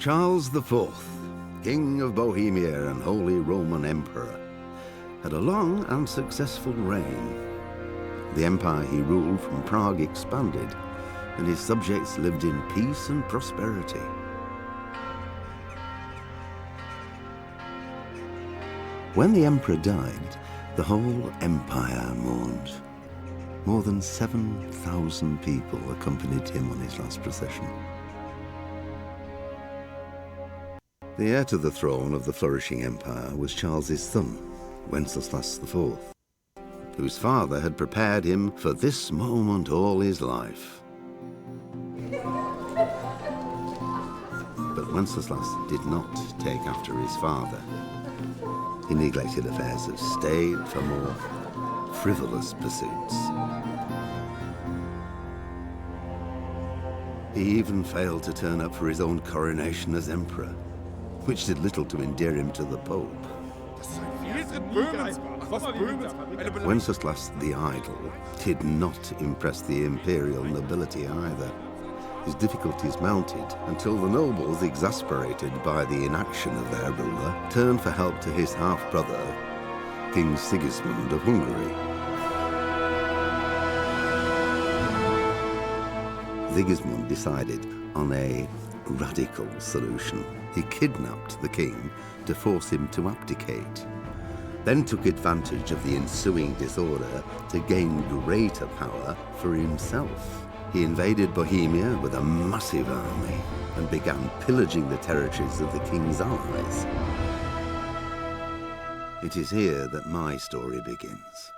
Charles IV, King of Bohemia and Holy Roman Emperor, had a long and successful reign. The empire he ruled from Prague expanded, and his subjects lived in peace and prosperity. When the emperor died, the whole empire mourned. More than 7,000 people accompanied him on his last procession. The heir to the throne of the flourishing empire was Charles's son, Wenceslas IV, whose father had prepared him for this moment all his life. But Wenceslas did not take after his father. He neglected affairs of state for more frivolous pursuits. He even failed to turn up for his own coronation as emperor, which did little to endear him to the Pope. Wenceslas the Idle did not impress the imperial nobility either. His difficulties mounted until the nobles, exasperated by the inaction of their ruler, turned for help to his half-brother, King Sigismund of Hungary. Sigismund decided on a radical solution. He kidnapped the king to force him to abdicate, then took advantage of the ensuing disorder to gain greater power for himself. He invaded Bohemia with a massive army and began pillaging the territories of the king's allies. It is here that my story begins.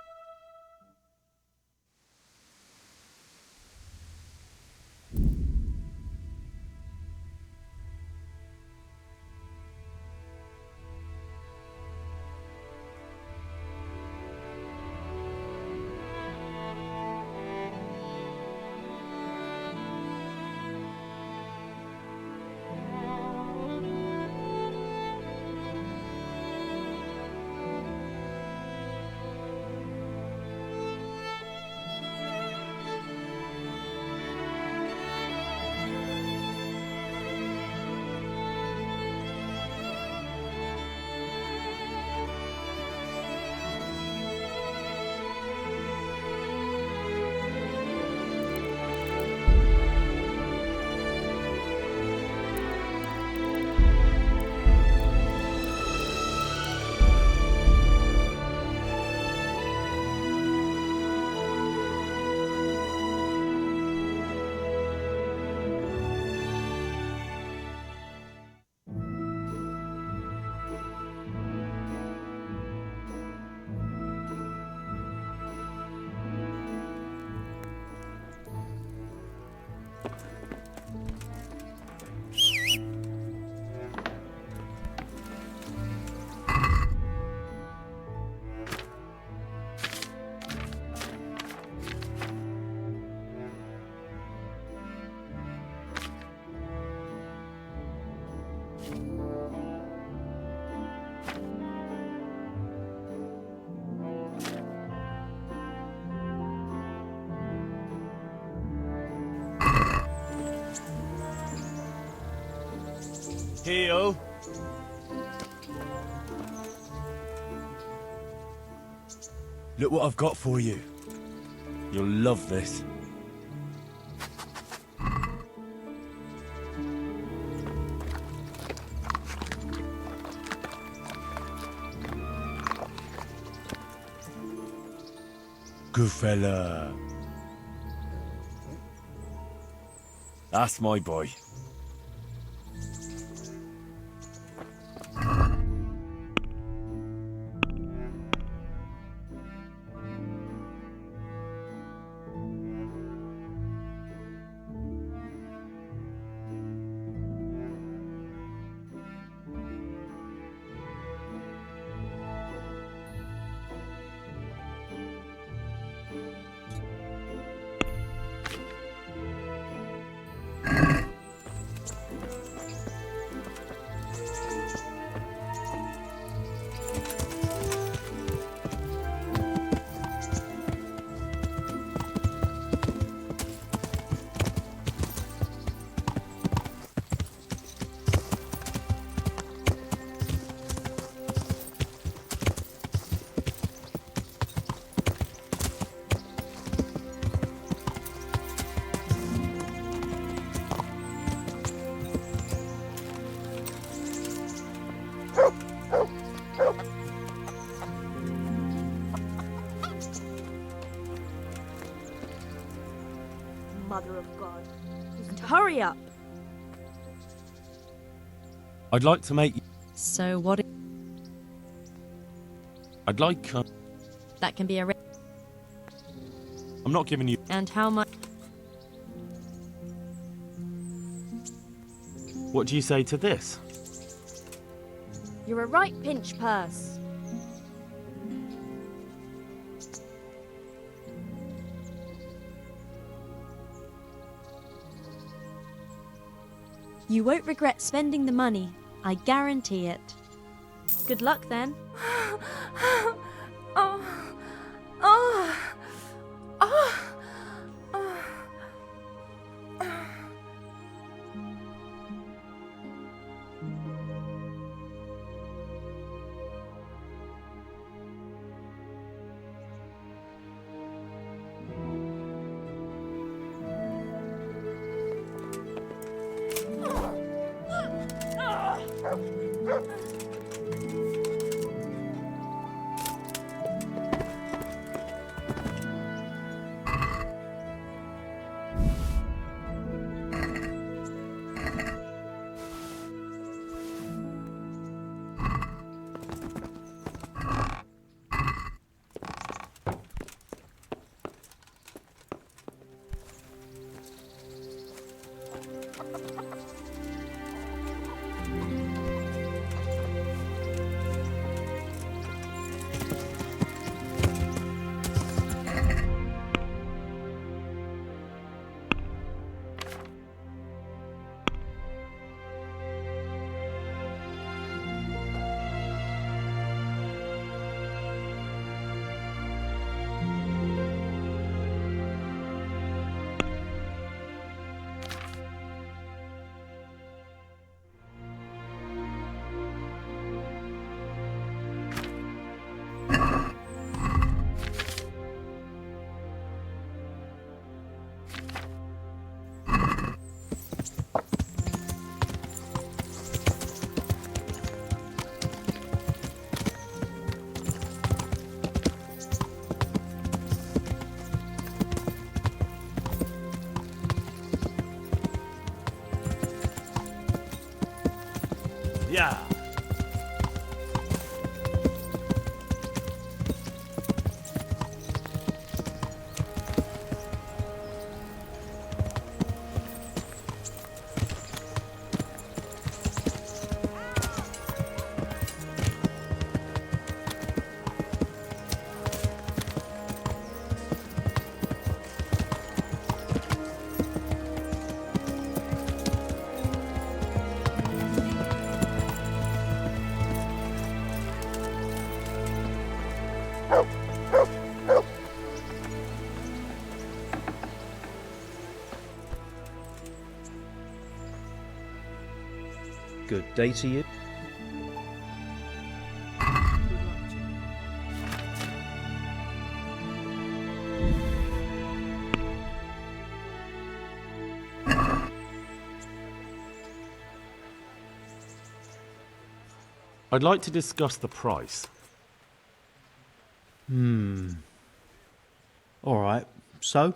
Heel. Look what I've got for you. You'll love this. Good fella. That's my boy. Mother of God. And hurry up. I'd like to make... So what? I'd like... That can be a. I'm not giving you... And how much? What do you say to this? You're a right pinch purse. You won't regret spending the money. I guarantee it. Good luck then. Yeah. Good day to you. I'd like to discuss the price. All right, so?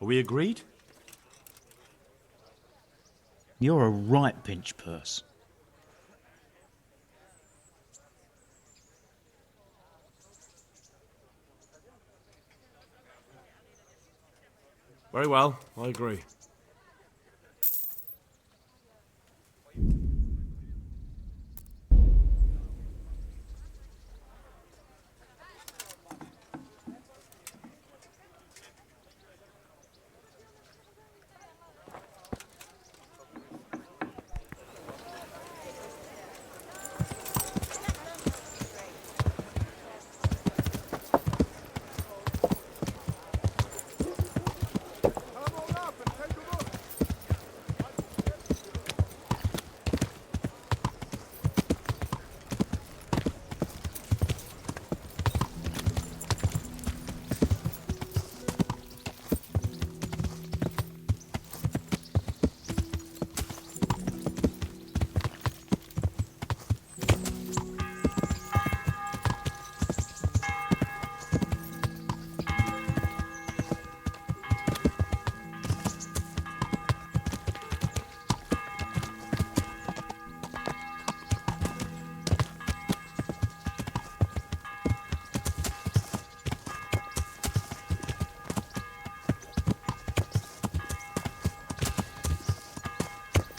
Are we agreed? You're a right pinch purse. Very well, I agree.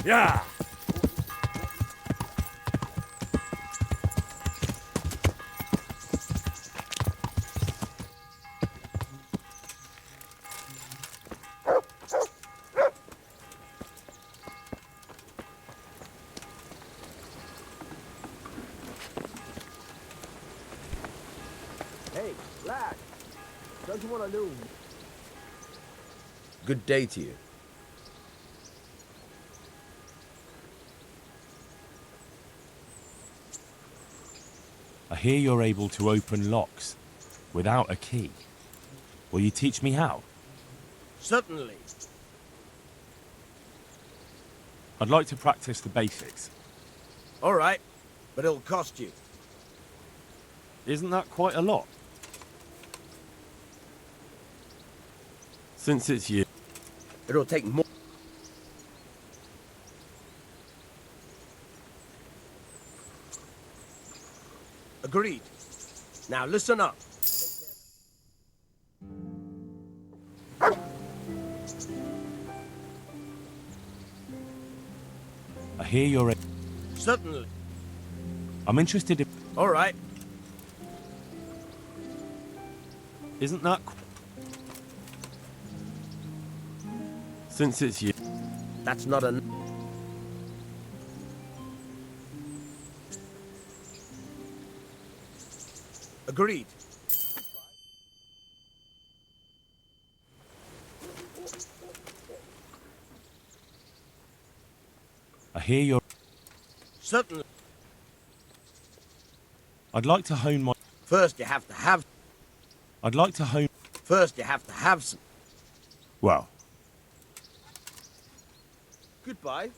Yeah! Hey, lad, don't you want to know? Good day to you. I hear you're able to open locks without a key. Will you teach me how? Certainly. I'd like to practice the basics. All right, but it'll cost you. Isn't that quite a lot? Since it's you. It'll take more. Agreed. Now listen up. I hear you're Certainly. I'm interested in... All right. Isn't that... Since it's you. That's not a... Agreed. I hear you're... Certainly. I'd like to hone my... First you have to have... I'd like to hone... First you have to have some... Well, Goodbye.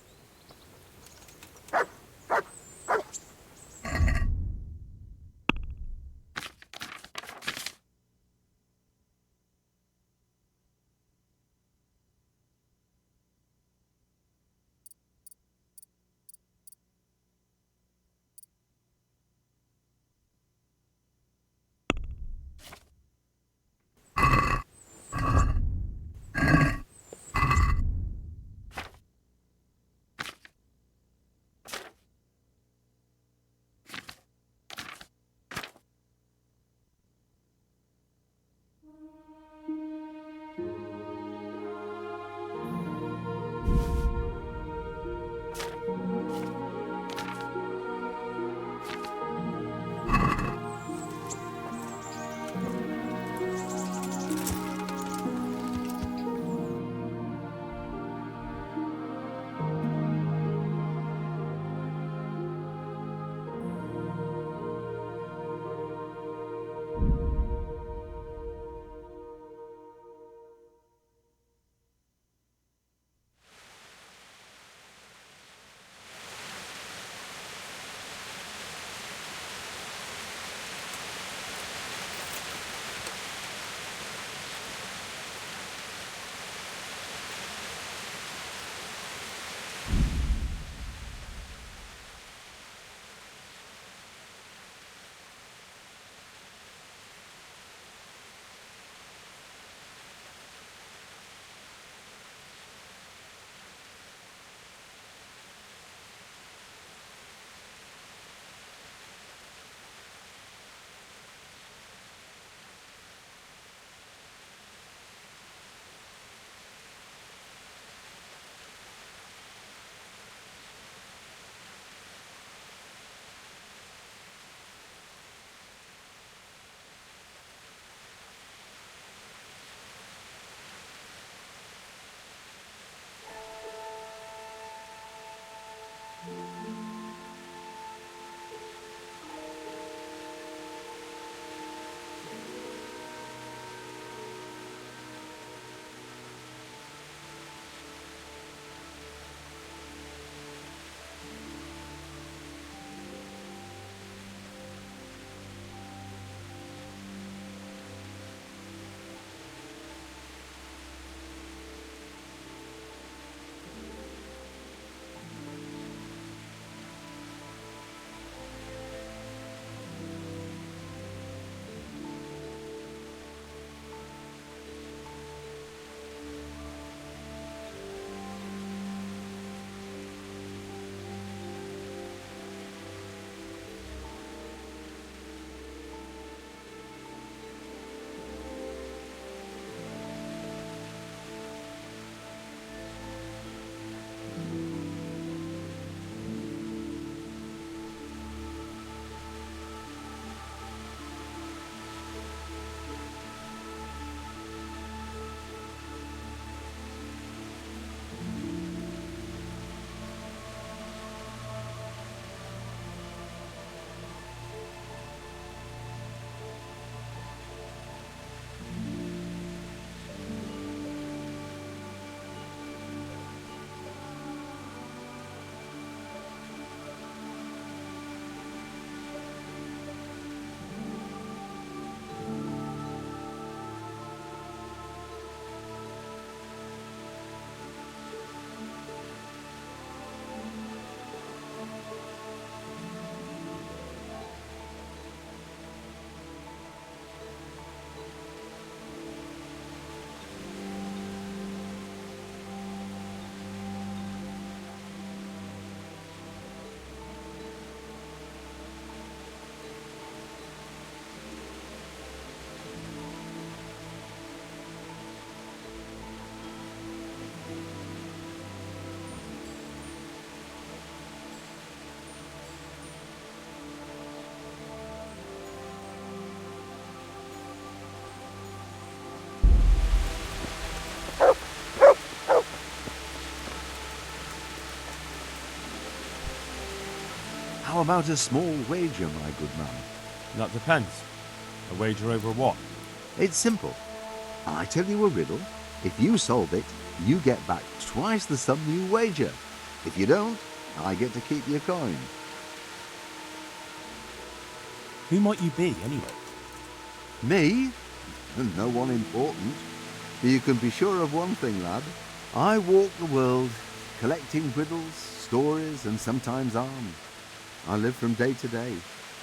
How about a small wager, my good man? That depends. A wager over what? It's simple. I tell you a riddle. If you solve it, you get back twice the sum you wager. If you don't, I get to keep your coin. Who might you be, anyway? Me? No one important. You can be sure of one thing, lad. I walk the world, collecting riddles, stories, and sometimes arms. I live from day to day.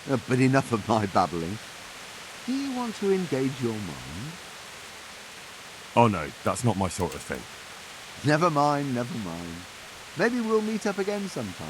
But enough of my babbling. Do you want to engage your mind? Oh no, that's not my sort of thing. Never mind, never mind. Maybe we'll meet up again sometime.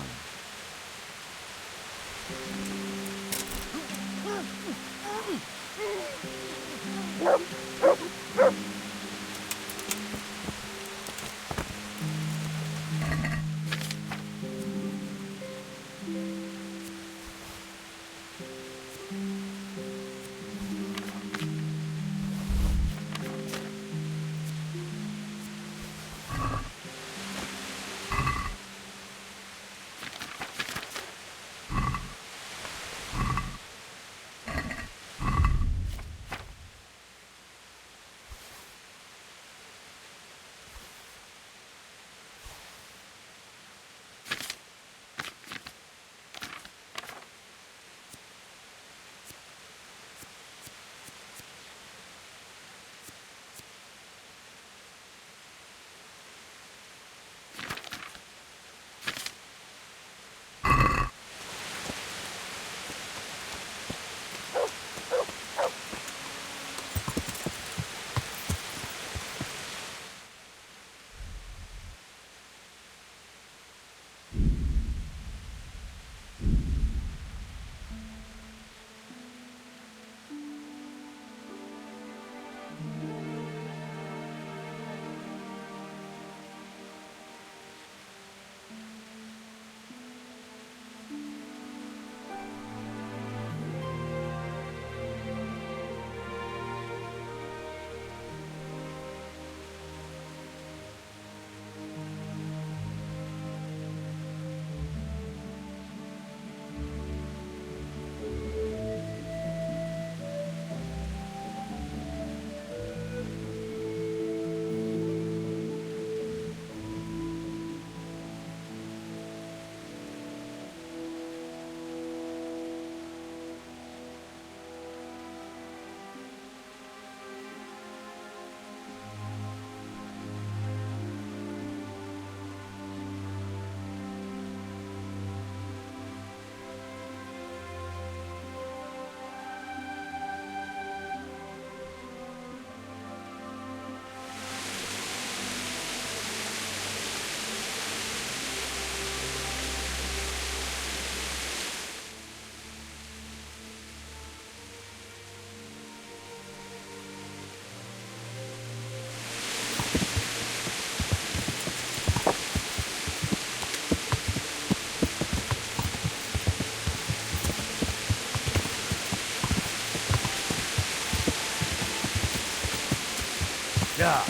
Yeah.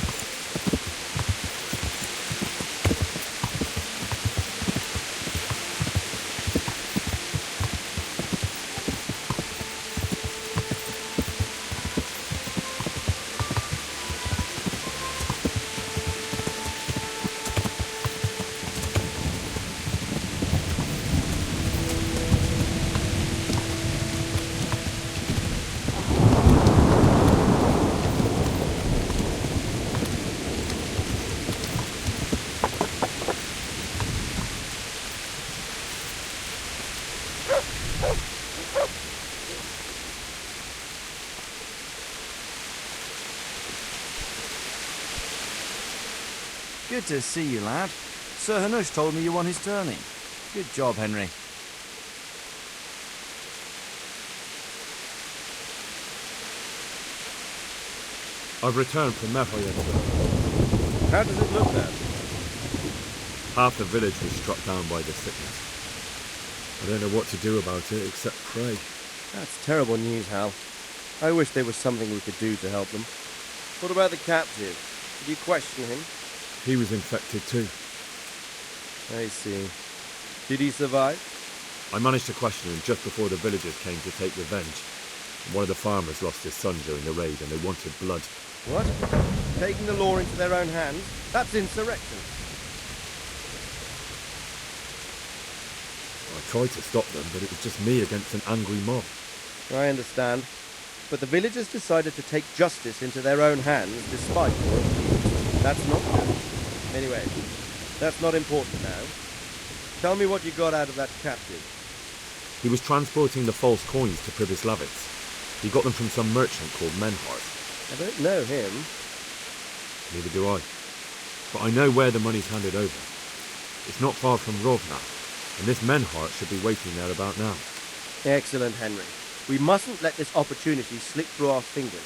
Good to see you, lad. Sir Hanush told me you won his tourney. Good job, Henry. I've returned from MaelRadec. How does it look then? Half the village was struck down by the sickness. I don't know what to do about it except pray. That's terrible news, Hal. I wish there was something we could do to help them. What about the captive? Did you question him? He was infected too. I see. Did he survive? I managed to question him just before the villagers came to take revenge. One of the farmers lost his son during the raid and they wanted blood. What? Taking the law into their own hands? That's insurrection. I tried to stop them, but it was just me against an angry mob. I understand. But the villagers decided to take justice into their own hands despite your appeals. That's not good. Anyway, that's not important now. Tell me what you got out of that captive. He was transporting the false coins to Pribyslavitz. He got them from some merchant called Menhart. I don't know him. Neither do I. But I know where the money's handed over. It's not far from Rovna, and this Menhart should be waiting there about now. Excellent, Henry. We mustn't let this opportunity slip through our fingers.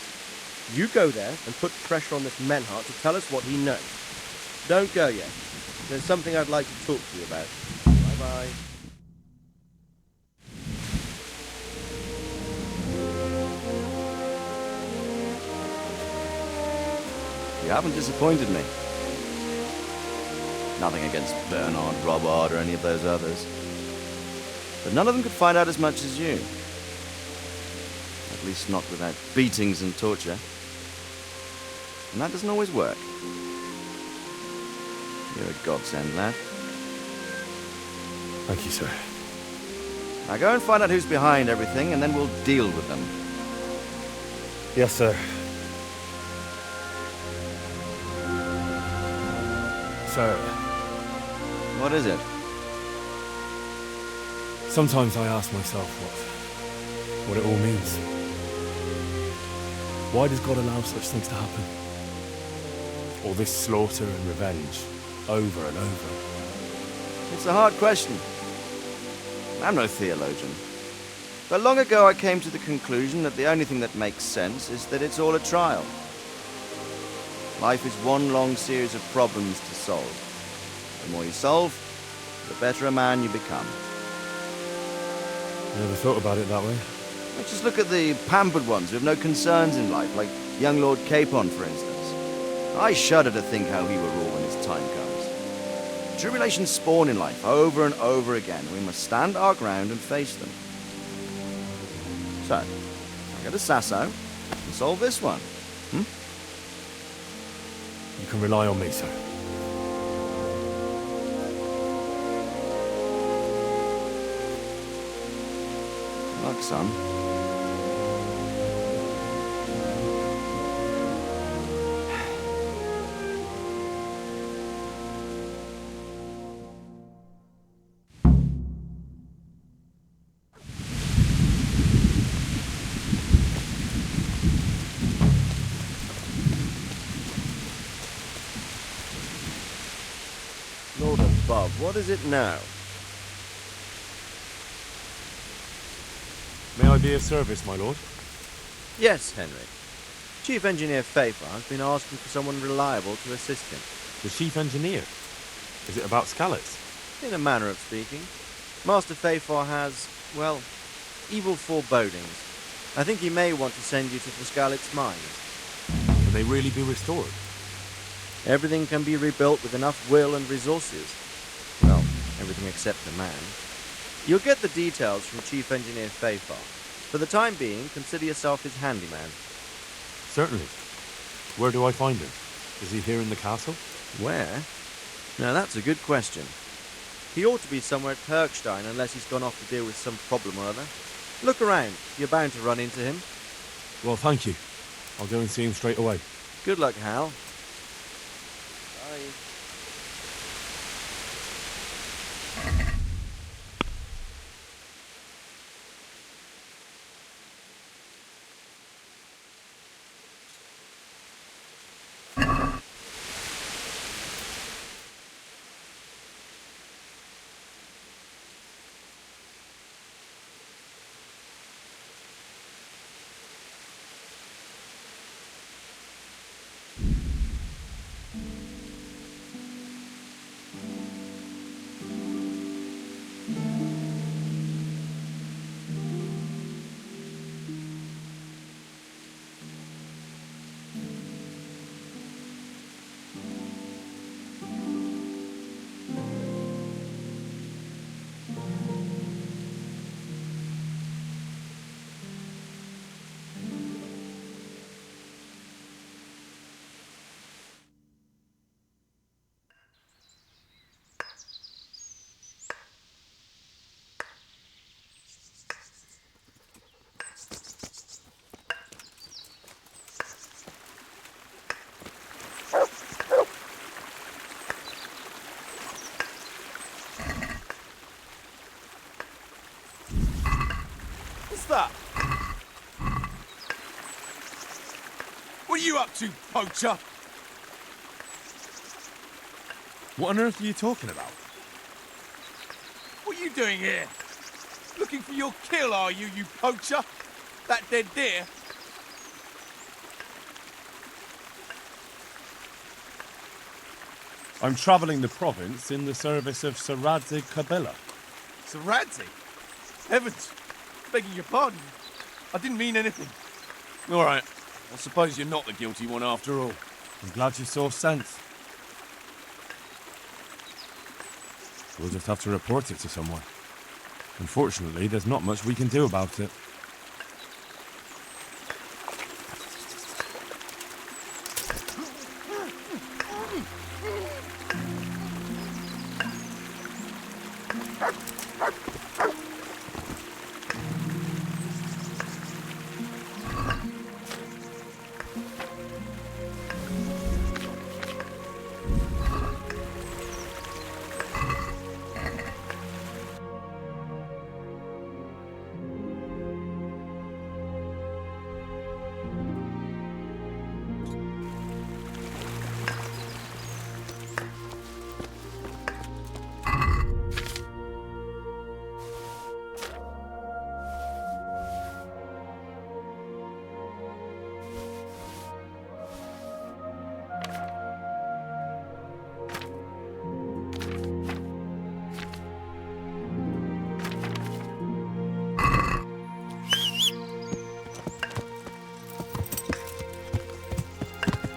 You go there and put pressure on this Menhart to tell us what he knows. Don't go yet. There's something I'd like to talk to you about. Bye-bye. You haven't disappointed me. Nothing against Bernard, Robert, or any of those others. But none of them could find out as much as you. At least not without beatings and torture. And that doesn't always work. You're a godsend, lad. Thank you, sir. Now go and find out who's behind everything, and then we'll deal with them. Yes, sir. Sir, What is it? sometimes I ask myself what it all means. Why does God allow such things to happen? All this slaughter and revenge, over and over. It's a hard question. I'm no theologian. But long ago I came to the conclusion that the only thing that makes sense is that it's all a trial. Life is one long series of problems to solve. The more you solve, the better a man you become. I never thought about it that way. Well, just look at the pampered ones who have no concerns in life, like young Lord Capon, for instance. I shudder to think how he will rule when his time comes. Tribulations spawn in life over and over again. We must stand our ground and face them. So, I'll go to Sasso and solve this one. You can rely on me, sir. Good luck, son. Lord above, what is it now? May I be of service, my lord? Yes, Henry. Chief Engineer Pfeiffer has been asking for someone reliable to assist him. The chief engineer? Is it about Skalitz? In a manner of speaking. Master Pfeiffer has, well, evil forebodings. I think he may want to send you to Skalitz mines. Can they really be restored? Everything can be rebuilt with enough will and resources. Well, everything except the man. You'll get the details from Chief Engineer Pfeiffer. For the time being, consider yourself his handyman. Certainly. Where do I find him? Is he here in the castle? Where? Now that's a good question. He ought to be somewhere at Herkstein unless he's gone off to deal with some problem or other. Look around. You're bound to run into him. Well, thank you. I'll go and see him straight away. Good luck, Hal. Bye. up to, poacher? What on earth are you talking about? What are you doing here? Looking for your kill, are you, you poacher? That dead deer? I'm travelling the province in the service of Sir MaelRadec Cabela. Sir MaelRadec? Heavens, begging your pardon. I didn't mean anything. All right, I suppose you're not the guilty one after all. I'm glad you saw sense. We'll just have to report it to someone. Unfortunately, there's not much we can do about it.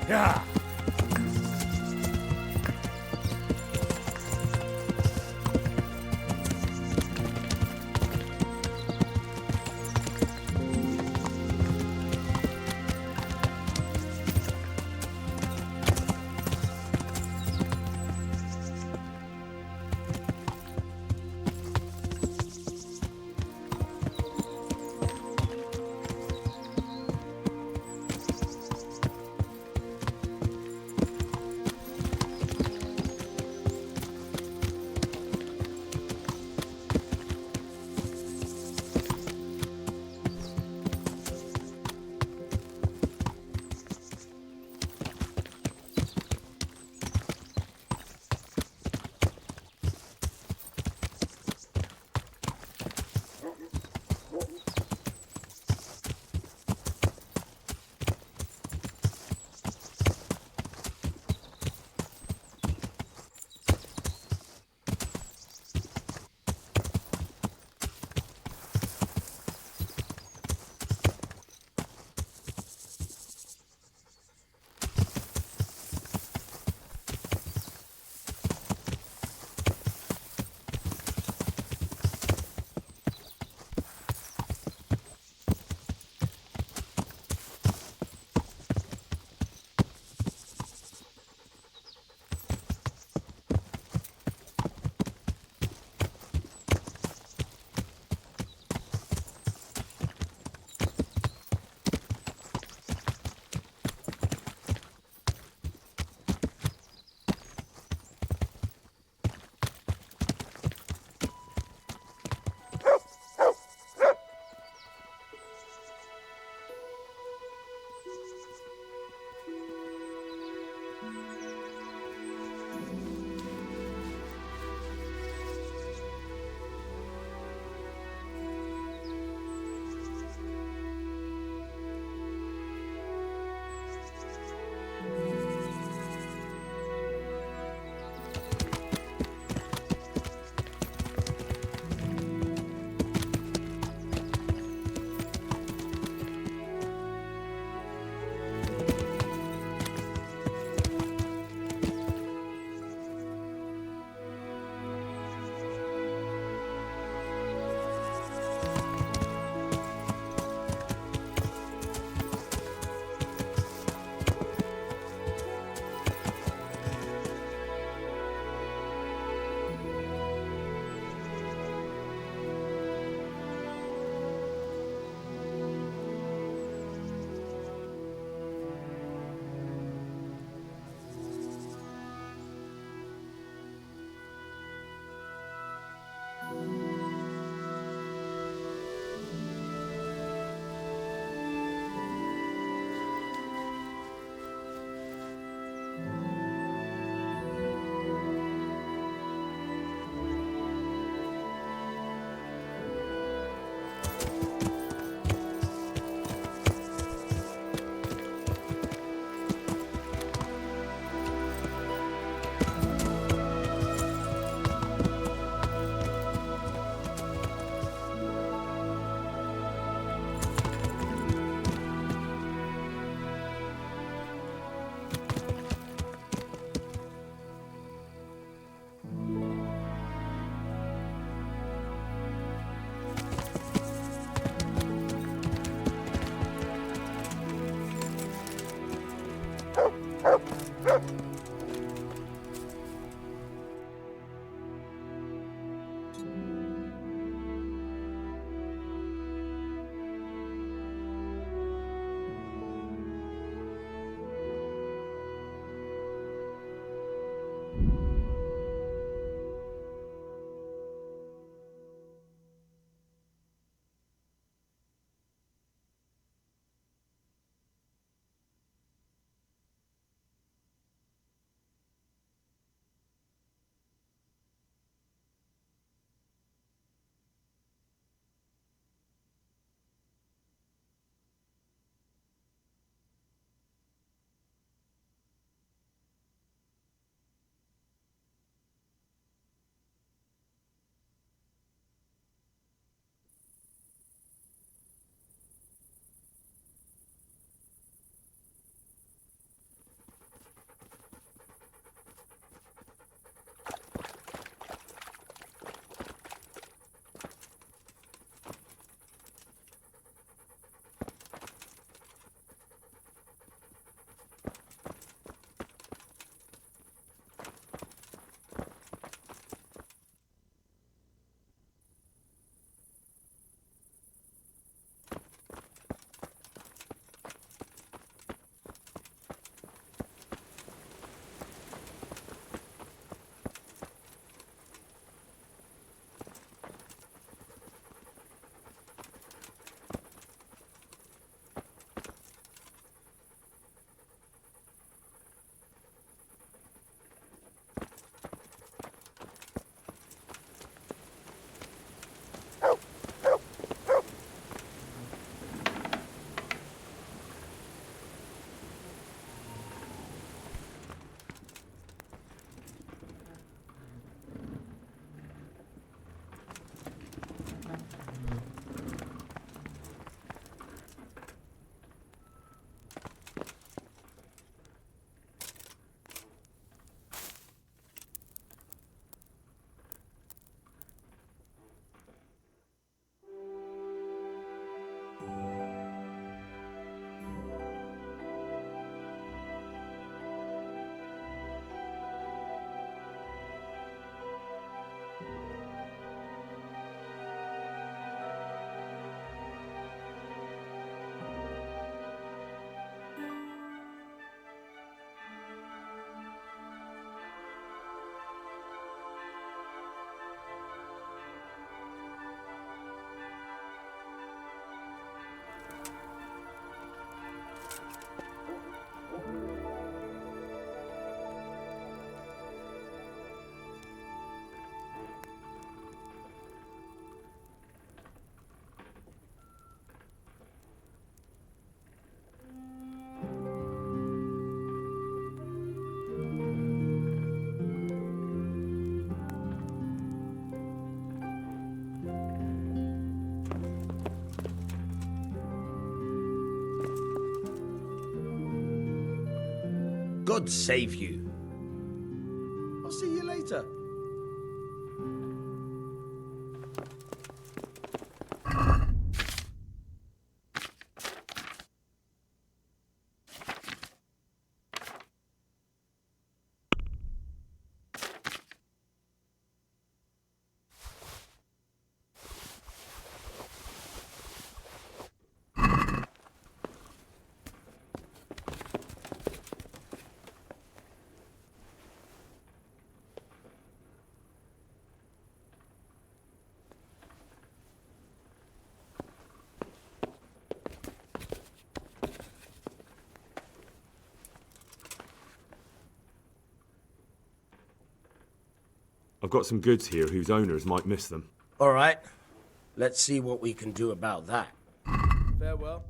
Yeah. God save you. I'll see you later. I've got some goods here whose owners might miss them. All right. Let's see what we can do about that. Farewell.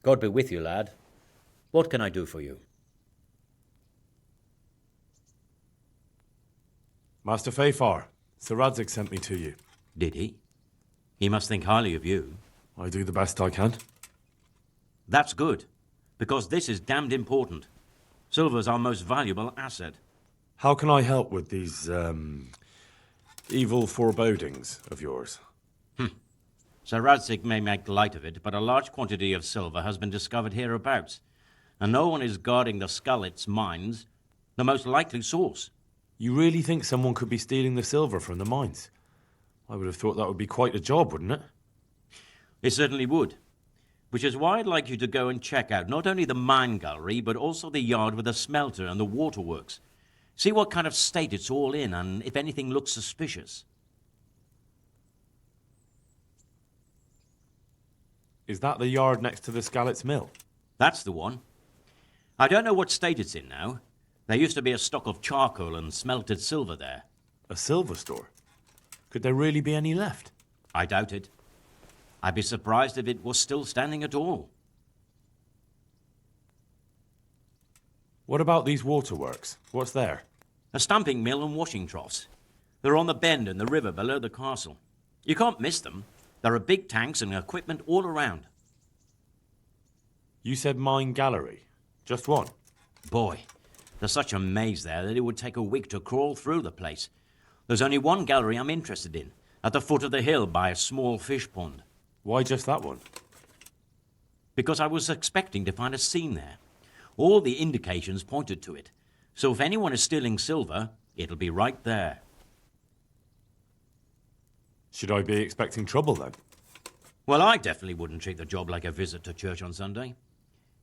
God be with you, lad. What can I do for you? Master Fafar, Sir Radzig sent me to you. Did he? He must think highly of you. I do the best I can. That's good, because this is damned important. Silver's our most valuable asset. How can I help with these, evil forebodings of yours? Sir Radzig may make light of it, but a large quantity of silver has been discovered hereabouts, and no one is guarding the Skullets mines, the most likely source. You really think someone could be stealing the silver from the mines? I would have thought that would be quite a job, wouldn't it? It certainly would. Which is why I'd like you to go and check out not only the mine gallery, but also the yard with the smelter and the waterworks. See what kind of state it's all in, and if anything looks suspicious. Is that the yard next to the Skalitz mill? That's the one. I don't know what state it's in now. There used to be a stock of charcoal and smelted silver there. A silver store? Could there really be any left? I doubt it. I'd be surprised if it was still standing at all. What about these waterworks? What's there? A stamping mill and washing troughs. They're on the bend in the river below the castle. You can't miss them. There are big tanks and equipment all around. You said mine gallery. Just one? Boy, there's such a maze there that it would take a week to crawl through the place. There's only one gallery I'm interested in, at the foot of the hill by a small fish pond. Why just that one? Because I was expecting to find a scene there. All the indications pointed to it. So if anyone is stealing silver, it'll be right there. Should I be expecting trouble then? Well, I definitely wouldn't treat the job like a visit to church on Sunday.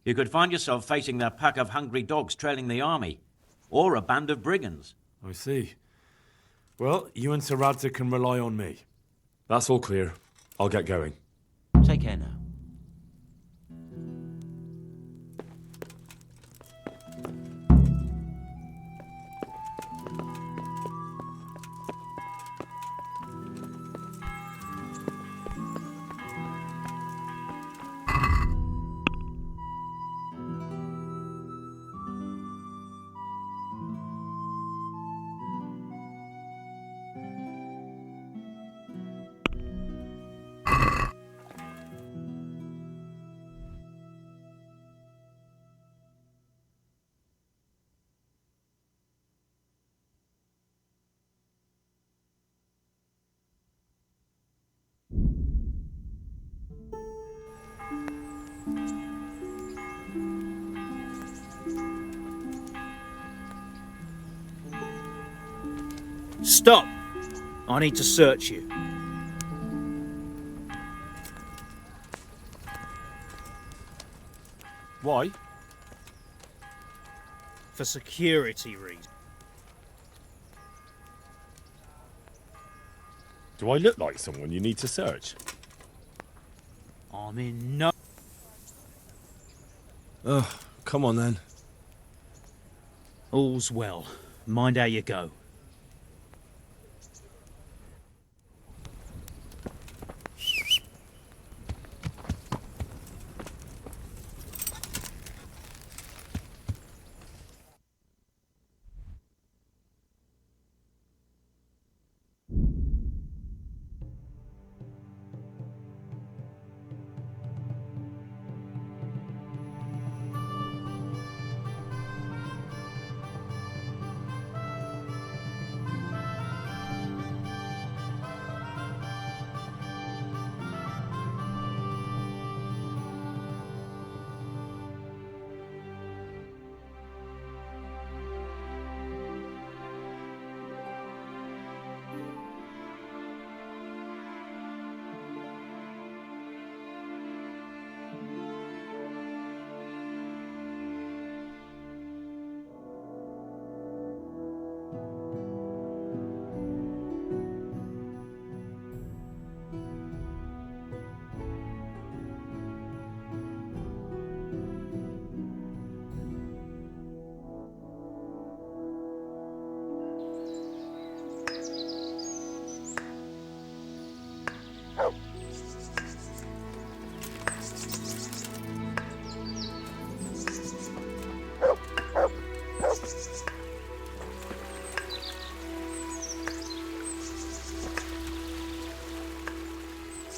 You could find yourself facing a pack of hungry dogs trailing the army, or a band of brigands. I see. Well, you and Sir Radzig can rely on me. That's all clear. I'll get going. Take care now. Stop! I need to search you. Why? For security reasons. Do I look like someone you need to search? I'm in no... Oh, come on then. All's well. Mind how you go.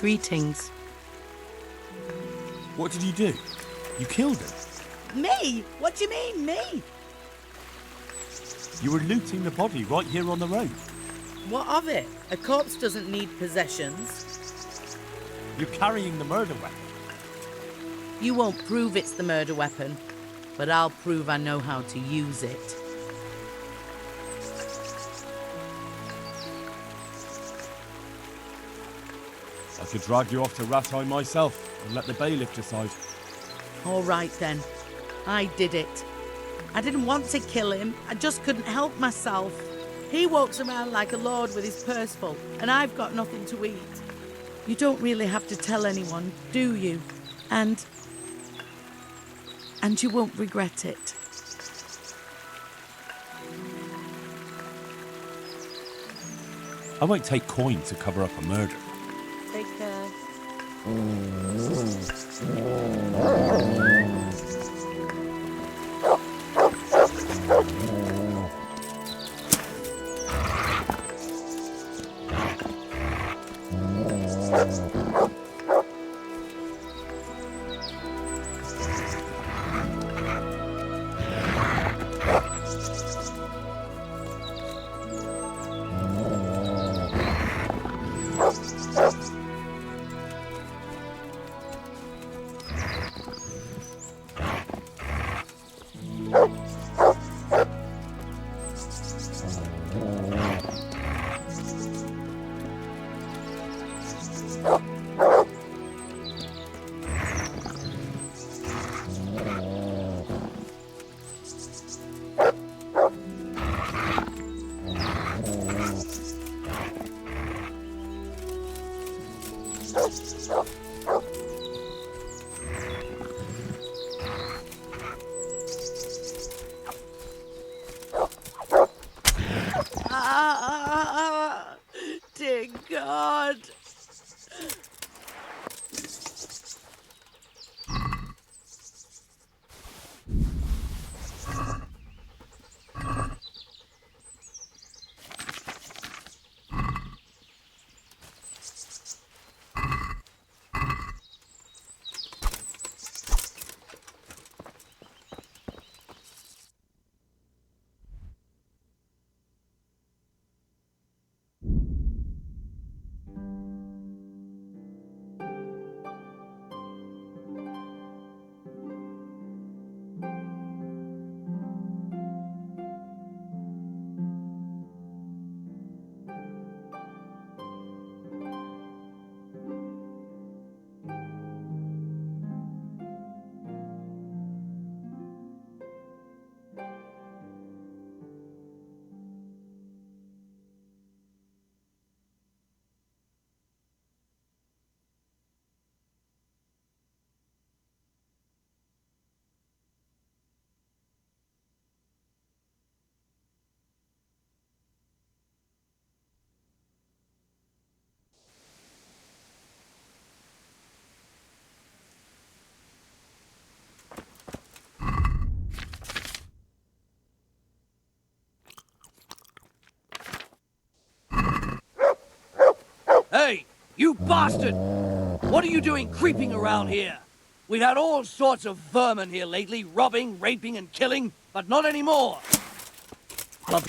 Greetings. What did you do? You killed him? Me? What do you mean, me? You were looting the body right here on the road. What of it? A corpse doesn't need possessions. You're carrying the murder weapon. You won't prove it's the murder weapon, but I'll prove I know how to use it. I could drag you off to Rattay myself and let the bailiff decide. All right then. I did it. I didn't want to kill him. I just couldn't help myself. He walks around like a lord with his purse full, and I've got nothing to eat. You don't really have to tell anyone, do you? And you won't regret it. I won't take coin to cover up a murder. Take care. Dear God. Hey, you bastard! What are you doing creeping around here? We've had all sorts of vermin here lately, robbing, raping, and killing, but not anymore. Well,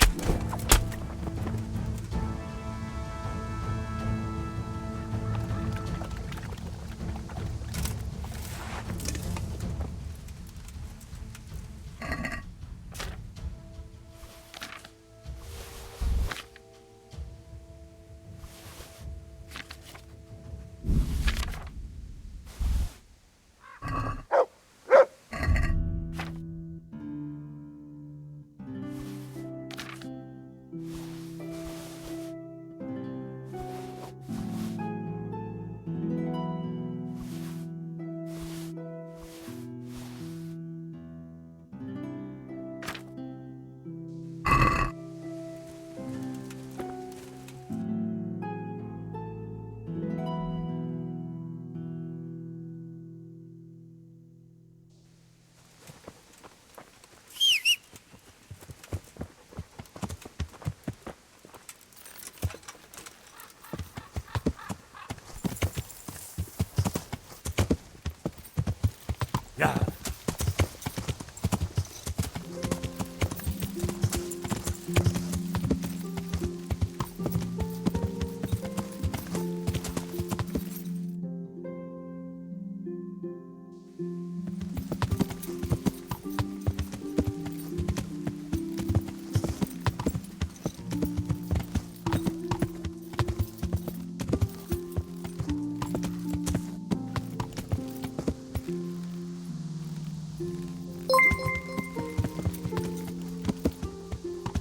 Yeah.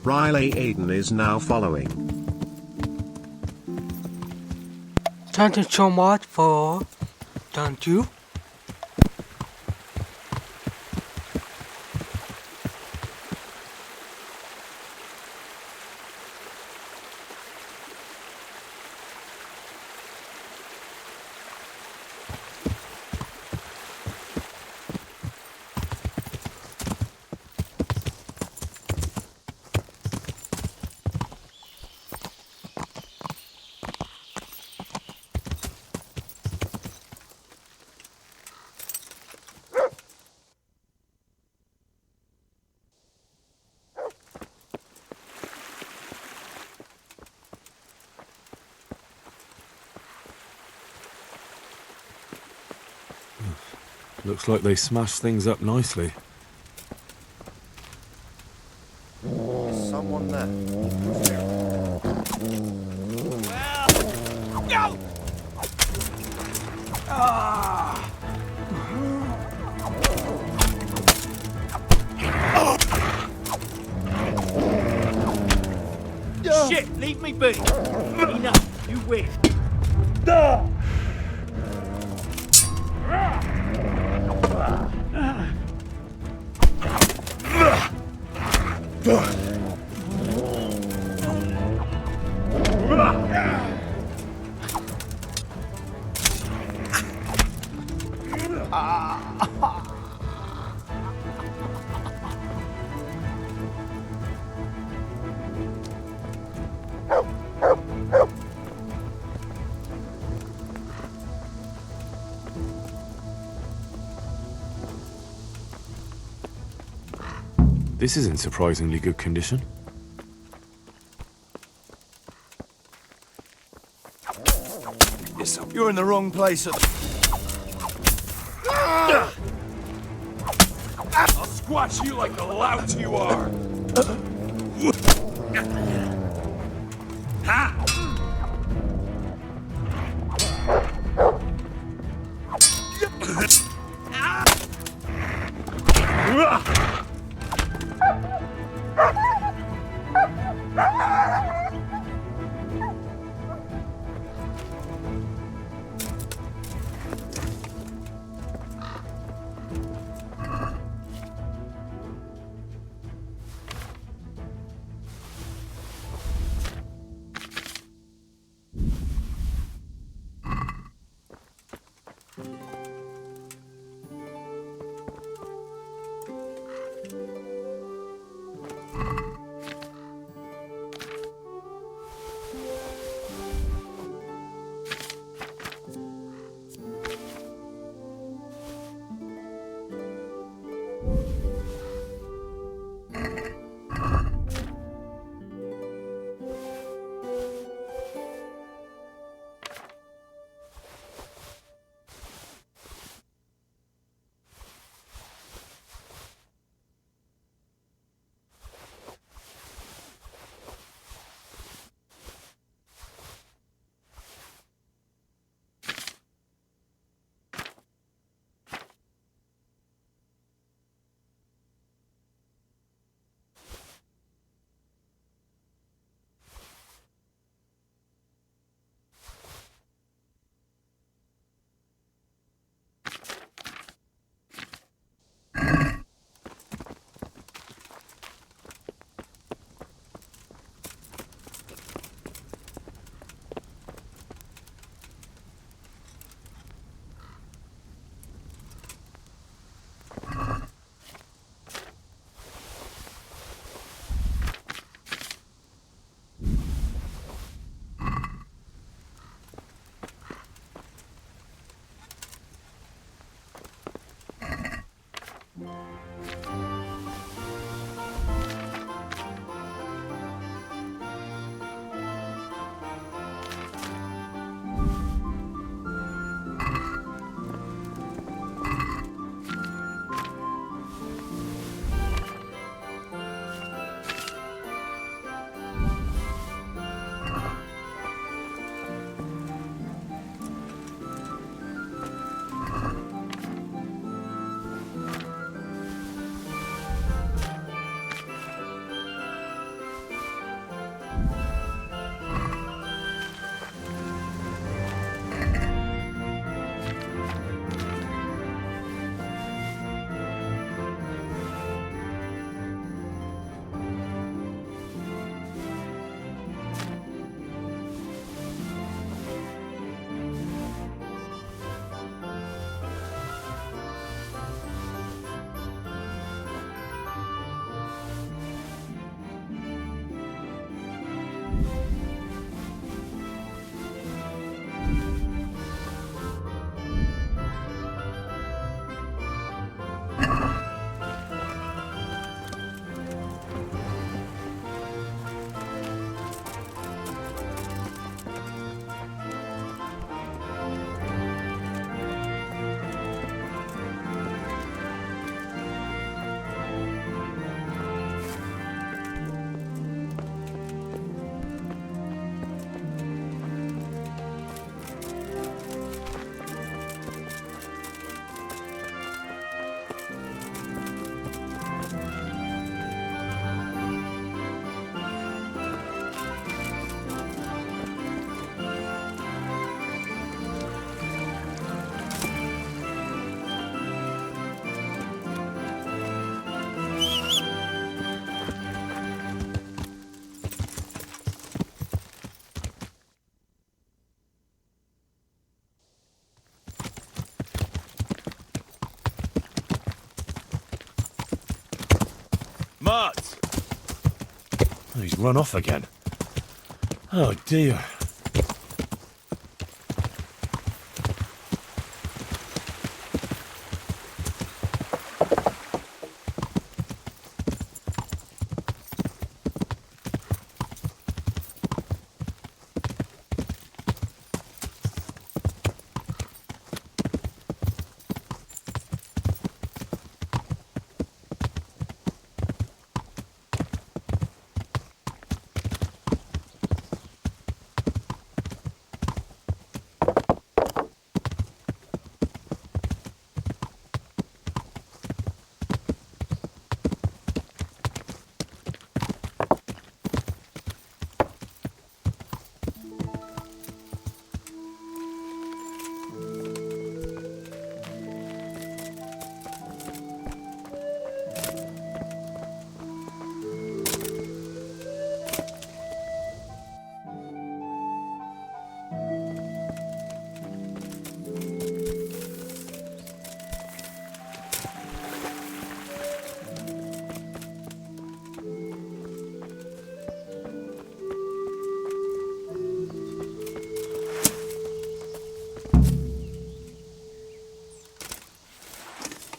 Riley Aiden is now following. Thank you so much for... Thank you. Looks like they smashed things up nicely. There's someone there. Go! Shit, leave me be. Enough, you win. This is in surprisingly good condition. You're in the wrong place at I'll squash you like the lout you are! Ha! Mart! Oh, he's run off again. Oh dear.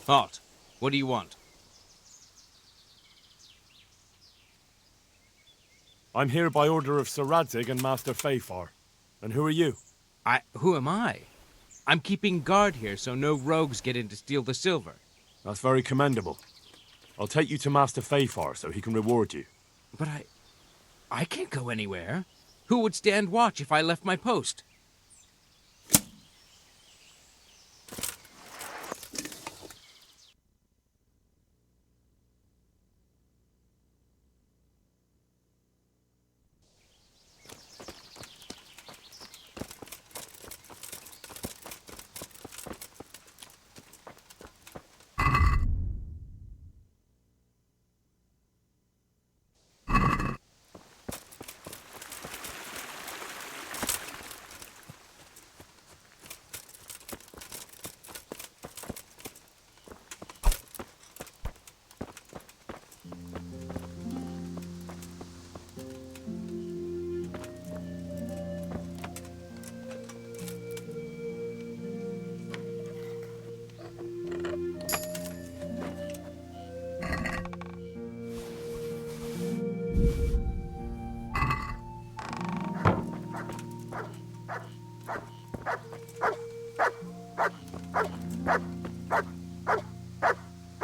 Halt. What do you want? I'm here by order of Sir Radzig and Master Fafar. And who are you? Who am I? I'm keeping guard here so no rogues get in to steal the silver. That's very commendable. I'll take you to Master Fafar so he can reward you. But I can't go anywhere. Who would stand watch if I left my post?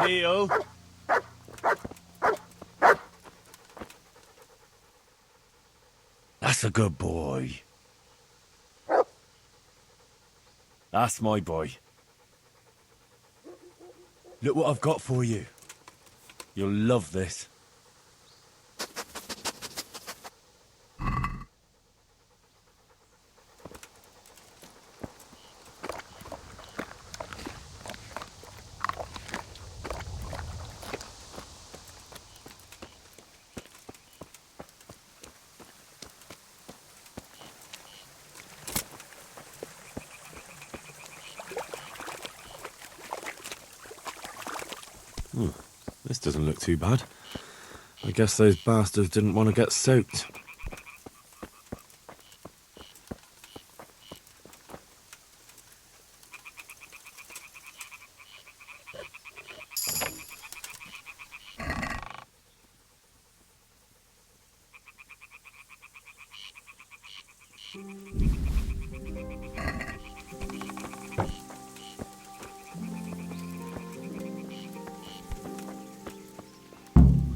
heel. That's a good boy. That's my boy. Look what I've got for you. You'll love this. This doesn't look too bad. I guess those bastards didn't want to get soaked.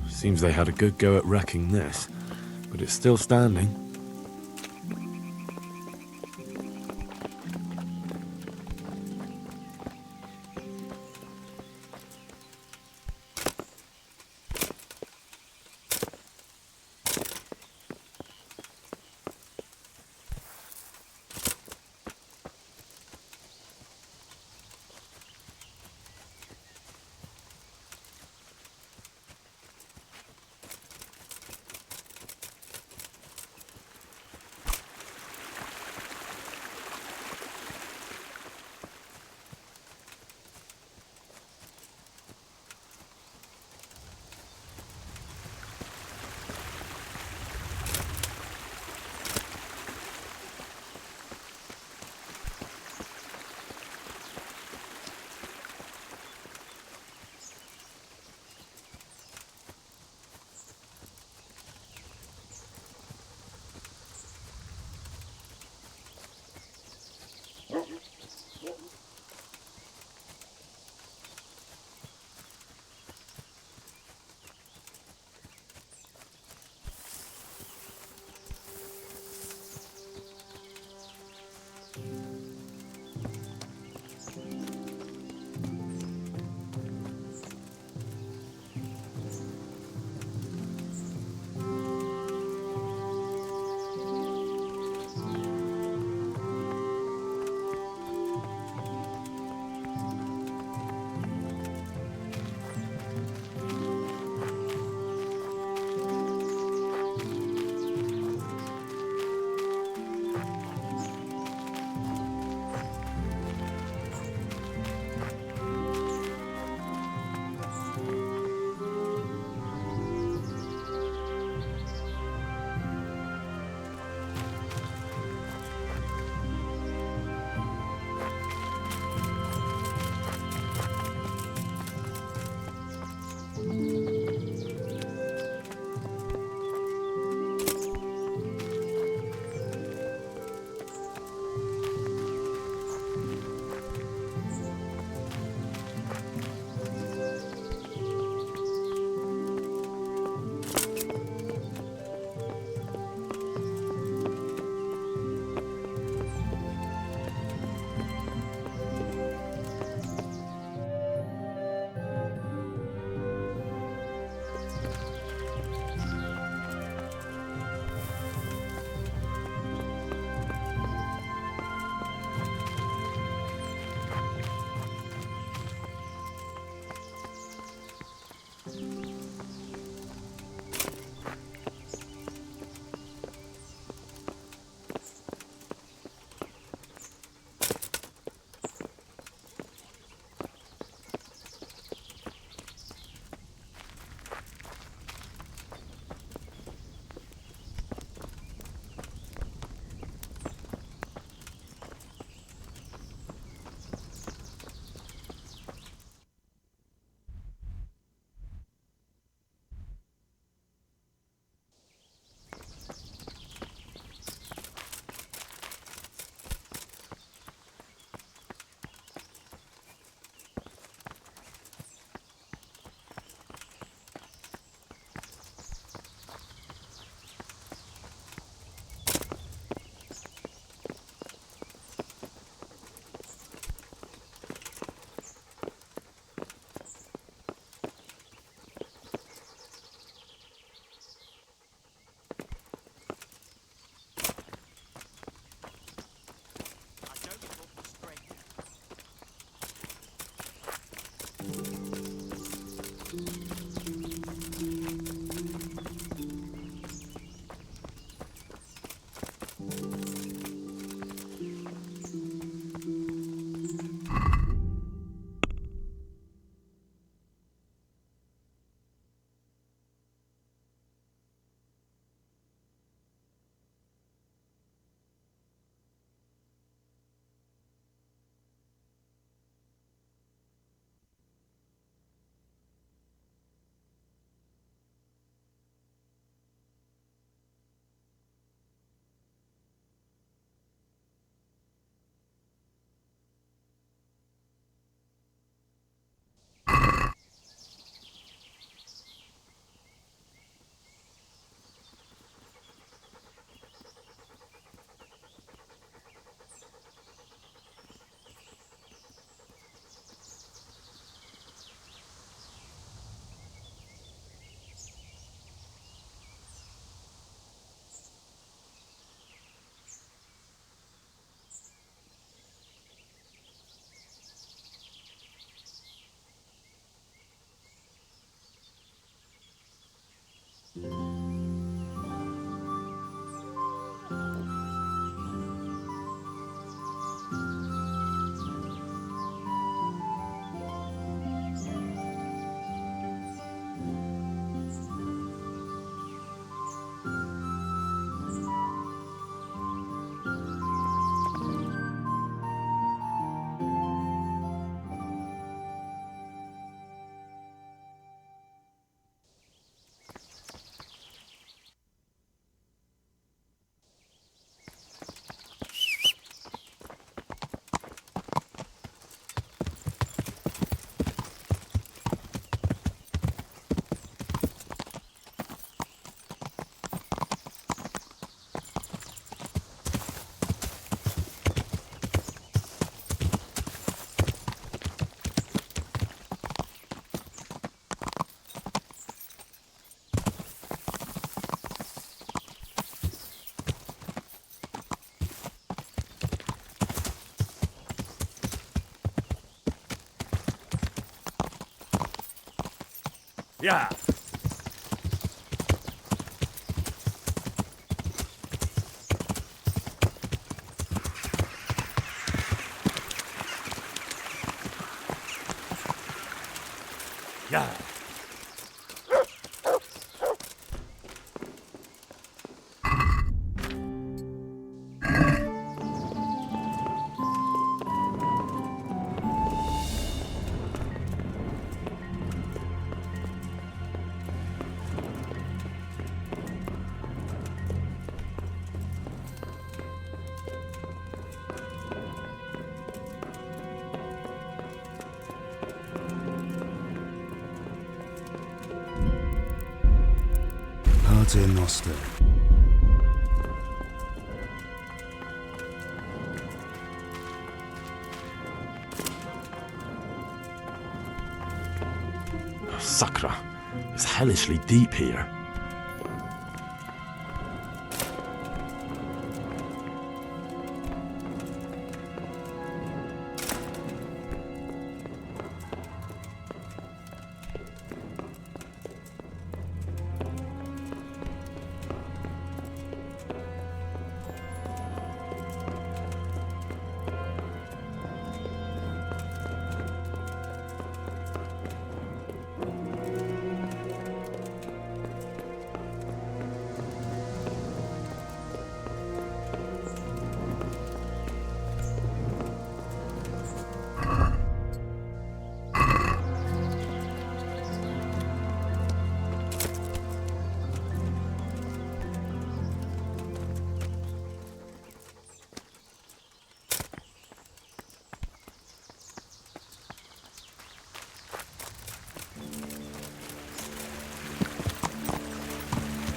Seems they had a good go at wrecking this, but it's still standing. Yeah. Yeah. Pater Noster. Sakra, it's hellishly deep here.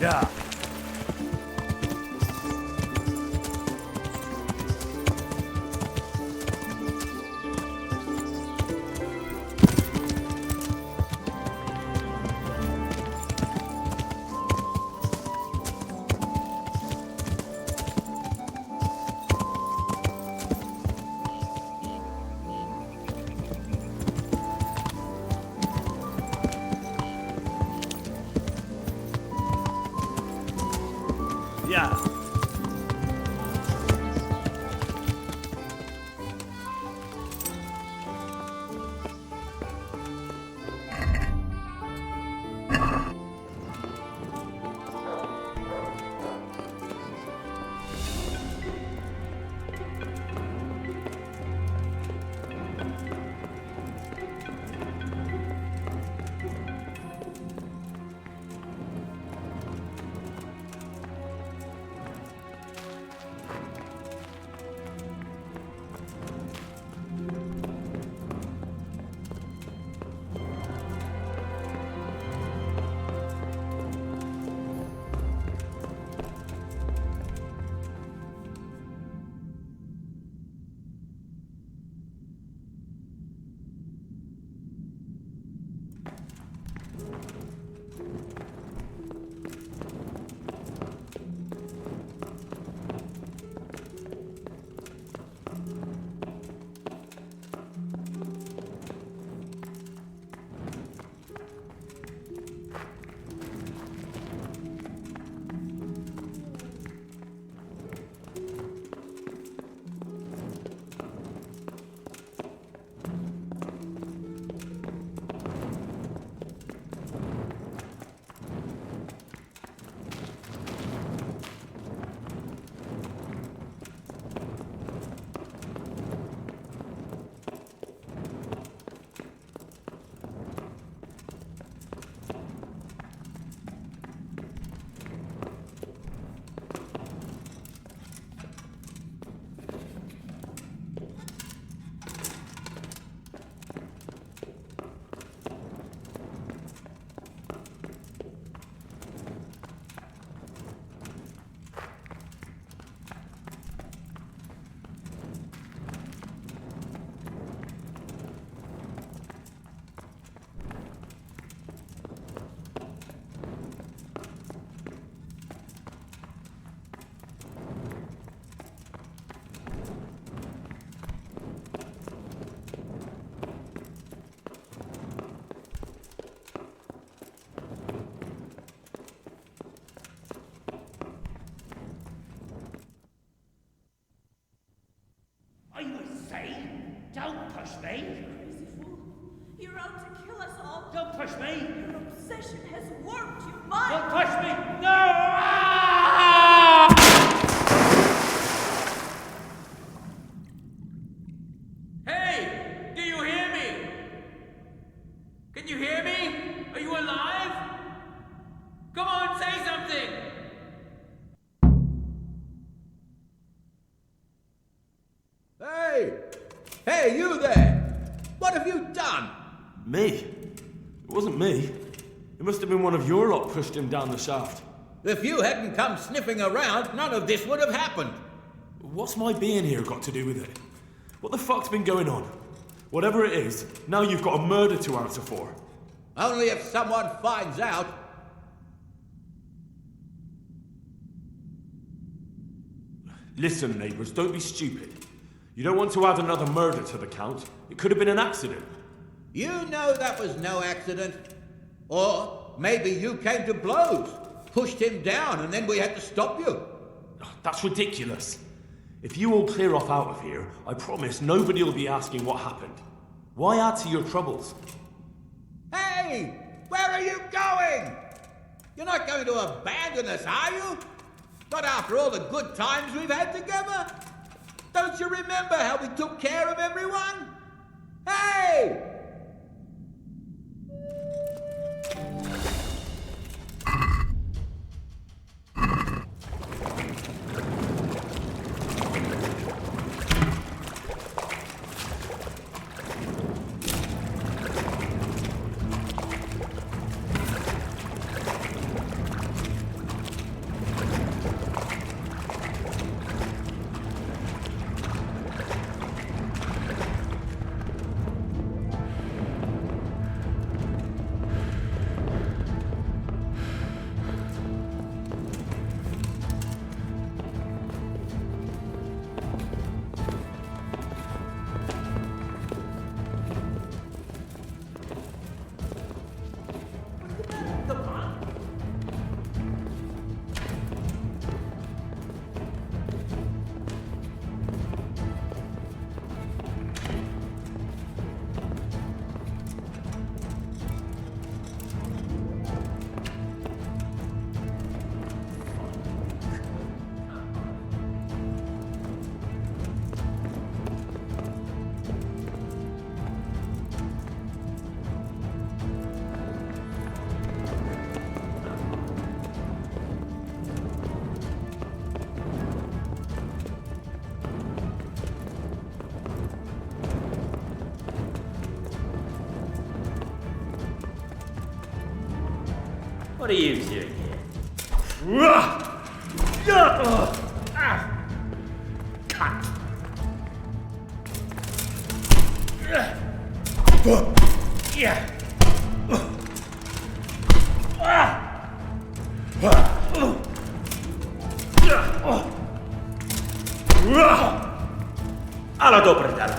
Yeah. Don't push me! Your obsession has warped your mind! Don't push me! No! Hey! Do you hear me? Can you hear me? Are you alive? Come on, say something! Hey! Hey, you there! What have you done? Me? It wasn't me. It must have been one of your lot pushed him down the shaft. If you hadn't come sniffing around, none of this would have happened. What's my being here got to do with it? What the fuck's been going on? Whatever it is, now you've got a murder to answer for. Only if someone finds out. Listen, neighbours, don't be stupid. You don't want to add another murder to the count. It could have been an accident. You know that was no accident. Or maybe you came to blows, pushed him down, and then we had to stop you. That's ridiculous. If you all clear off out of here, I promise nobody will be asking what happened. Why add to your troubles? Hey! Where are you going? You're not going to abandon us, are you? Not after all the good times we've had together? Don't you remember how we took care of everyone? Hey! What are you doing here? Alla doprtela!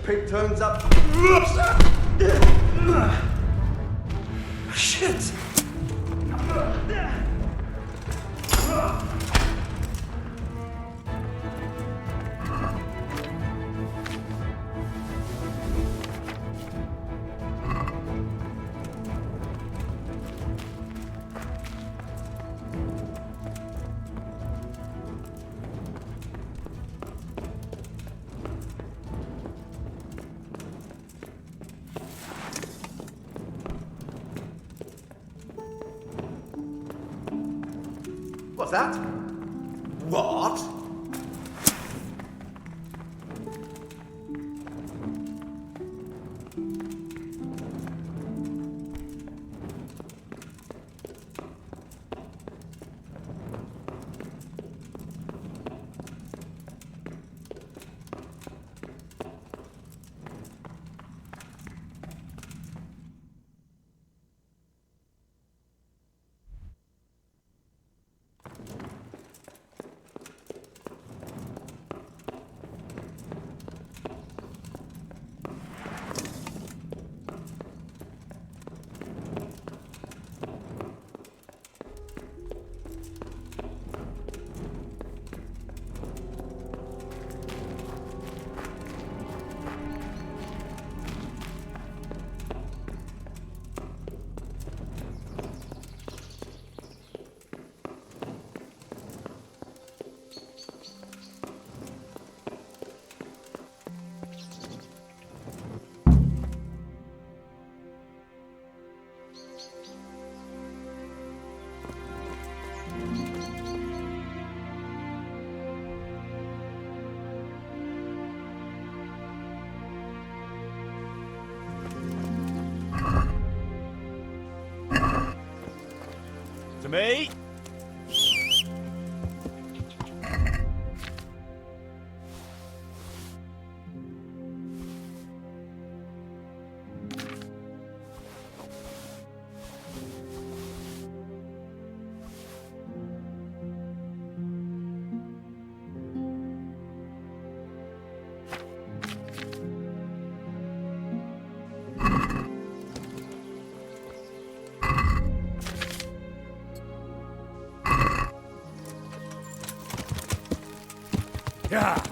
pig turns up. Shit! What's that? What? To me. Yeah.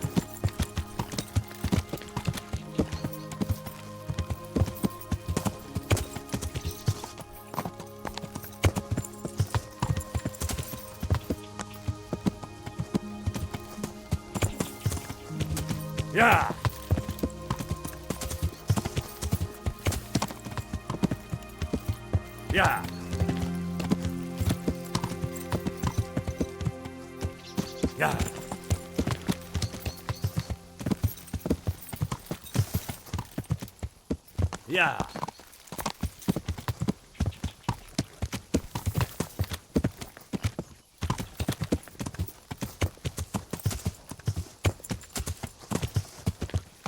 Yeah. Yeah. Yeah. Yeah.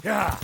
Yeah.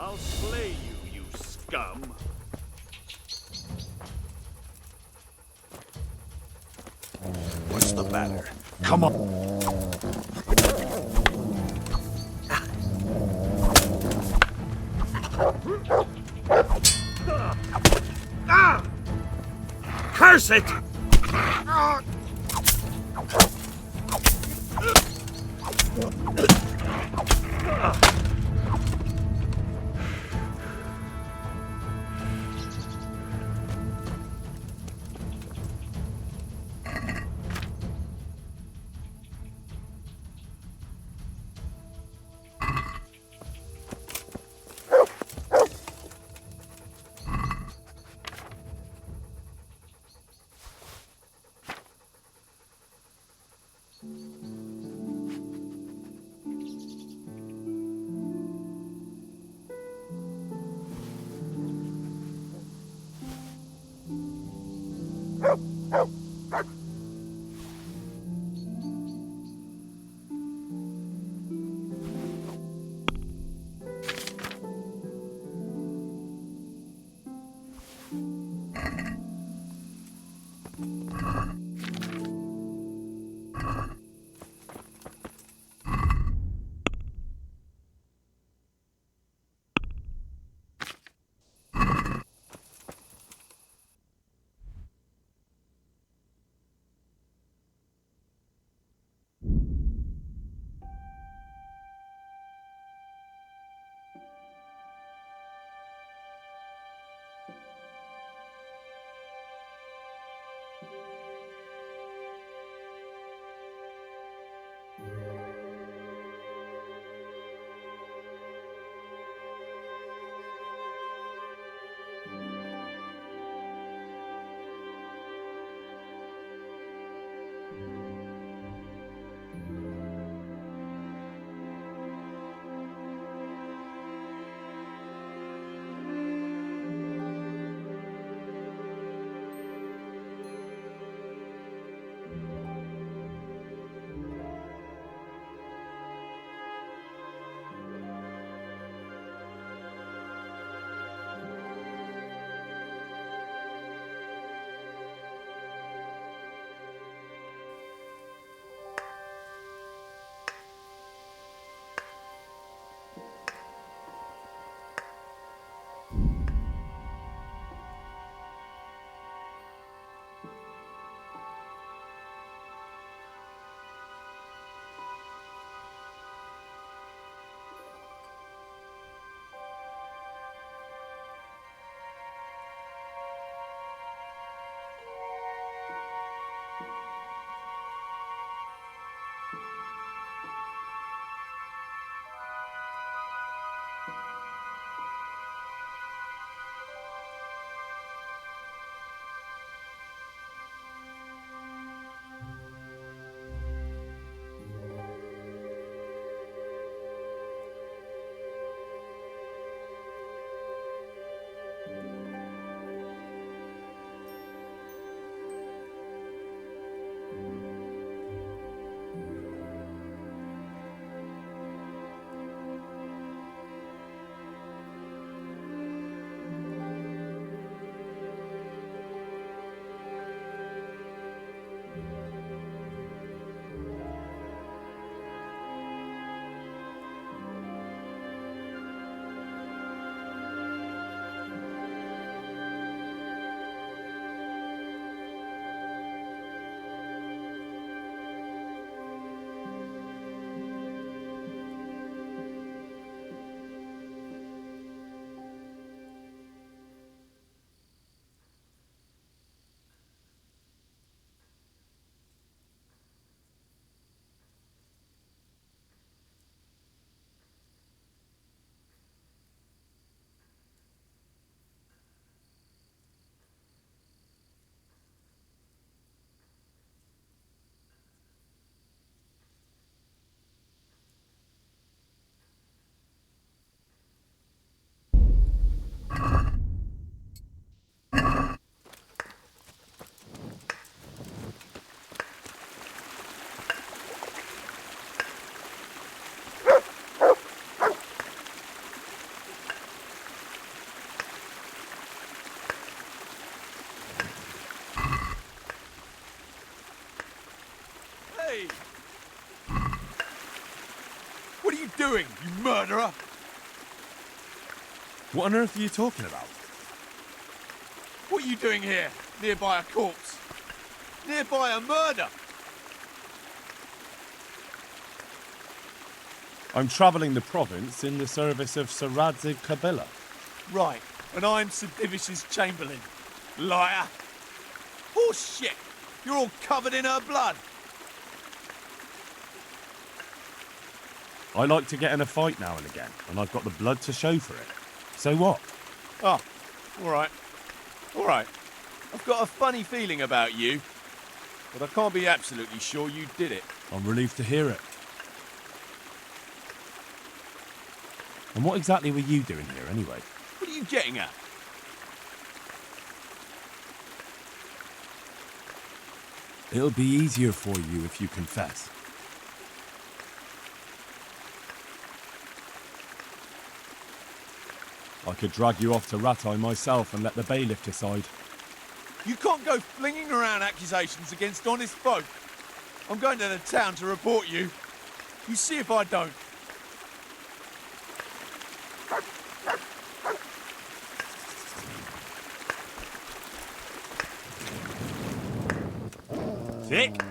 I'll slay you, you scum! What's the matter? Come on! Curse it! doing, you murderer? What on earth are you talking about? What are you doing here, nearby a corpse? Nearby a murder? I'm travelling the province in the service of Sir Radzig Kabila. Right, and I'm Sir Divish's Chamberlain. Liar! Horse shit! You're all covered in her blood! I like to get in a fight now and again, and I've got the blood to show for it. So what? Oh, alright. Alright. I've got a funny feeling about you, but I can't be absolutely sure you did it. I'm relieved to hear it. And what exactly were you doing here, anyway? What are you getting at? It'll be easier for you if you confess. I could drag you off to Ratai myself and let the bailiff decide. You can't go flinging around accusations against honest folk. I'm going to the town to report you. You see if I don't. Sick?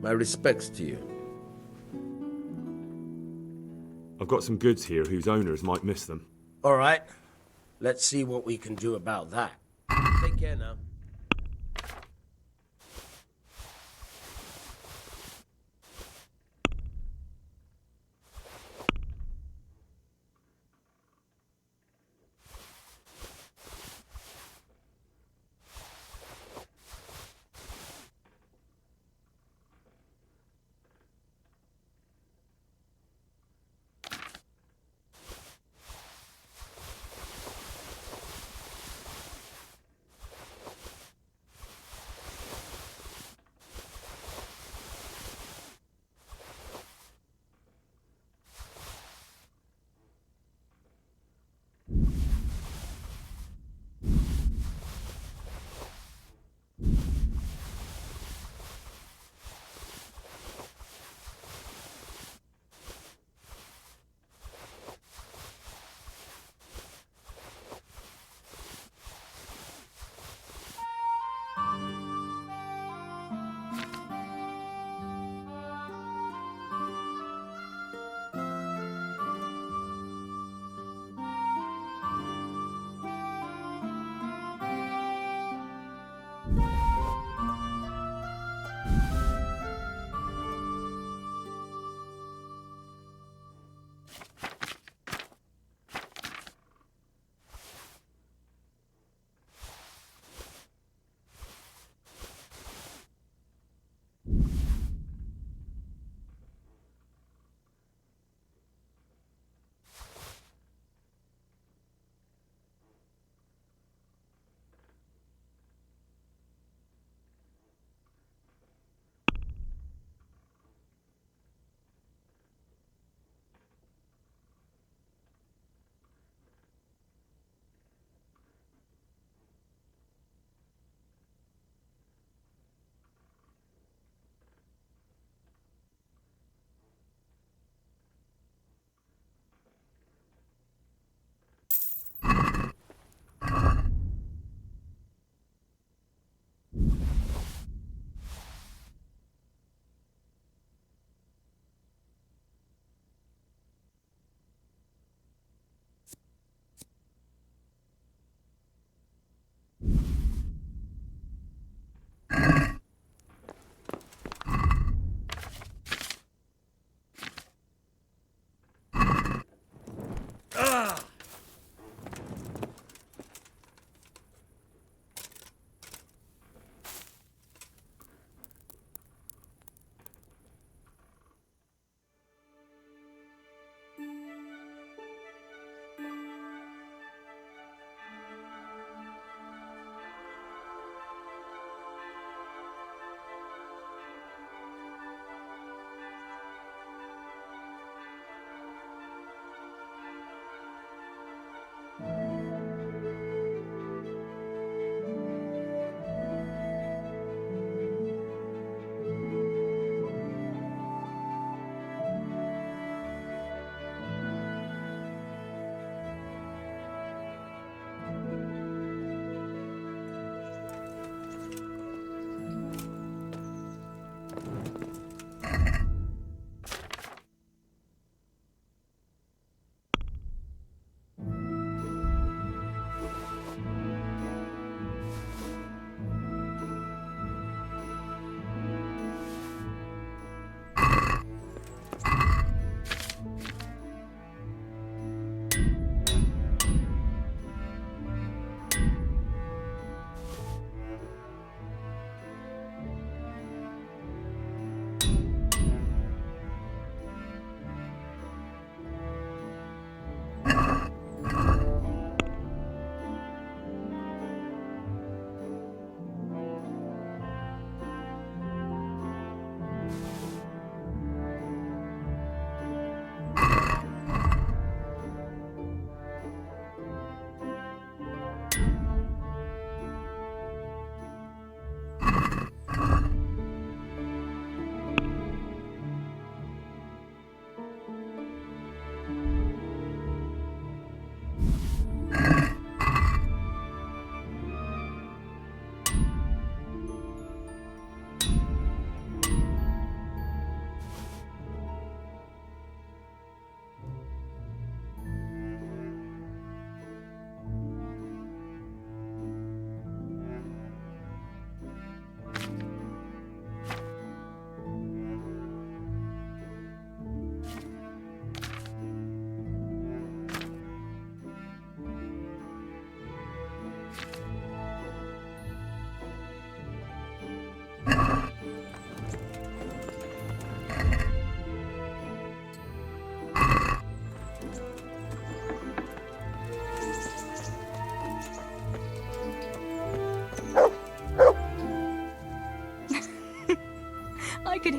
My respects to you. I've got some goods here whose owners might miss them. All right. Let's see what we can do about that. Take care now.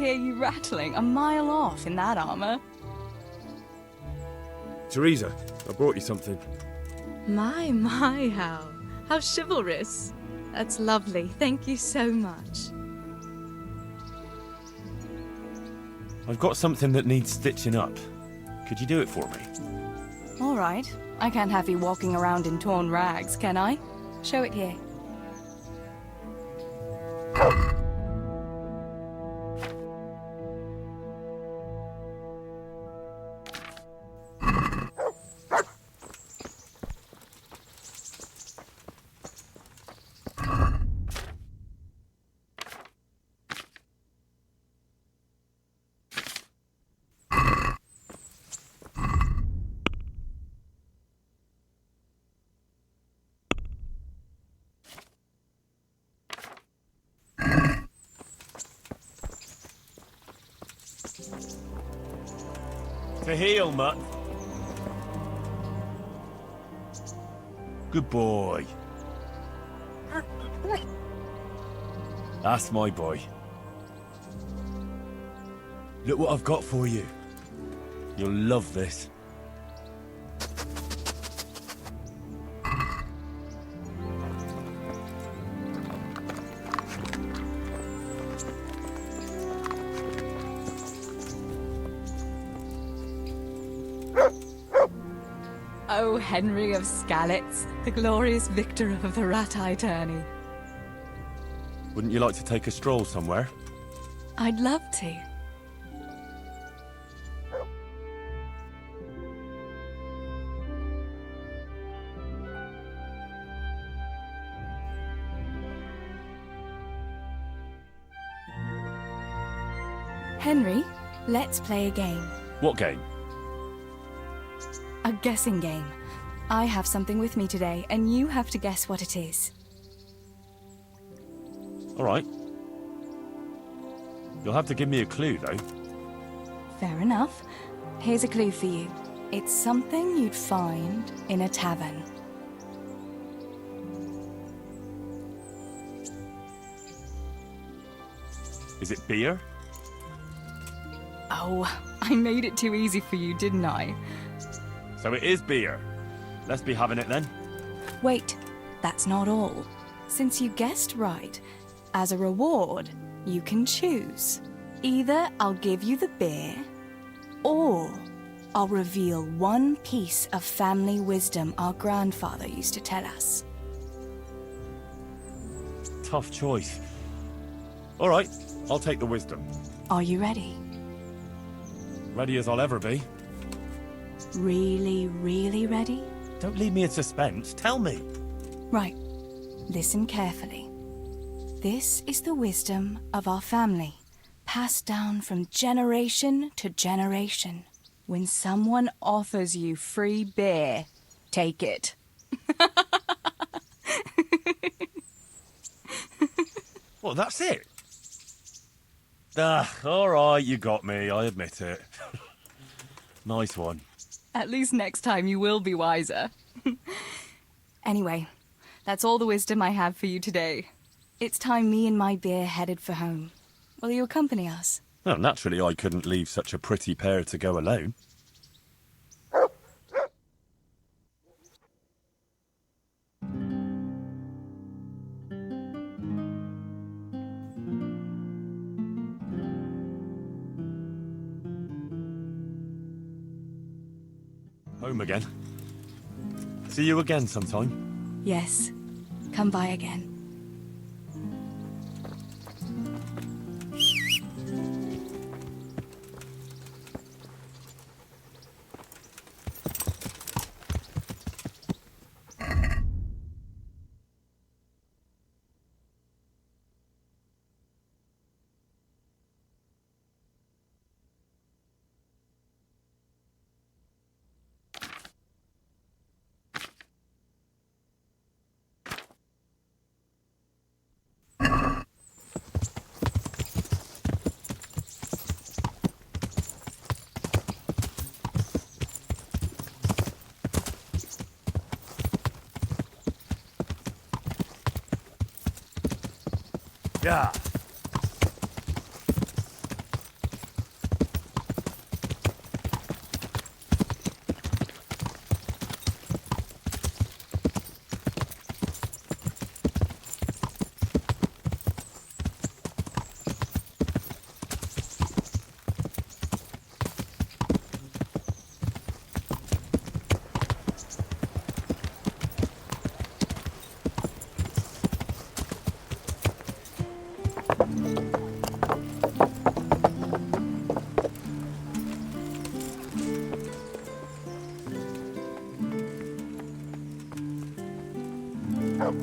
hear you rattling a mile off in that armor. Teresa, I brought you something. My, Hal. How chivalrous. That's lovely. Thank you so much. I've got something that needs stitching up. Could you do it for me? All right. I can't have you walking around in torn rags, can I? Show it here. To heel, Mutt. Good boy. That's my boy. Look what I've got for you. You'll love this. Oh, Henry of Skalitz, the glorious victor of the Rat-Eye tourney. Wouldn't you like to take a stroll somewhere? I'd love to. Henry, let's play a game. What game? A guessing game. I have something with me today, and you have to guess what it is. All right. You'll have to give me a clue, though. Fair enough. Here's a clue for you. It's something you'd find in a tavern. Is it beer? Oh, I made it too easy for you, didn't I? So it is beer. Let's be having it then. Wait, that's not all. Since you guessed right, as a reward, you can choose. Either I'll give you the beer, or I'll reveal one piece of family wisdom our grandfather used to tell us. Tough choice. All right, I'll take the wisdom. Are you ready? Ready as I'll ever be. Really, really ready? Don't leave me in suspense. Tell me. Right. Listen carefully. This is the wisdom of our family, passed down from generation to generation. When someone offers you free beer, take it. Well, that's it. All right, you got me. I admit it. Nice one. At least next time you will be wiser. Anyway, that's all the wisdom I have for you today. It's time me and my beer headed for home. Will you accompany us? Well, naturally, I couldn't leave such a pretty pair to go alone. Home again. See you again sometime. Yes. Come by again. Yeah. God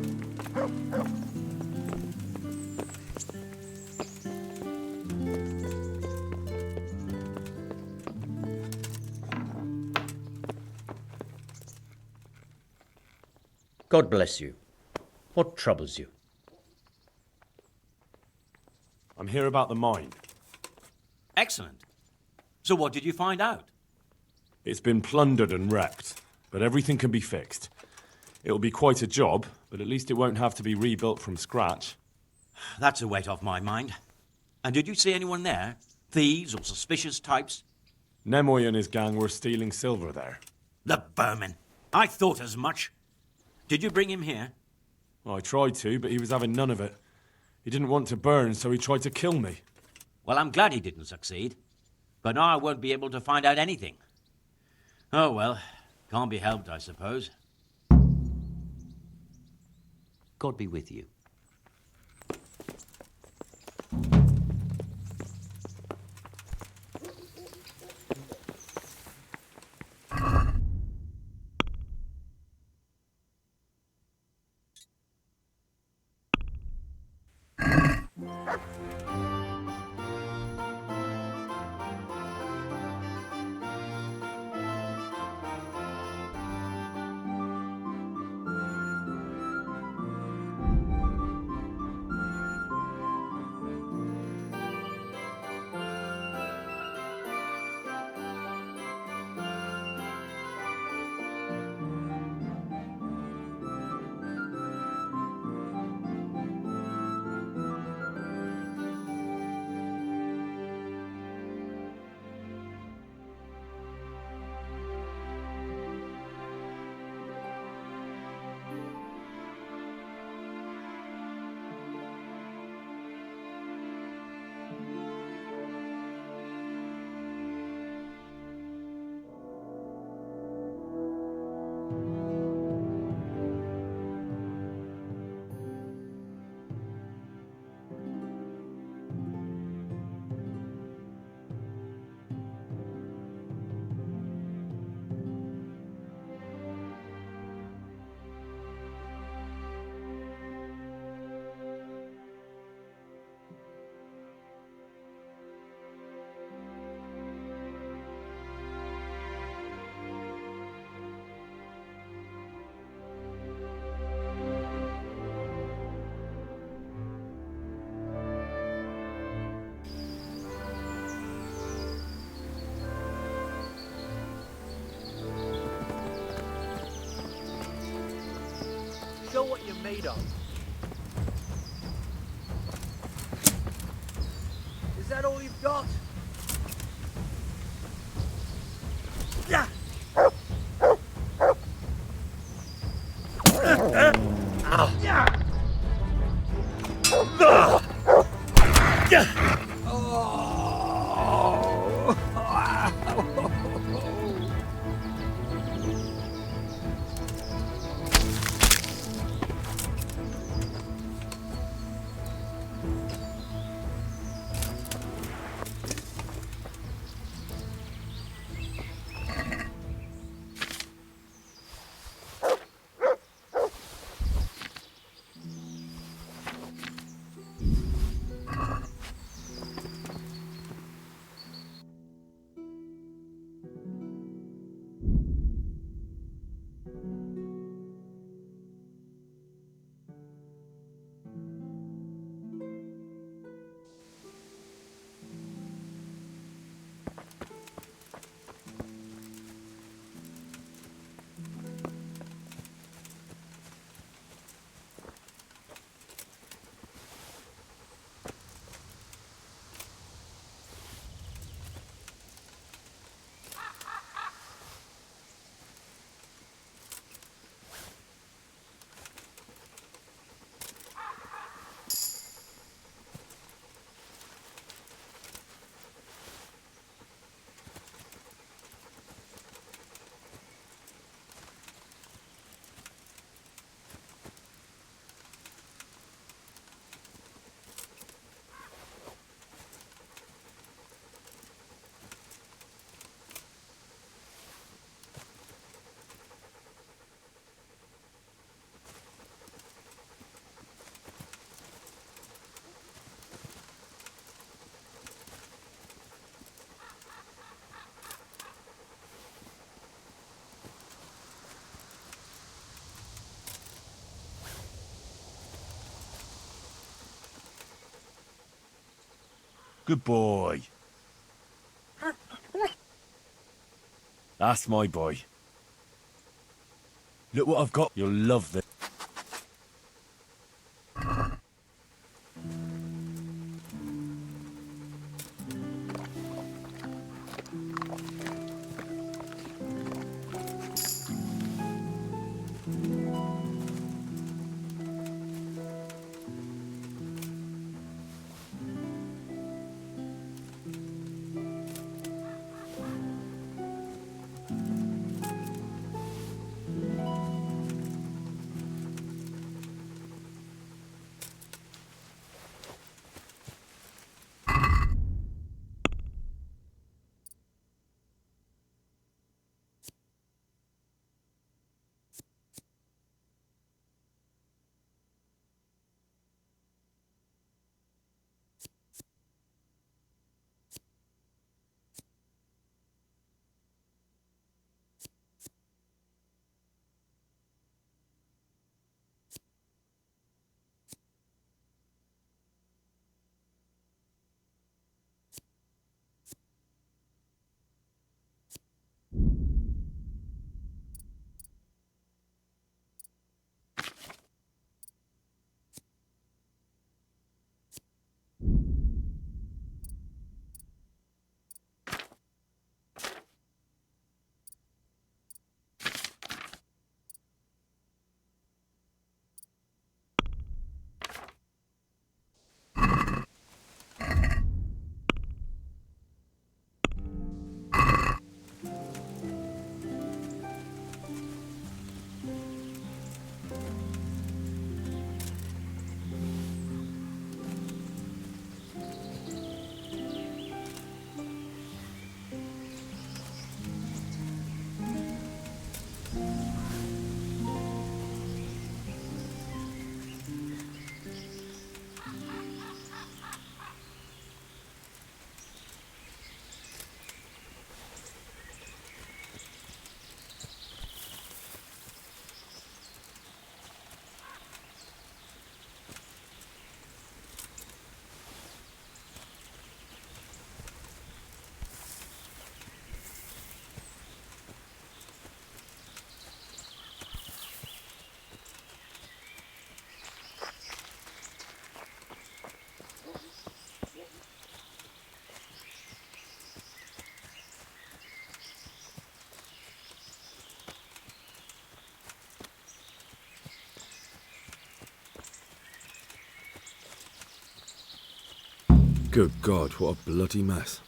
bless you. What troubles you? I'm here about the mine. Excellent. So what did you find out? It's been plundered and wrecked, but everything can be fixed. It'll be quite a job, but at least it won't have to be rebuilt from scratch. That's a weight off my mind. And did you see anyone there? Thieves or suspicious types? Nemoy and his gang were stealing silver there. The vermin. I thought as much. Did you bring him here? I tried to, but he was having none of it. He didn't want to burn, so he tried to kill me. Well, I'm glad he didn't succeed. But now I won't be able to find out anything. Oh, well, can't be helped, I suppose. God be with you. Show what you're made of. Is that all you've got? Yeah. Good boy. That's my boy. Look what I've got. You'll love this. Good God, what a bloody mess.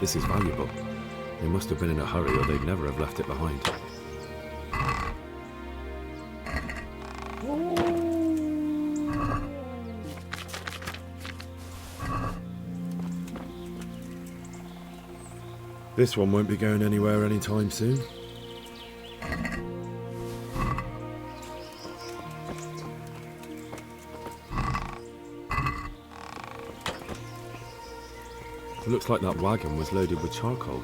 This is valuable. They must have been in a hurry or they'd never have left it behind. This one won't be going anywhere anytime soon. It looks like that wagon was loaded with charcoal.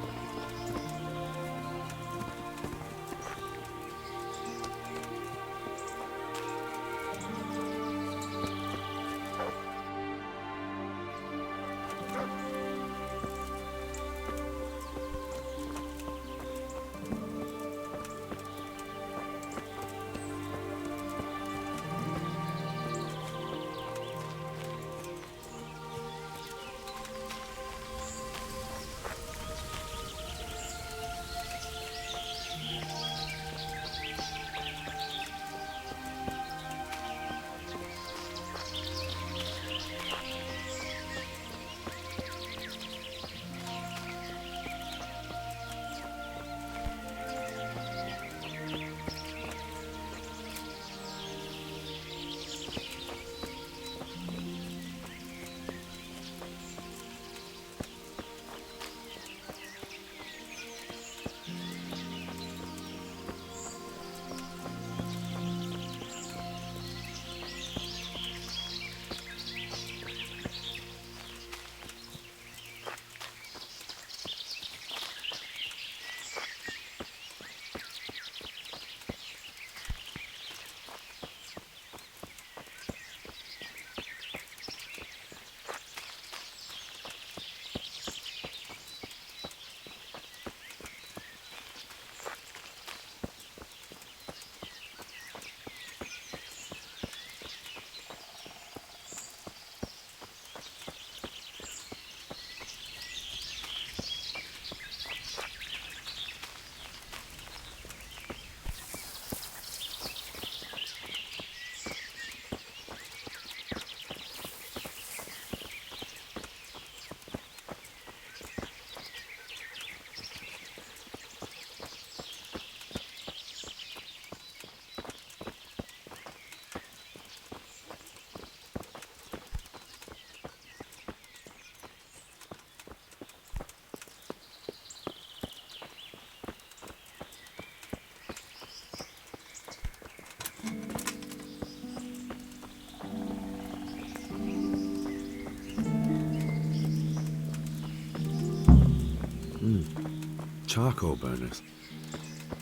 charcoal burners.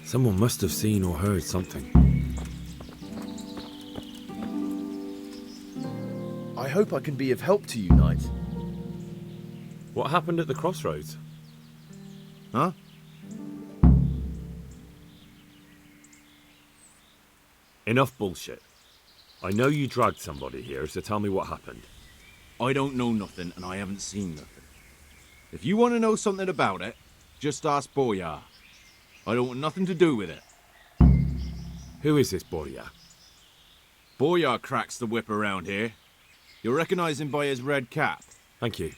Someone must have seen or heard something. I hope I can be of help to you, Knight. What happened at the crossroads? Huh? Enough bullshit. I know you dragged somebody here, so tell me what happened. I don't know nothing, and I haven't seen nothing. If you want to know something about it, just ask Boyar. I don't want nothing to do with it. Who is this Boyar? Boyar cracks the whip around here. You'll recognize him by his red cap. Thank you.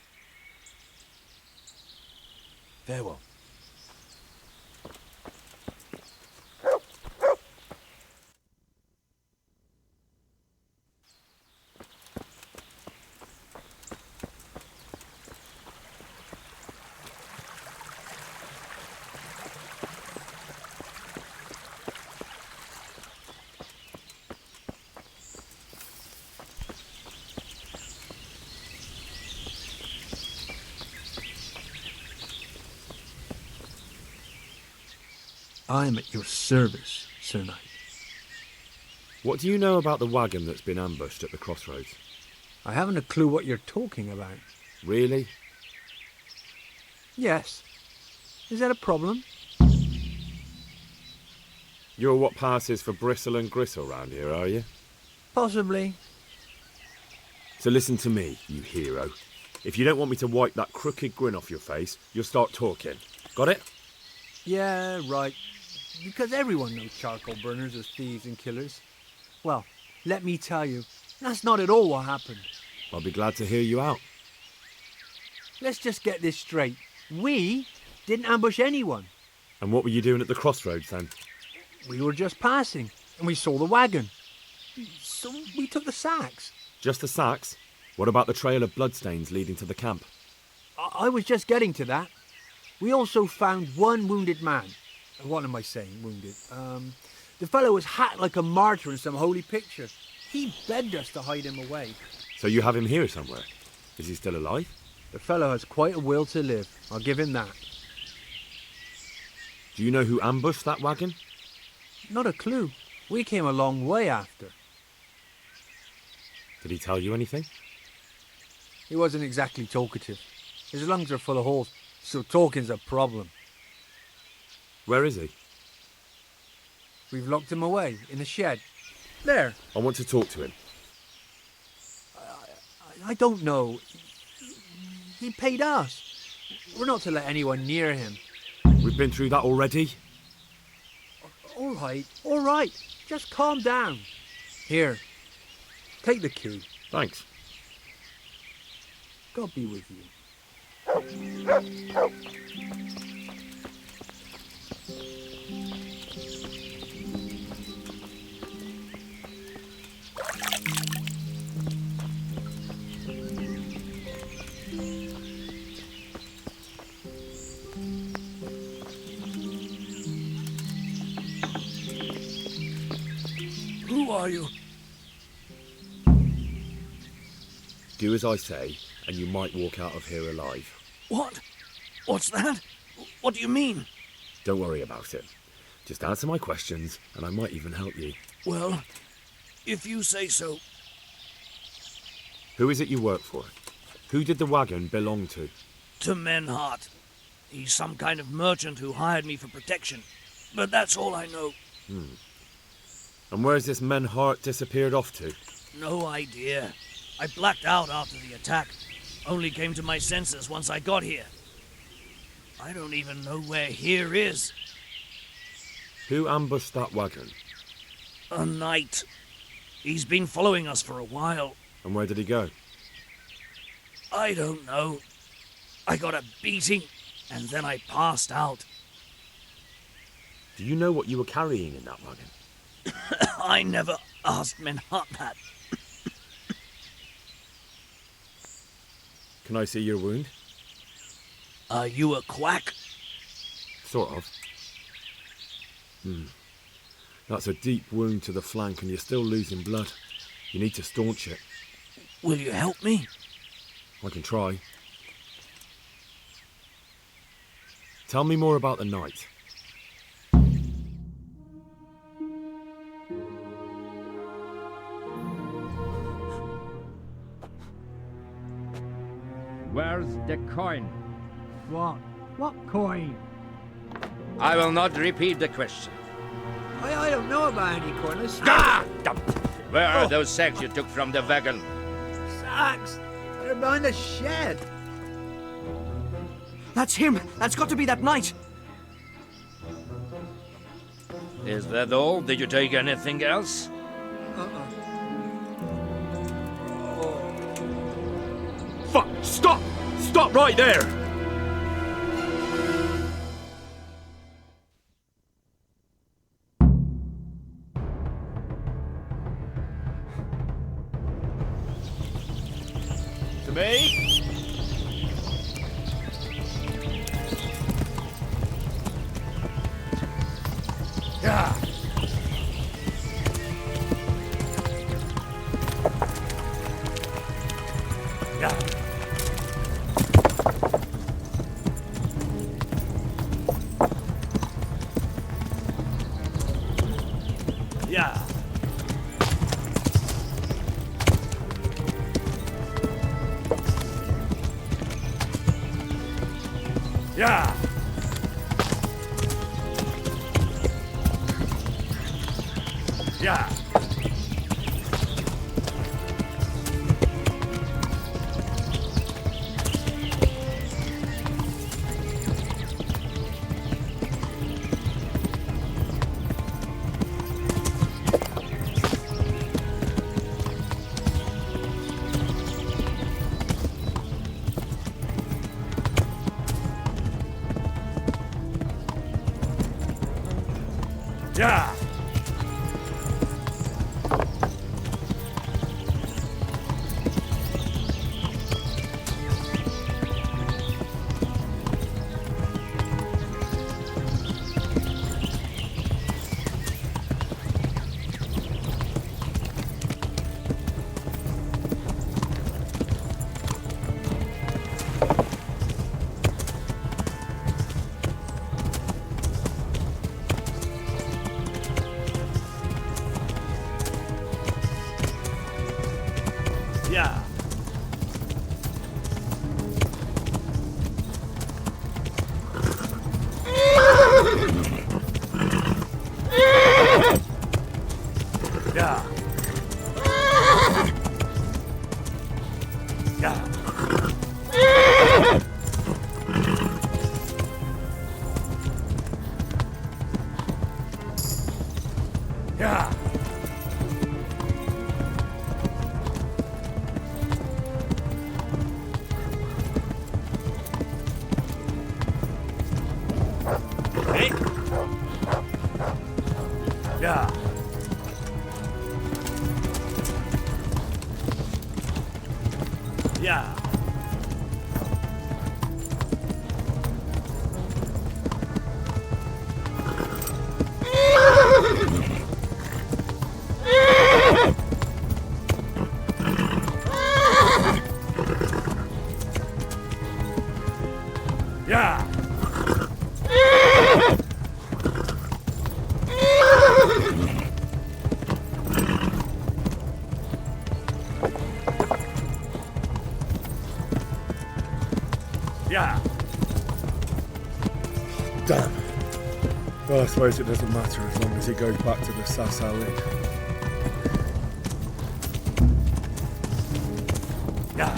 Farewell. I am at your service, Sir Knight. What do you know about the wagon that's been ambushed at the crossroads? I haven't a clue what you're talking about. Really? Yes. Is that a problem? You're what passes for bristle and gristle round here, are you? Possibly. So listen to me, you hero. If you don't want me to wipe that crooked grin off your face, you'll start talking. Got it? Yeah, right. Because everyone knows charcoal burners as thieves and killers. Well, let me tell you, that's not at all what happened. I'll be glad to hear you out. Let's just get this straight. We didn't ambush anyone. And what were you doing at the crossroads then? We were just passing, and we saw the wagon. So we took the sacks. Just the sacks? What about the trail of bloodstains leading to the camp? I was just getting to that. We also found one wounded man. What am I saying, wounded? The fellow was hacked like a martyr in some holy picture. He begged us to hide him away. So you have him here somewhere? Is he still alive? The fellow has quite a will to live. I'll give him that. Do you know who ambushed that wagon? Not a clue. We came a long way after. Did he tell you anything? He wasn't exactly talkative. His lungs are full of holes, so talking's a problem. Where is he? We've locked him away in the shed. There. I want to talk to him. I don't know. He paid us. We're not to let anyone near him. We've been through that already. All right. Just calm down. Here. Take the key. Thanks. God be with you. Who are you? Do as I say, and you might walk out of here alive. What? What's that? What do you mean? Don't worry about it. Just answer my questions, and I might even help you. Well, if you say so. Who is it you work for? Who did the wagon belong to? To Menhart. He's some kind of merchant who hired me for protection. But that's all I know. And where's this Menhart disappeared off to? No idea. I blacked out after the attack. Only came to my senses once I got here. I don't even know where here is. Who ambushed that wagon? A knight. He's been following us for a while. And where did he go? I don't know. I got a beating, and then I passed out. Do you know what you were carrying in that wagon? I never asked Menhart that. Can I see your wound? Are you a quack? Sort of. That's a deep wound to the flank and you're still losing blood. You need to staunch it. Will you help me? I can try. Tell me more about the night. Where's the coin? What? What coin? I will not repeat the question. I don't know about any coin. Where are those sacks you took from the wagon? Sacks! They're behind the shed. That's him! That's got to be that knight! Is that all? Did you take anything else? Fuck! Stop! Stop right there! To me? Yeah. Yeah. Yeah. Yeah. Yeah. Yeah. Yeah. Yeah. Yeah. Yeah. Hey. Yeah. Yeah. Yeah. Yeah. Damn. Well, I suppose it doesn't matter as long as he goes back to the Sasau Inn. Yeah.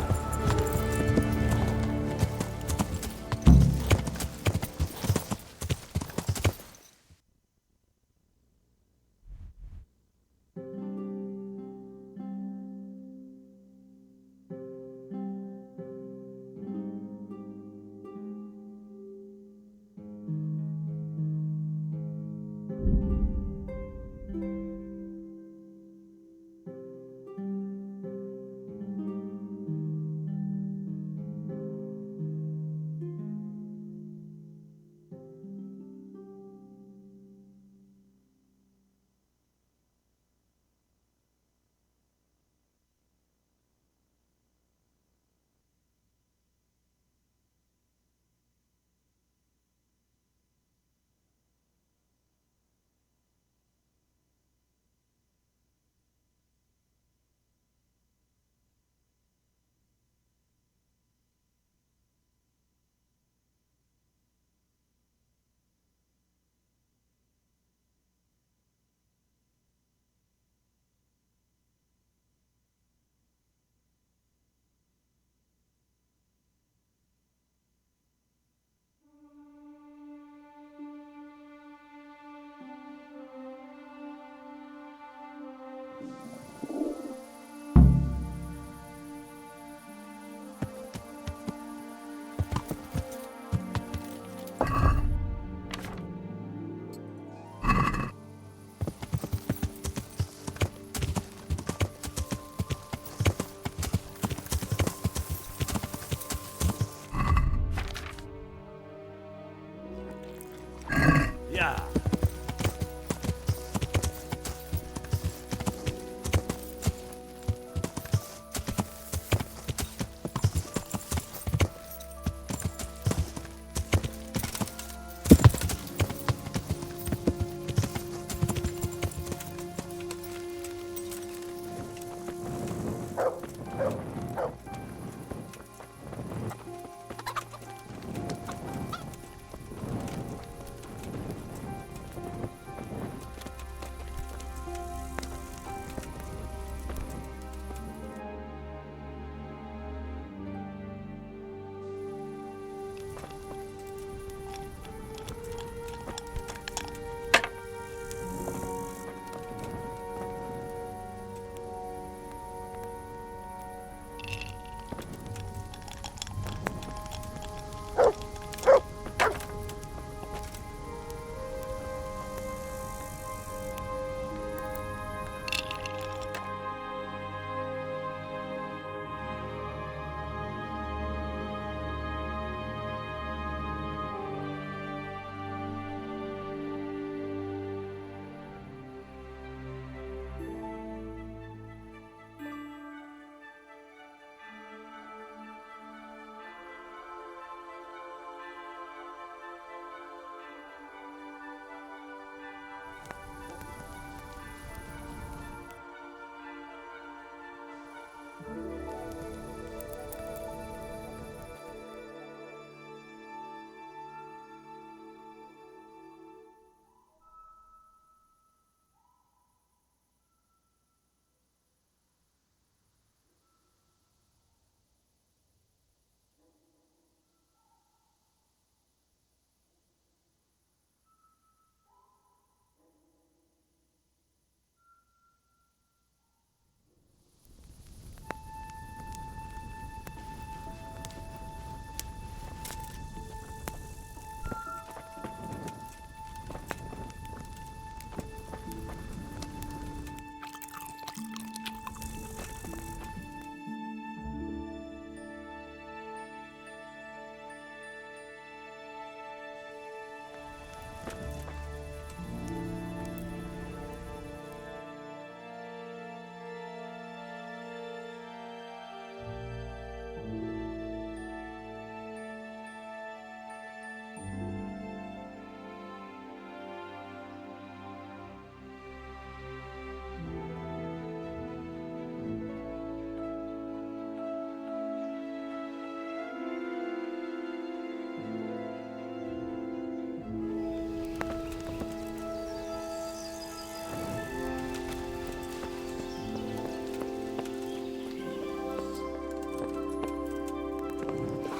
Yeah.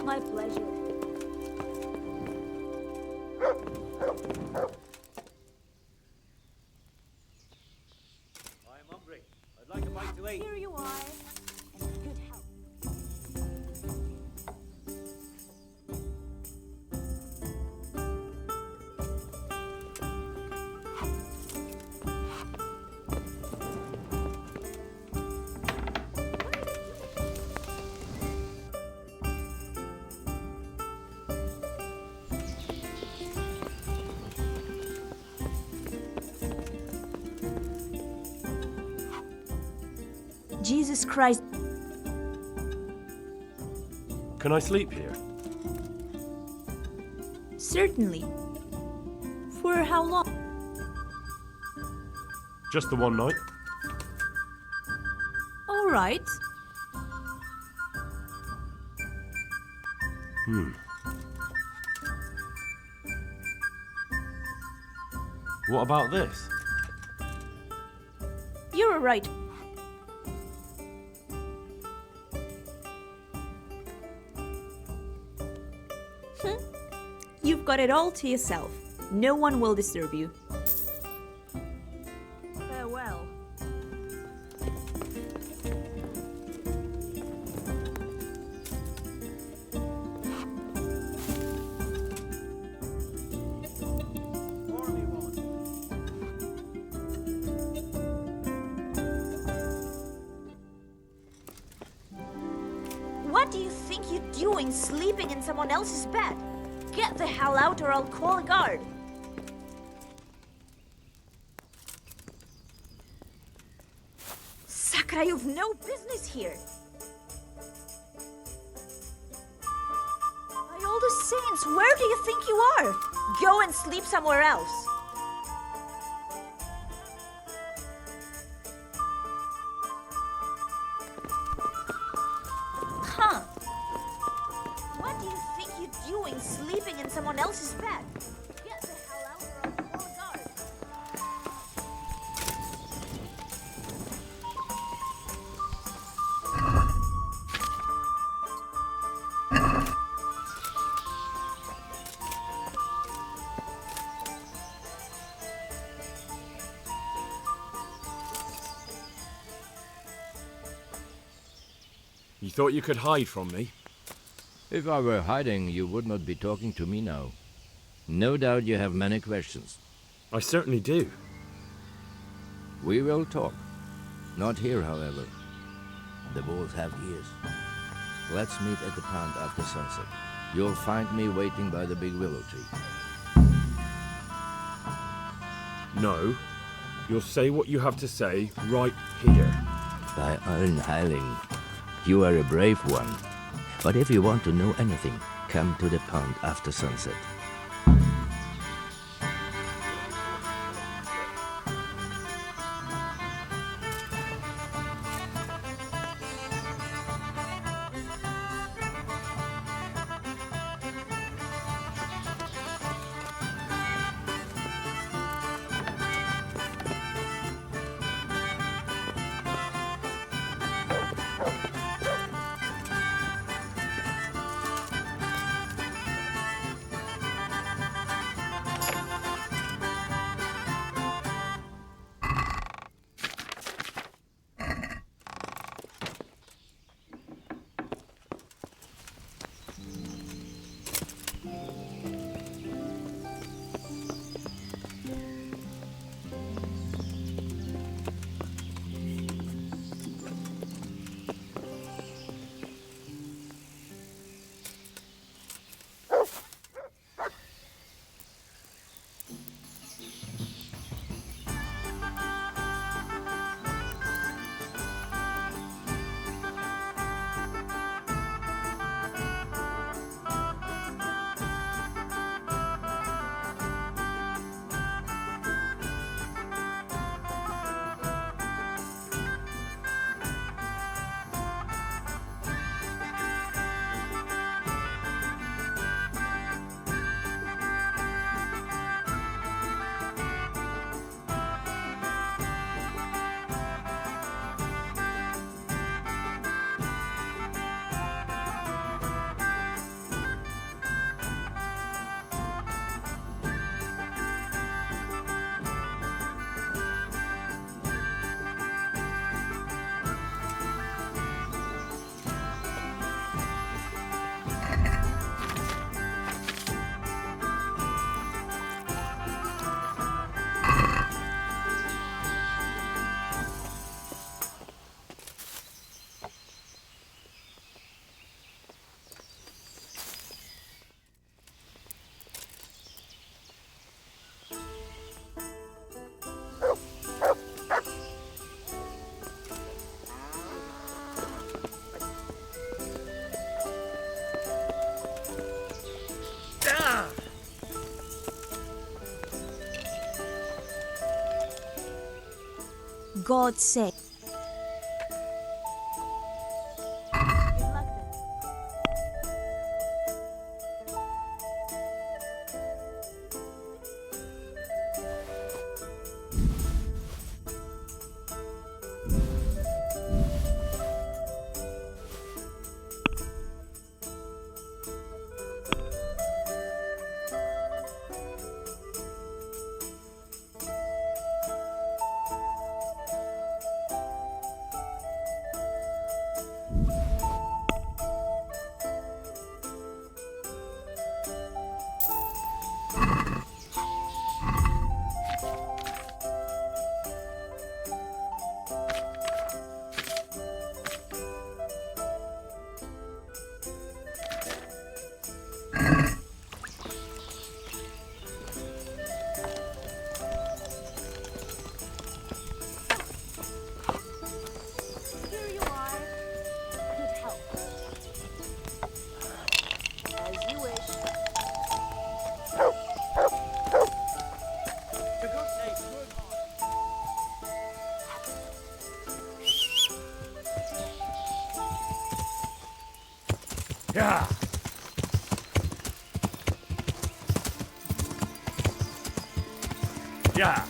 My pleasure. I'm hungry. I'd like a bite to eat. Here you are. And good health. Jesus Christ. Can I sleep here? Certainly. For how long? Just the one night? All right. What about this? You're right. You've got it all to yourself. No one will disturb you. Farewell. What do you think you're doing sleeping in someone else's bed? Get the hell out or I'll call a guard. cry, you've no business here. By all the saints, where do you think you are? Go and sleep somewhere else. Huh? What do you think you're doing sleeping in someone else's bed? Get the hell out or I'll call a guard. You thought you could hide from me? If I were hiding, you would not be talking to me now. No doubt you have many questions. I certainly do. We will talk. Not here, however. The wolves have ears. Let's meet at the pond after sunset. You'll find me waiting by the big willow tree. No. You'll say what you have to say right here. By allen Heiling, you are a brave one. But if you want to know anything, come to the pond after sunset. God's sake. Yeah. Yeah.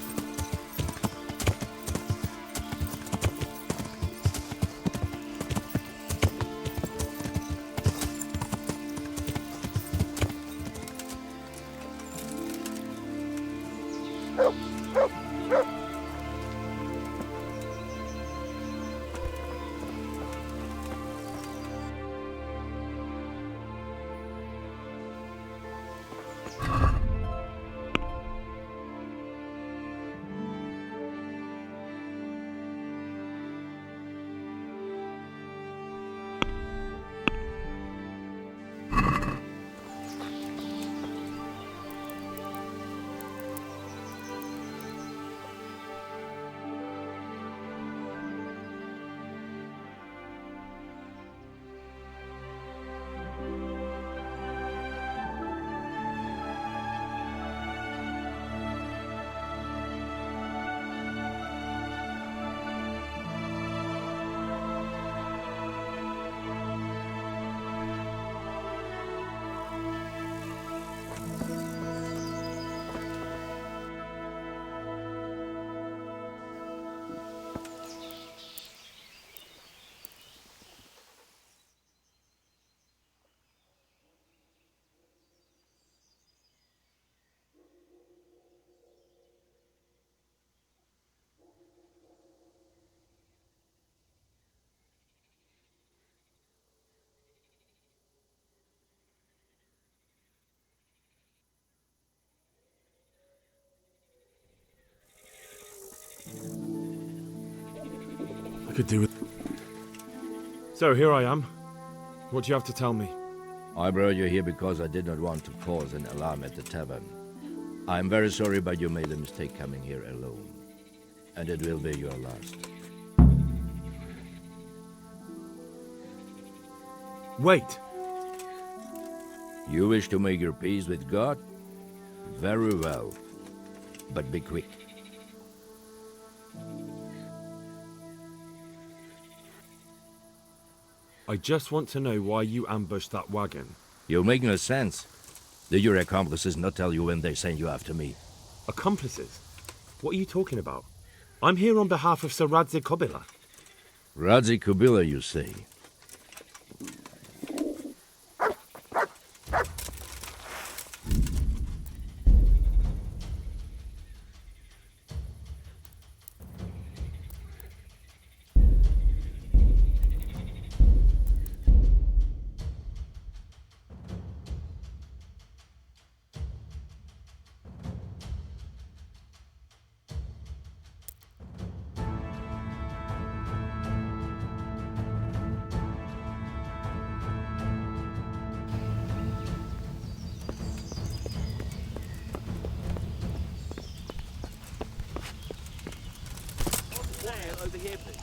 I could do with... So, here I am. What do you have to tell me? I brought you here because I did not want to cause an alarm at the tavern. I'm very sorry, but you made a mistake coming here alone. And it will be your last. Wait! You wish to make your peace with God? Very well. But be quick. I just want to know why you ambushed that wagon. You make no sense. Did your accomplices not tell you when they sent you after me? Accomplices? What are you talking about? I'm here on behalf of Sir Radzik Kobila. Radzik Kobila, you say? Over here, please.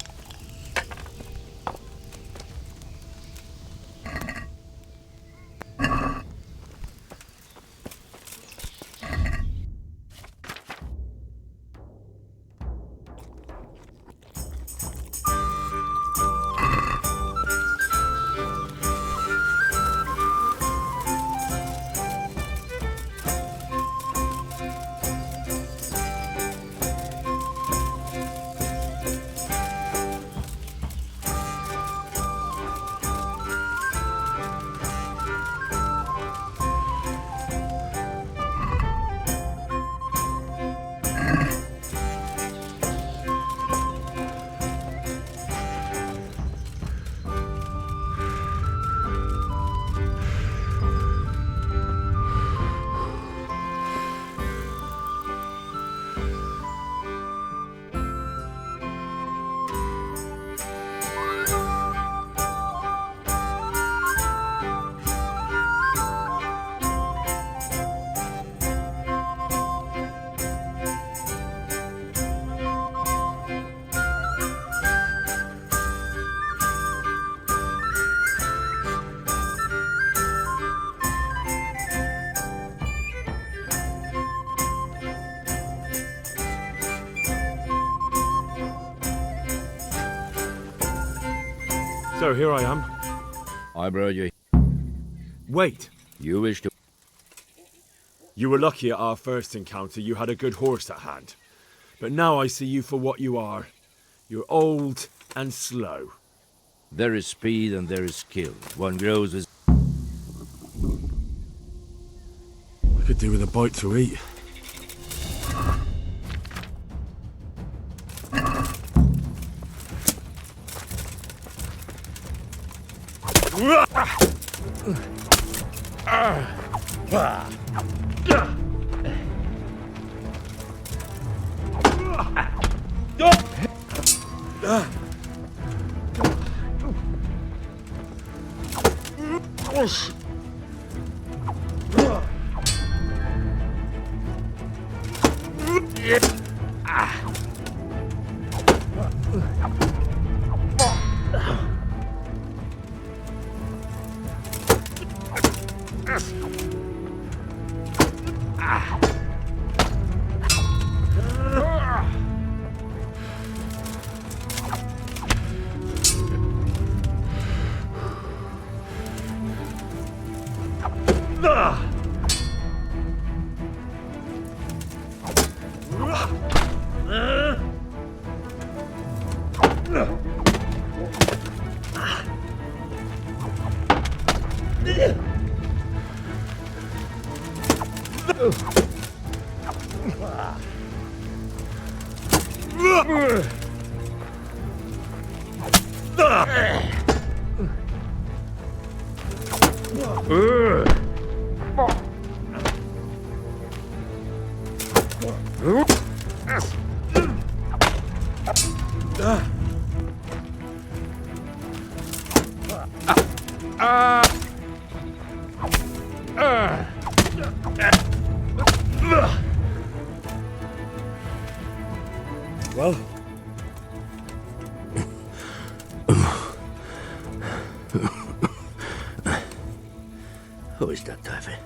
So here I am. I brought you. Wait. You wish to... You were lucky at our first encounter you had a good horse at hand. But now I see you for what you are. You're old and slow. There is speed and there is skill. One grows with... I could do with a bite to eat. Well? Who is that, Typhoon?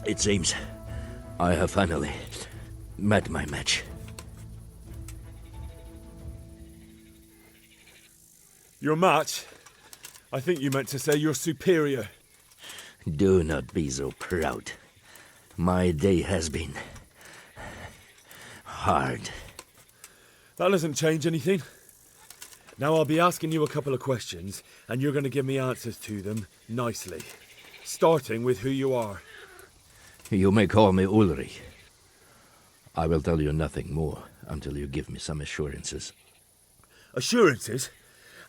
It seems I have finally met my match. Your match? I think you meant to say your superior. Do not be so proud. My day has been hard. That doesn't change anything. Now I'll be asking you a couple of questions, and you're going to give me answers to them nicely. Starting with who you are. You may call me Ulrich. I will tell you nothing more until you give me some assurances. Assurances?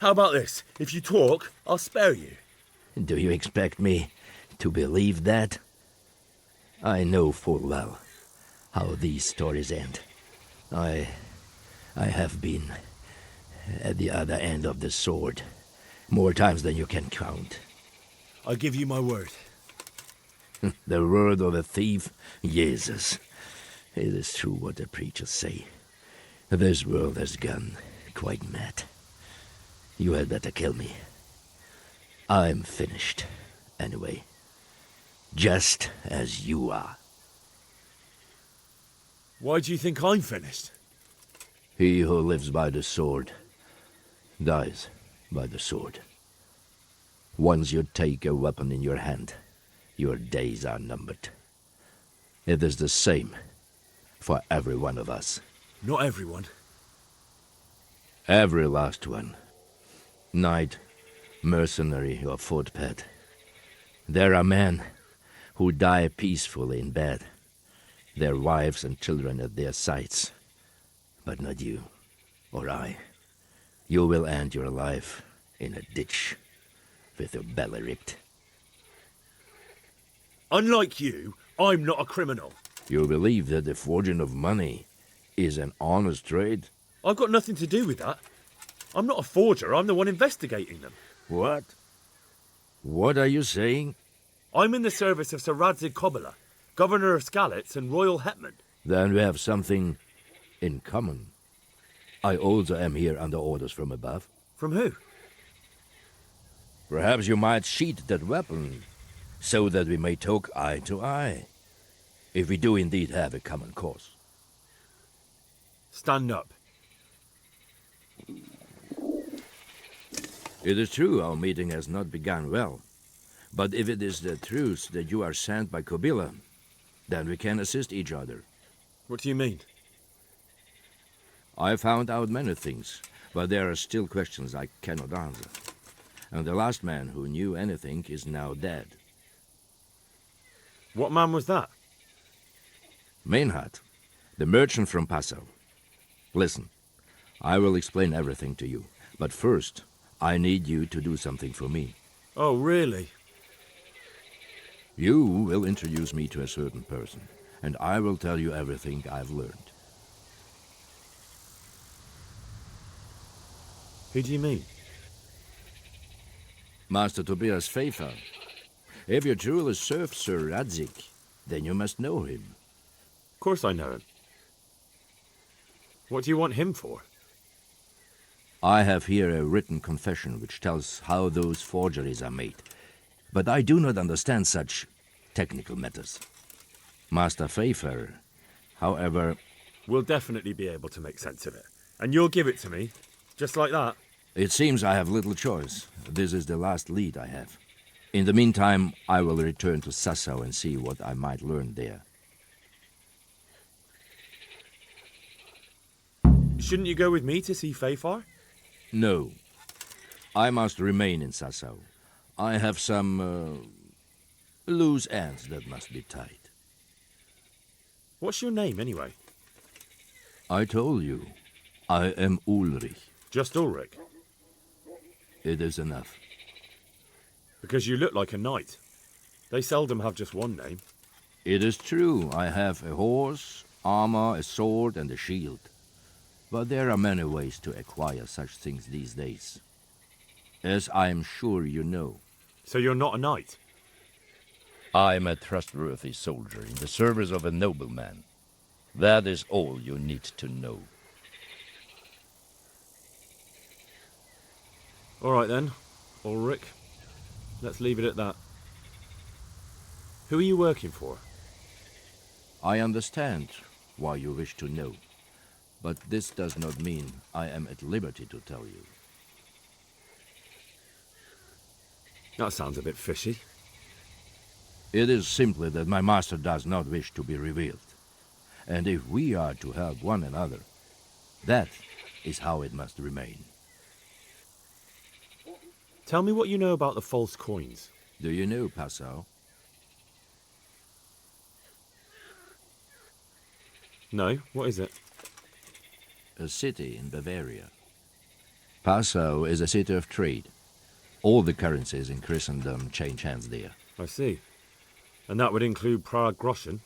How about this? If you talk, I'll spare you. Do you expect me to believe that? I know full well how these stories end. I have been at the other end of the sword more times than you can count. I give you my word. The word of a thief? Jesus. It is true what the preachers say. This world has gone quite mad. You had better kill me. I'm finished, anyway. Just as you are. Why do you think I'm finished? He who lives by the sword dies by the sword. Once you take a weapon in your hand, your days are numbered. It is the same for every one of us. Not everyone. Every last one. Knight, mercenary, or footpad. There are men who die peacefully in bed, their wives and children at their sides. But not you, or I. You will end your life in a ditch, with your belly ripped. Unlike you, I'm not a criminal. You believe that the forging of money is an honest trade? I've got nothing to do with that. I'm not a forger, I'm the one investigating them. What? What are you saying? I'm in the service of Sir Radzig Kobyla, Governor of Skalitz and Royal Hetman. Then we have something in common. I also am here under orders from above. From who? Perhaps you might sheath that weapon, so that we may talk eye to eye, if we do indeed have a common cause. Stand up. It is true our meeting has not begun well. But if it is the truth that you are sent by Kobila, then we can assist each other. What do you mean? I found out many things, but there are still questions I cannot answer. And the last man who knew anything is now dead. What man was that? Maenhard, the merchant from Passau. Listen, I will explain everything to you, but first, I need you to do something for me. Oh, really? You will introduce me to a certain person, and I will tell you everything I've learned. Who do you mean? Master Tobias Pfeiffer. If you truly serve Sir Radzik, then you must know him. Of course I know him. What do you want him for? I have here a written confession which tells how those forgeries are made, but I do not understand such technical matters. Master Pfeiffer, however... We'll definitely be able to make sense of it. And you'll give it to me, just like that? It seems I have little choice. This is the last lead I have. In the meantime, I will return to Sassau and see what I might learn there. Shouldn't you go with me to see Pfeiffer? No. I must remain in Sassau. I have some loose ends that must be tied. What's your name, anyway? I told you. I am Ulrich. Just Ulrich? It is enough. Because you look like a knight. They seldom have just one name. It is true. I have a horse, armor, a sword, and a shield. But there are many ways to acquire such things these days. As I am sure you know. So you're not a knight? I am a trustworthy soldier in the service of a nobleman. That is all you need to know. All right then, Ulrich. Let's leave it at that. Who are you working for? I understand why you wish to know, but this does not mean I am at liberty to tell you. That sounds a bit fishy. It is simply that my master does not wish to be revealed. And if we are to help one another, that is how it must remain. Tell me what you know about the false coins. Do you know Passau? No, what is it? A city in Bavaria. Passau is a city of trade. All the currencies in Christendom change hands there. I see. And that would include Prague groschen?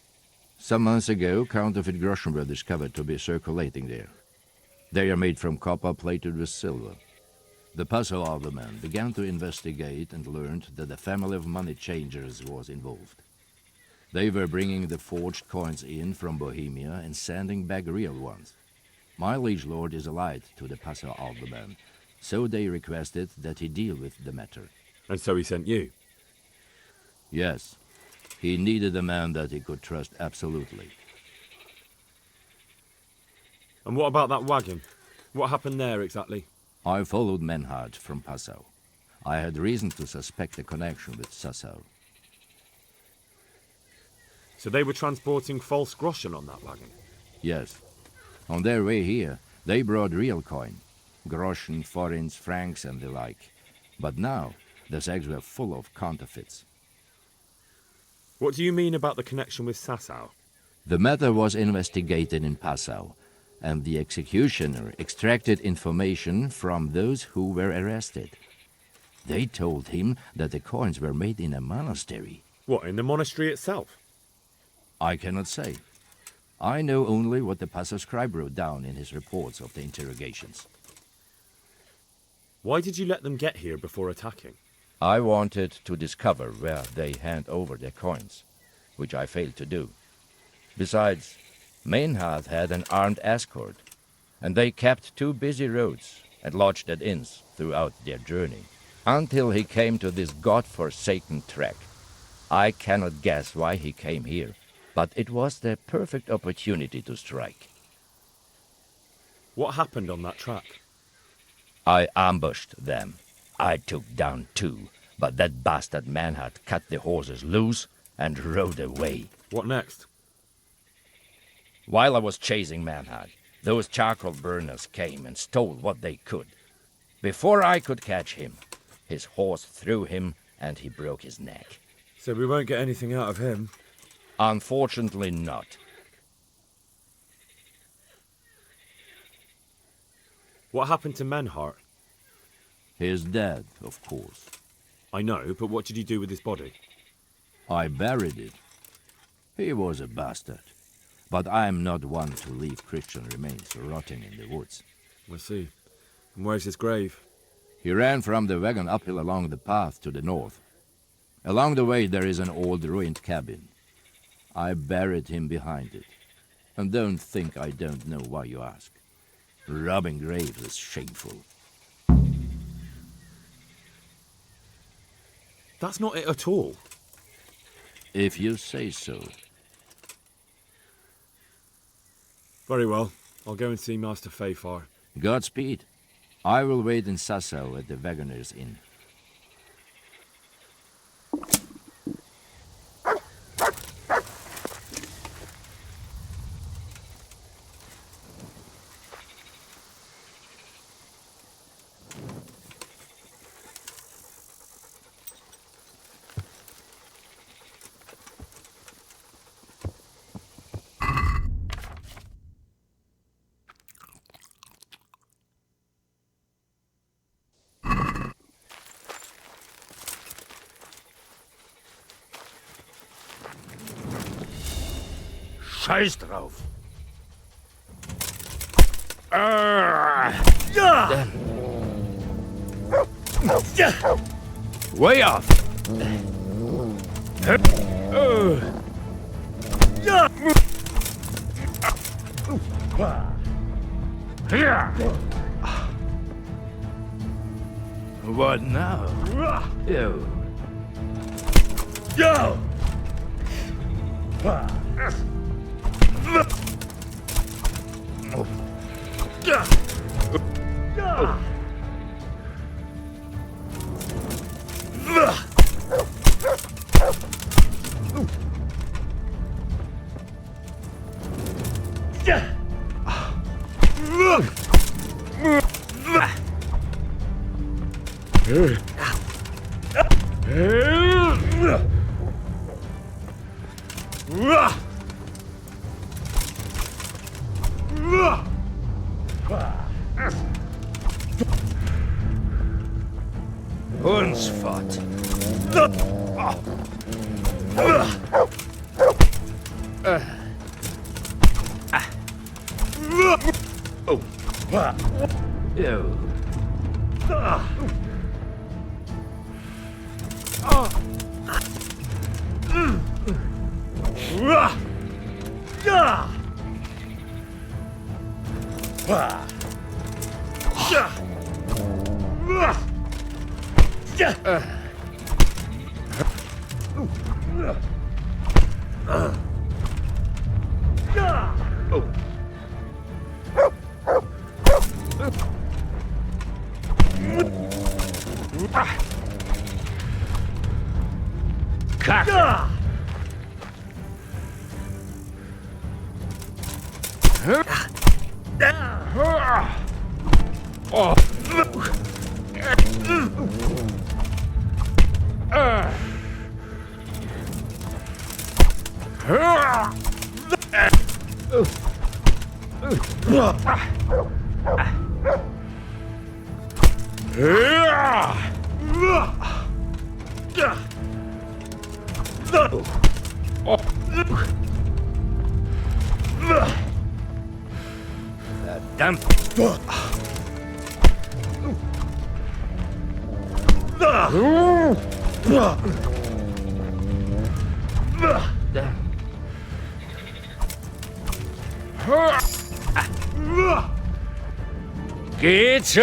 Some months ago, counterfeit groschen were discovered to be circulating there. They are made from copper plated with silver. The Passau alderman began to investigate and learned that a family of money changers was involved. They were bringing the forged coins in from Bohemia and sending back real ones. My liege lord is allied to the Passau alderman, so they requested that he deal with the matter. And so he sent you? Yes. He needed a man that he could trust absolutely. And what about that wagon? What happened there exactly? I followed Maenhard from Passau. I had reason to suspect a connection with Sassau. So they were transporting false groschen on that wagon? Yes. On their way here, they brought real coin. Groschen, forints, francs and the like. But now, the sacks were full of counterfeits. What do you mean about the connection with Sassau? The matter was investigated in Passau, and the executioner extracted information from those who were arrested. They told him that the coins were made in a monastery. What, in the monastery itself? I cannot say. I know only what the Passau scribe wrote down in his reports of the interrogations. Why did you let them get here before attacking? I wanted to discover where they hand over their coins, which I failed to do. Besides, Maenhard had an armed escort, and they kept 2 busy roads and lodged at inns throughout their journey, until he came to this god-forsaken track. I cannot guess why he came here, but it was the perfect opportunity to strike. What happened on that track? I ambushed them. I took down 2, But that bastard Manhart cut the horses loose and rode away. What next? While I was chasing Manhart, those charcoal burners came and stole what they could. Before I could catch him, his horse threw him and he broke his neck. So we won't get anything out of him? Unfortunately not. What happened to Manhart? He's dead, of course. I know, but what did you do with his body? I buried it. He was a bastard. But I am not one to leave Christian remains rotting in the woods. I see. And where's his grave? He ran from the wagon uphill along the path to the north. Along the way there is an old ruined cabin. I buried him behind it. And don't think I don't know why you ask. Robbing graves is shameful. That's not it at all. If you say so. Very well. I'll go and see Master Fayfar. Godspeed. I will wait in Sasau at the Wagoner's Inn. Scheiß drauf! Way off! What now? Ew. Yo! Uns fort. Ew. Damn. Geht's?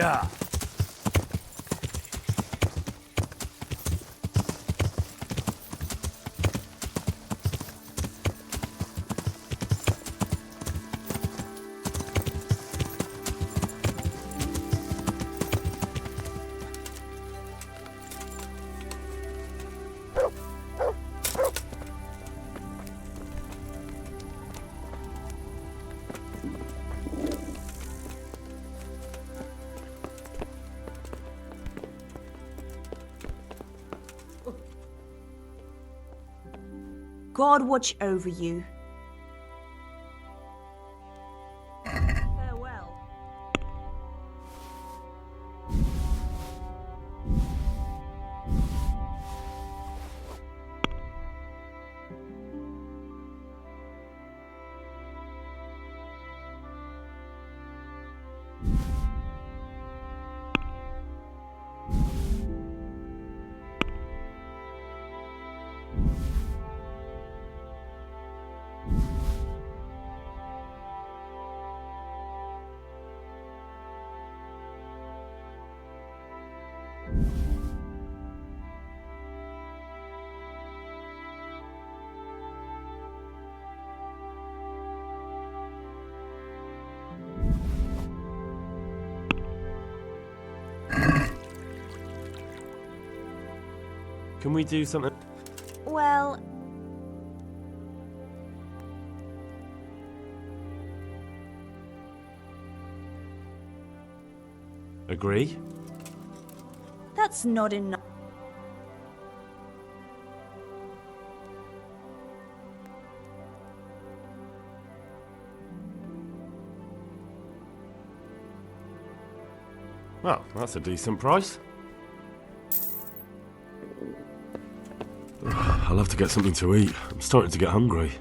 Yeah. God watch over you. Farewell. Can we do something? Well, Agree? that's not enough. Well, that's a decent price. I'll have to get something to eat. I'm starting to get hungry.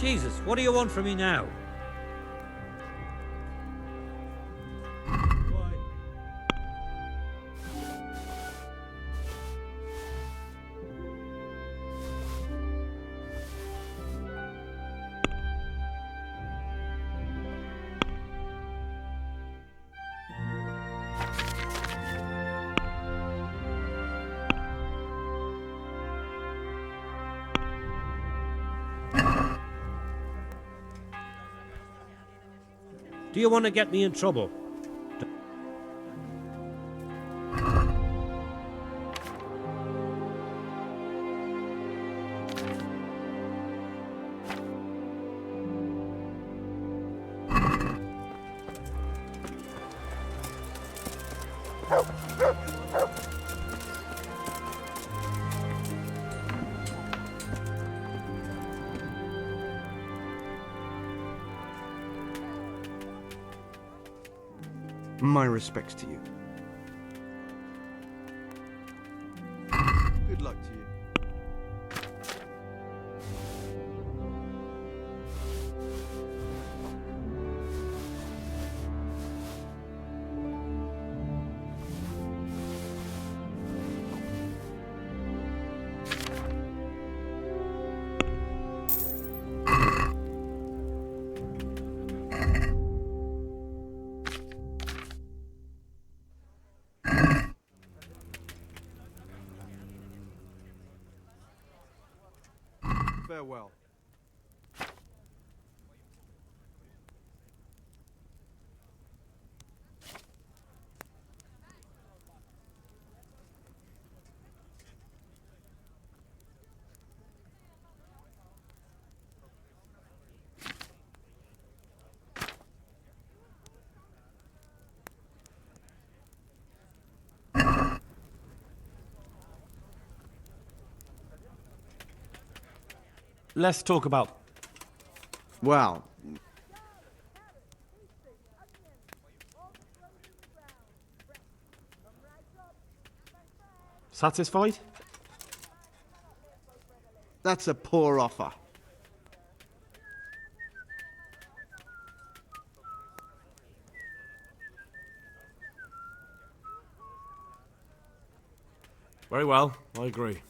Jesus, what do you want from me now? Do you want to get me in trouble? My respects to you. Good luck to you. Farewell. Let's talk about... Well, satisfied? that's a poor offer. Very well, I agree.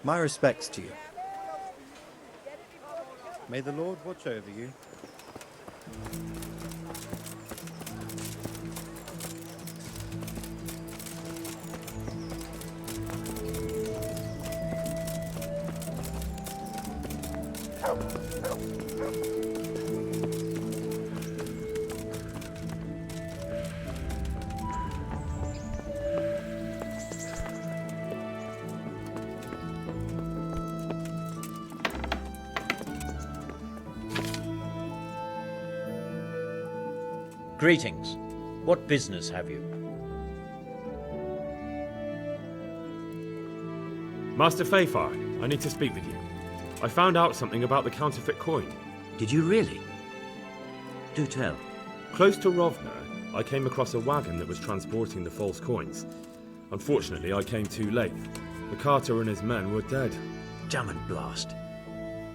My respects to you. May the Lord watch over you. Greetings. What business have you? Master Fafar, I need to speak with you. I found out something about the counterfeit coin. Did you really? Do tell. Close to Rovna, I came across a wagon that was transporting the false coins. Unfortunately, I came too late. The carter and his men were dead. Damn and blast.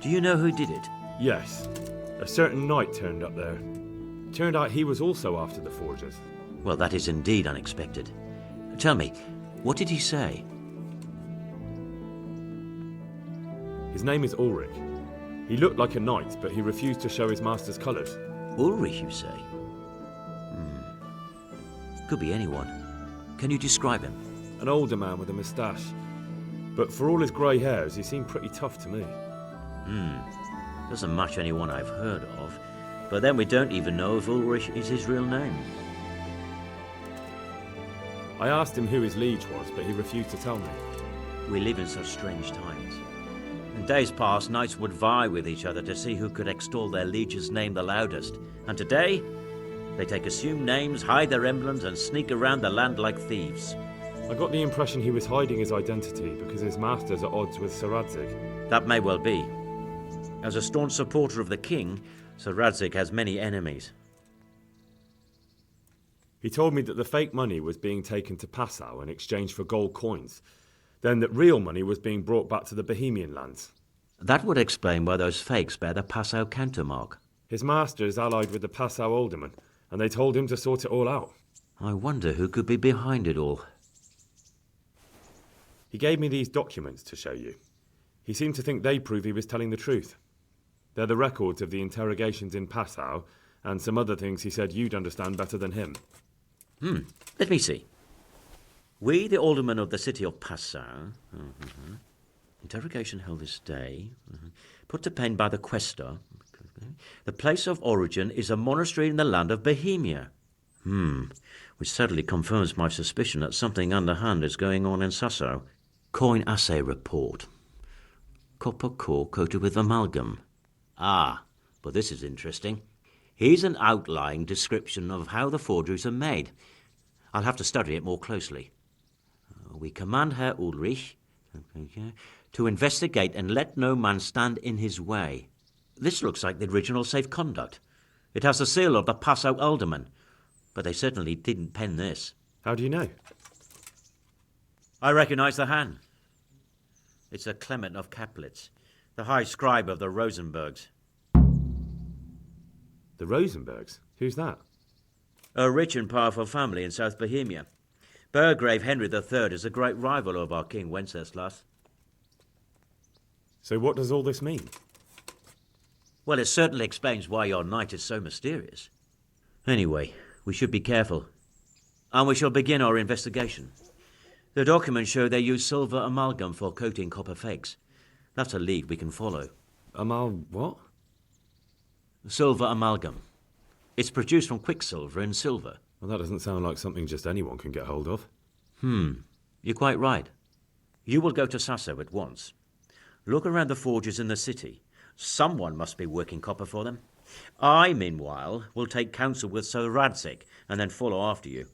Do you know who did it? Yes. A certain knight turned up there. Turned out he was also after the forgers. Well, that is indeed unexpected. Tell me, what did he say? His name is Ulrich. He looked like a knight, but he refused to show his master's colours. Ulrich, you say? Could be anyone. Can you describe him? An older man with a moustache. But for all his grey hairs, he seemed pretty tough to me. Doesn't match anyone I've heard of. But then we don't even know if Ulrich is his real name. I asked him who his liege was, but he refused to tell me. We live in such strange times. In days past, knights would vie with each other to see who could extol their liege's name the loudest. And today, they take assumed names, hide their emblems, and sneak around the land like thieves. I got the impression he was hiding his identity because his master's at odds with Sir Radzig. That may well be. As a staunch supporter of the king, Sir Radzig has many enemies. He told me that the fake money was being taken to Passau in exchange for gold coins. Then that real money was being brought back to the Bohemian lands. That would explain why those fakes bear the Passau countermark. His master is allied with the Passau alderman, and they told him to sort it all out. I wonder who could be behind it all. He gave me these documents to show you. He seemed to think they prove he was telling the truth. They're the records of the interrogations in Passau, and some other things he said you'd understand better than him. Let me see. We, the aldermen of the city of Passau, interrogation held this day, put to pen by the questor. The place of origin is a monastery in the land of Bohemia. Which certainly confirms my suspicion that something underhand is going on in Sasso. Coin assay report. Copper core coated with amalgam. But this is interesting. Here's an outline description of how the forgeries are made. I'll have to study it more closely. We command Herr Ulrich to investigate and let no man stand in his way. This looks like the original safe conduct. It has the seal of the Passau alderman, but they certainly didn't pen this. How do you know? I recognize the hand. It's a Clement of Kaplitz, the high scribe of the Rosenbergs. The Rosenbergs? Who's that? A rich and powerful family in South Bohemia. Burgrave Henry III is a great rival of our King Wenceslas. So what does all this mean? Well, it certainly explains why your knight is so mysterious. Anyway, we should be careful. And we shall begin our investigation. The documents show they use silver amalgam for coating copper fakes. That's a lead we can follow. What? Silver amalgam. It's produced from quicksilver and silver. Well, that doesn't sound like something just anyone can get hold of. You're quite right. You will go to Sasso at once. Look around the forges in the city. Someone must be working copper for them. I, meanwhile, will take counsel with Sir Radzig and then follow after you.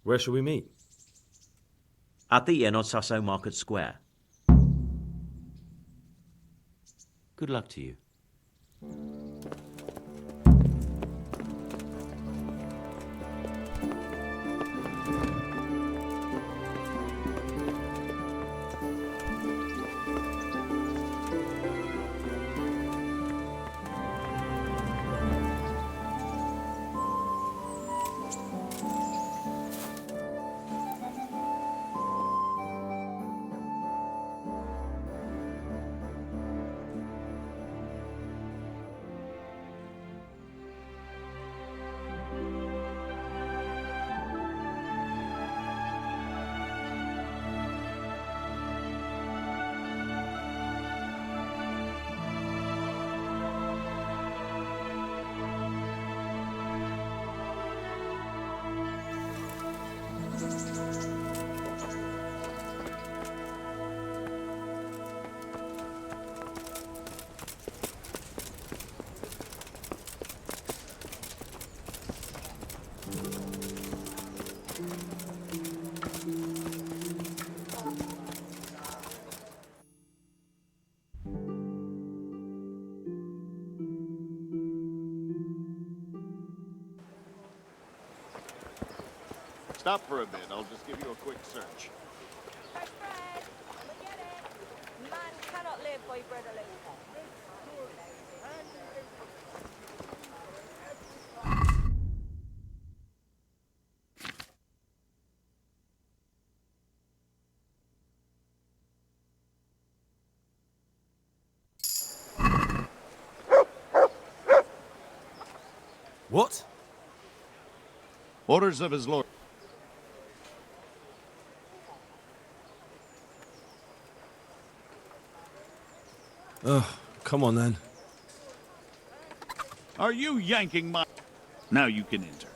Where shall we meet? At the inn on Sasso Market Square. Good luck to you. Stop for a bit. I'll just give you a quick search. Man cannot live by bread alone. What? Orders of his lord. Oh, come on then. Are you yanking my... Now you can enter.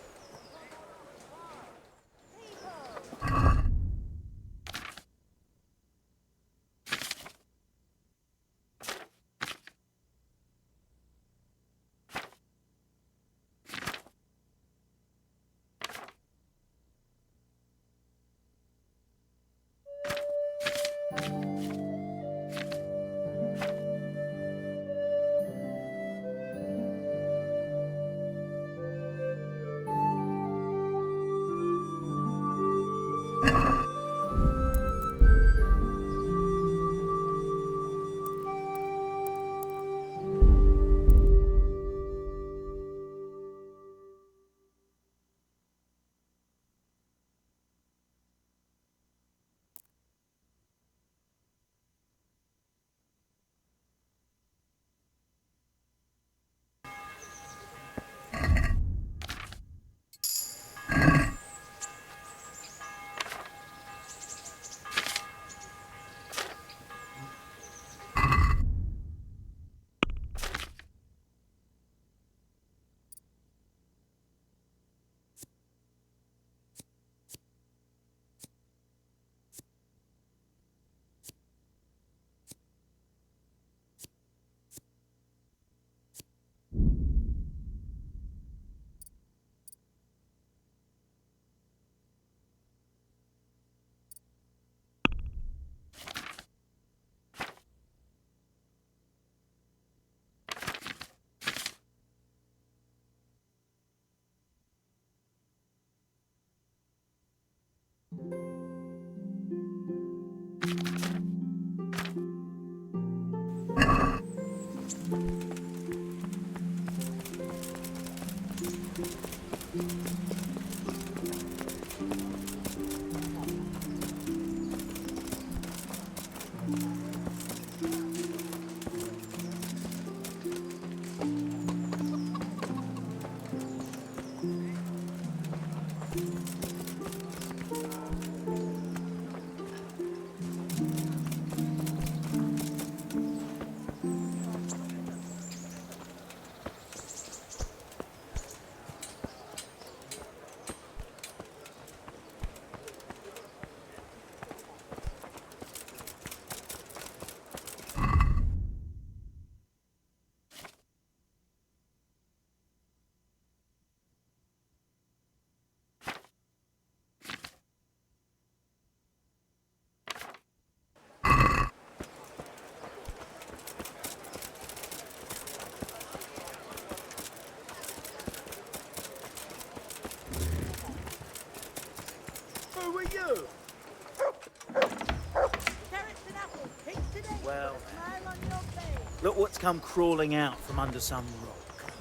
Look what's come crawling out from under some rock.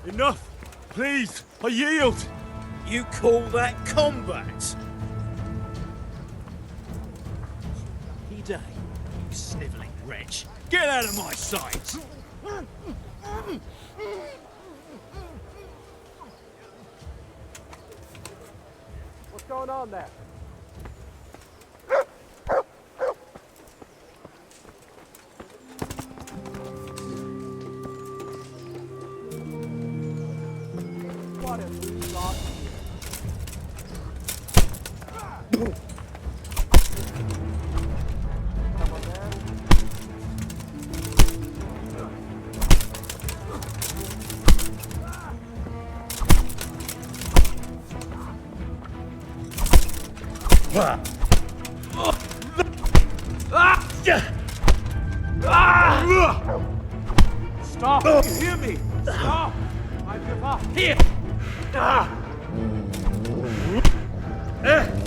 Enough! Please, I yield! You call that combat? He day, you snivelling wretch. Get out of my sight! What's going on there? What have we got here? Come on, man. Stop! You hear me? Stop! I give up. Here! Yeah.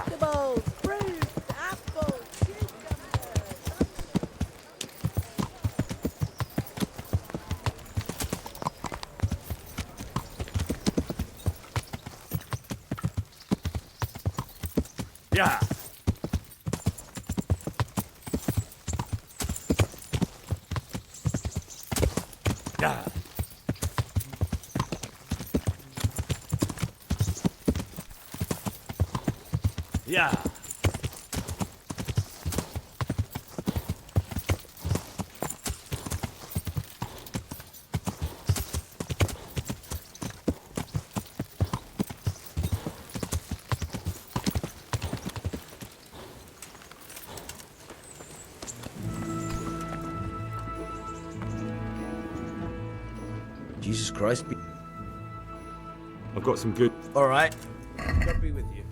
Vegetables, fruit, apples, cucumbers. Yeah. Yeah. Yeah. Jesus Christ. I've got some good... All right. God be with you.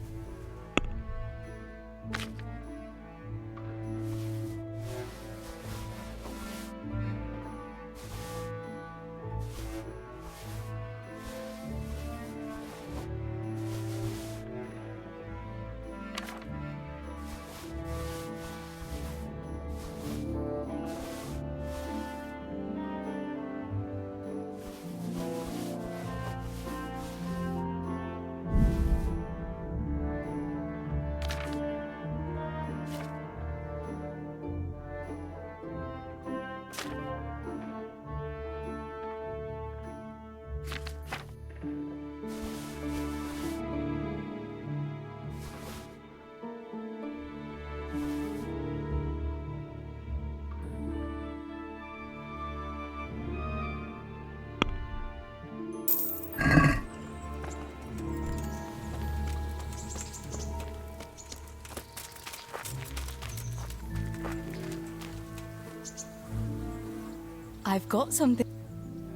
I've got something.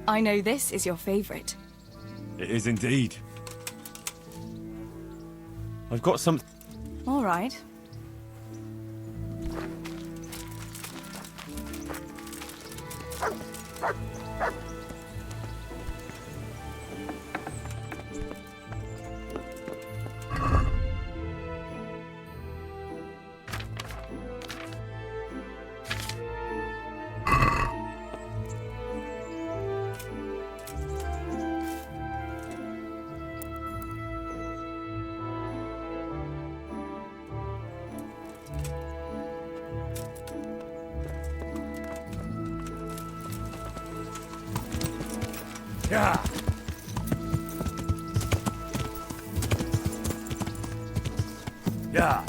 I know this is your favorite. It is indeed. I've got some... All right. Yeah. Yeah.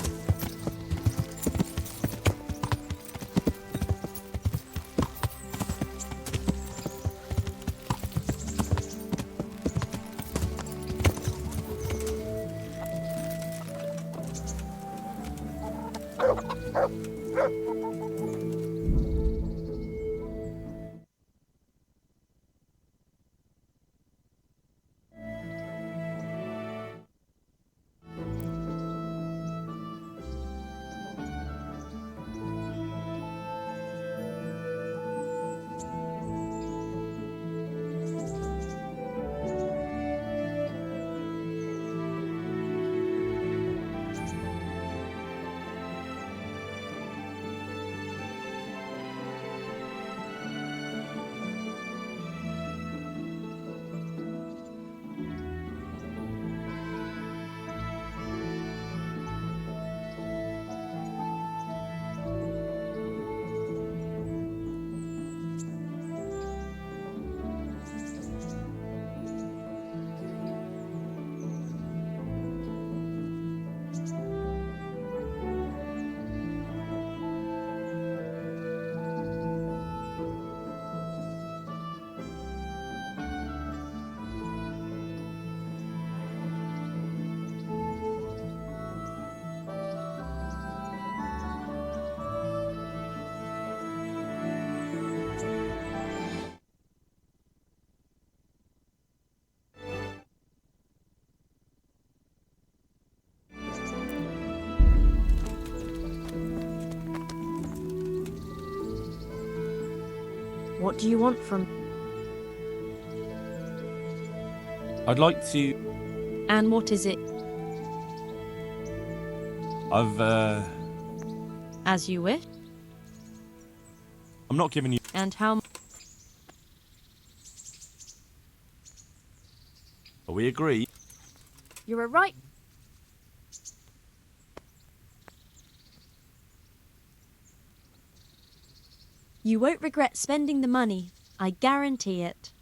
What do you want from... I'd like to... And what is it? As you wish. I'm not giving you... And how... Are we agreed? You're a right... You won't regret spending the money. I guarantee it.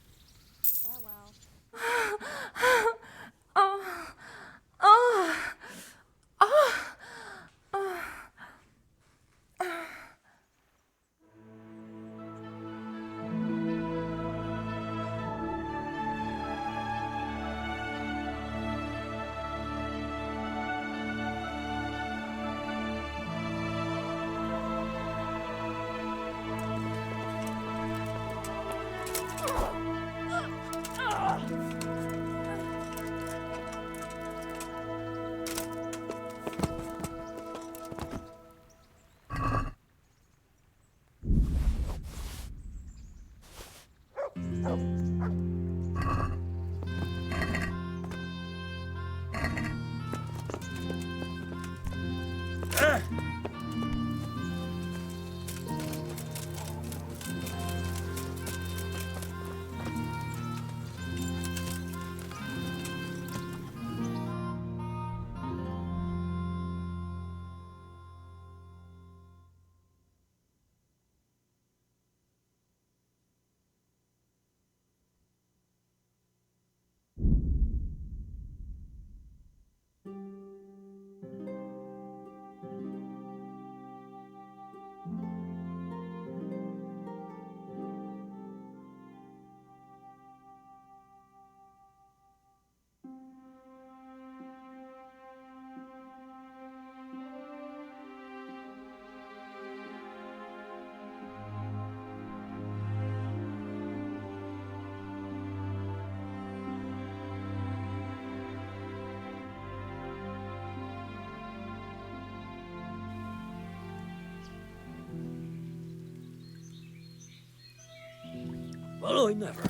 Well, I never.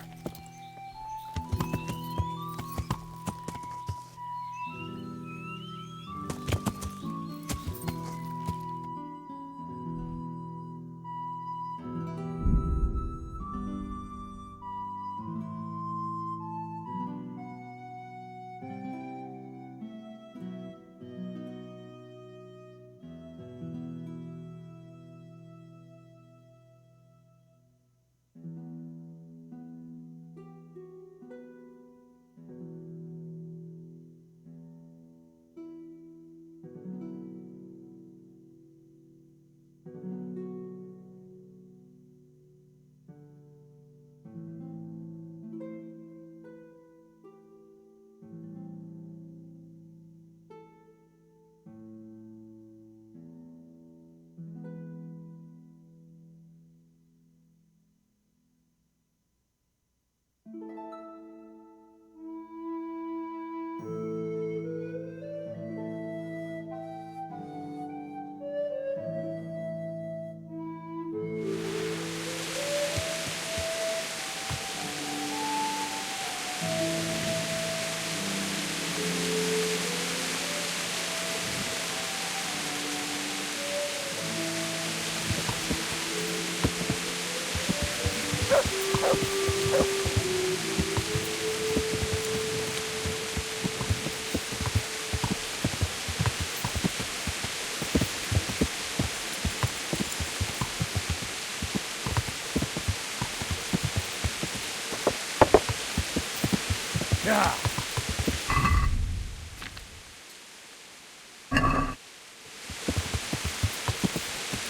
Yeah.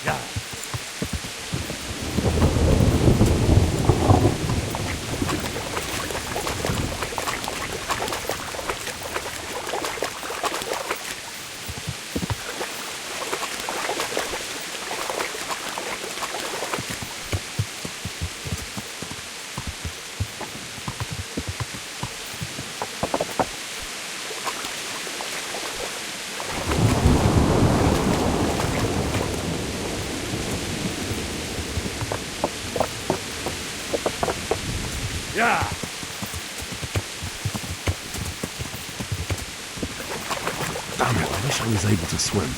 Yeah. Yeah. Damn it, I wish I was able to swim.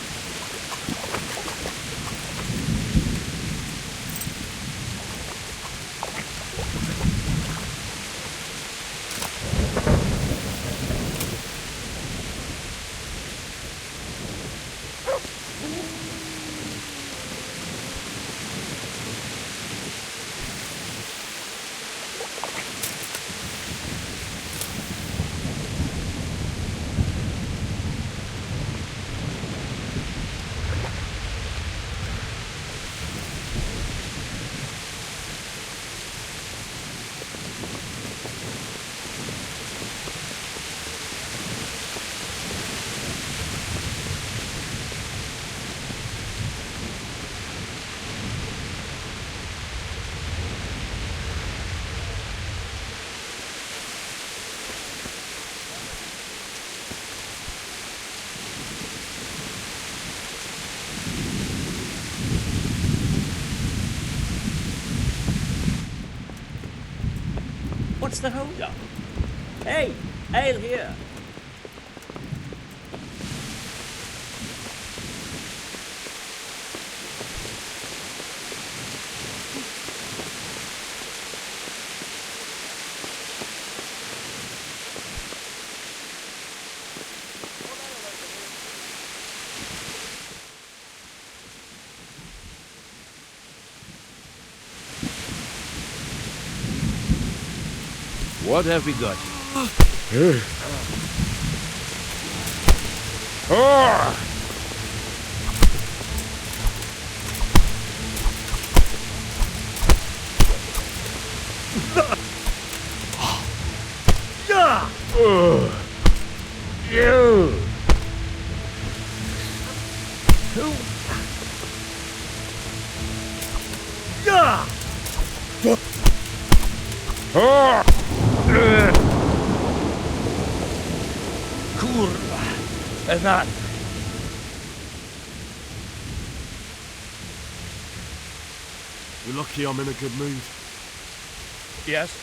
What's the hold up? Hey, ale here. What have we got? Kurwa! Enough! You're lucky I'm in a good mood. Yes?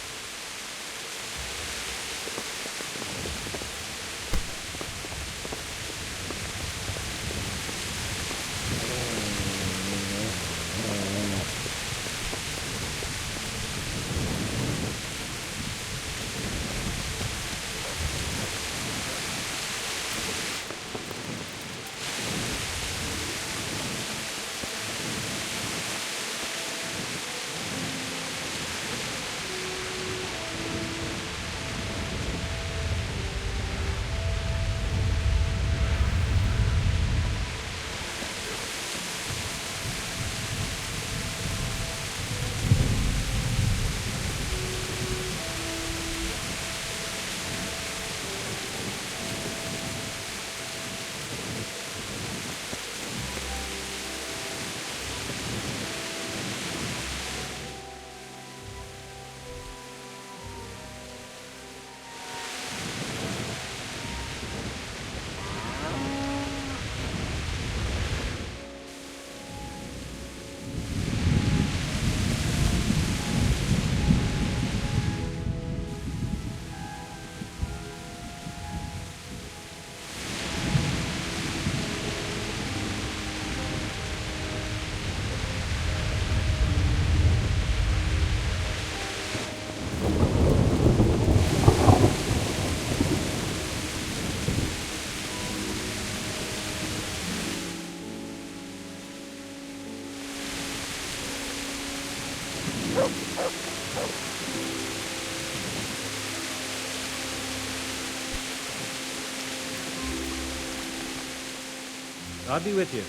I'll be with you.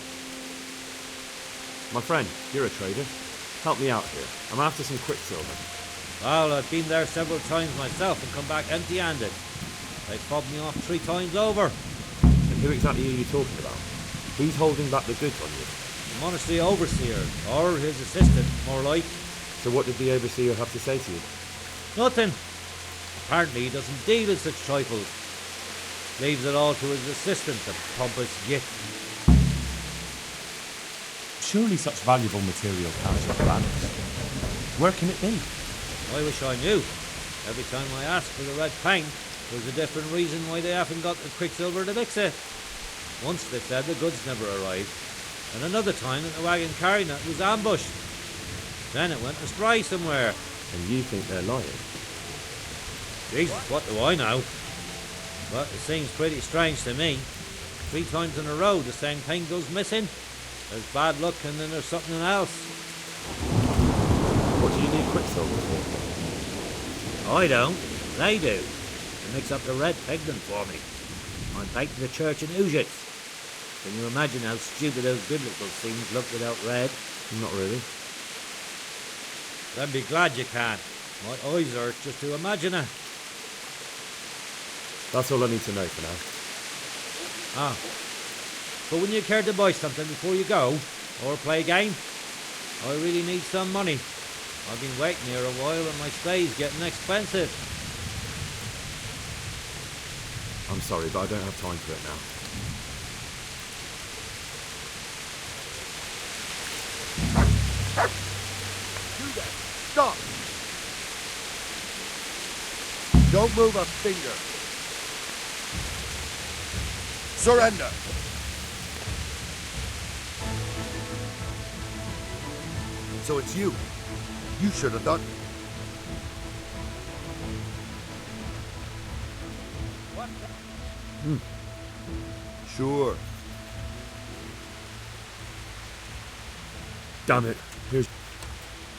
My friend, you're a trader. Help me out here. I'm after some quicksilver. Well, I've been there several times myself and come back empty-handed. They fobbed me off 3 times over. And who exactly are you talking about? Who's holding back the goods on you? The monastery overseer, or his assistant, more like. So what did the overseer have to say to you? Nothing. Apparently he doesn't deal in such trifles. Leaves it all to his assistant, the pompous git. Surely such valuable material can't have vanished. Where can it be? I wish I knew. Every time I ask for the red paint, there's a different reason why they haven't got the quicksilver to mix it. Once they said the goods never arrived, and another time that the wagon carrying it was ambushed. Then it went astray somewhere. And you think they're lying? Jesus, what do I know? But it seems pretty strange to me. 3 times in a row the same thing goes missing. There's bad luck and then there's something else. What do you need quicksilver for? I don't. They do. To mix up the red pigment for me. I'm painting the church in Ujits. Can you imagine how stupid those biblical scenes look without red? Not really. Then be glad you can. My eyes hurt just to imagine it. That's all I need to know for now. Ah. But wouldn't you care to buy something before you go? Or play a game? I really need some money. I've been waiting here a while and my stay's getting expensive. I'm sorry, but I don't have time for it now. Do that. Stop. Don't move a finger. Surrender. So it's you. You should have done it. Sure. Damn it. Here's...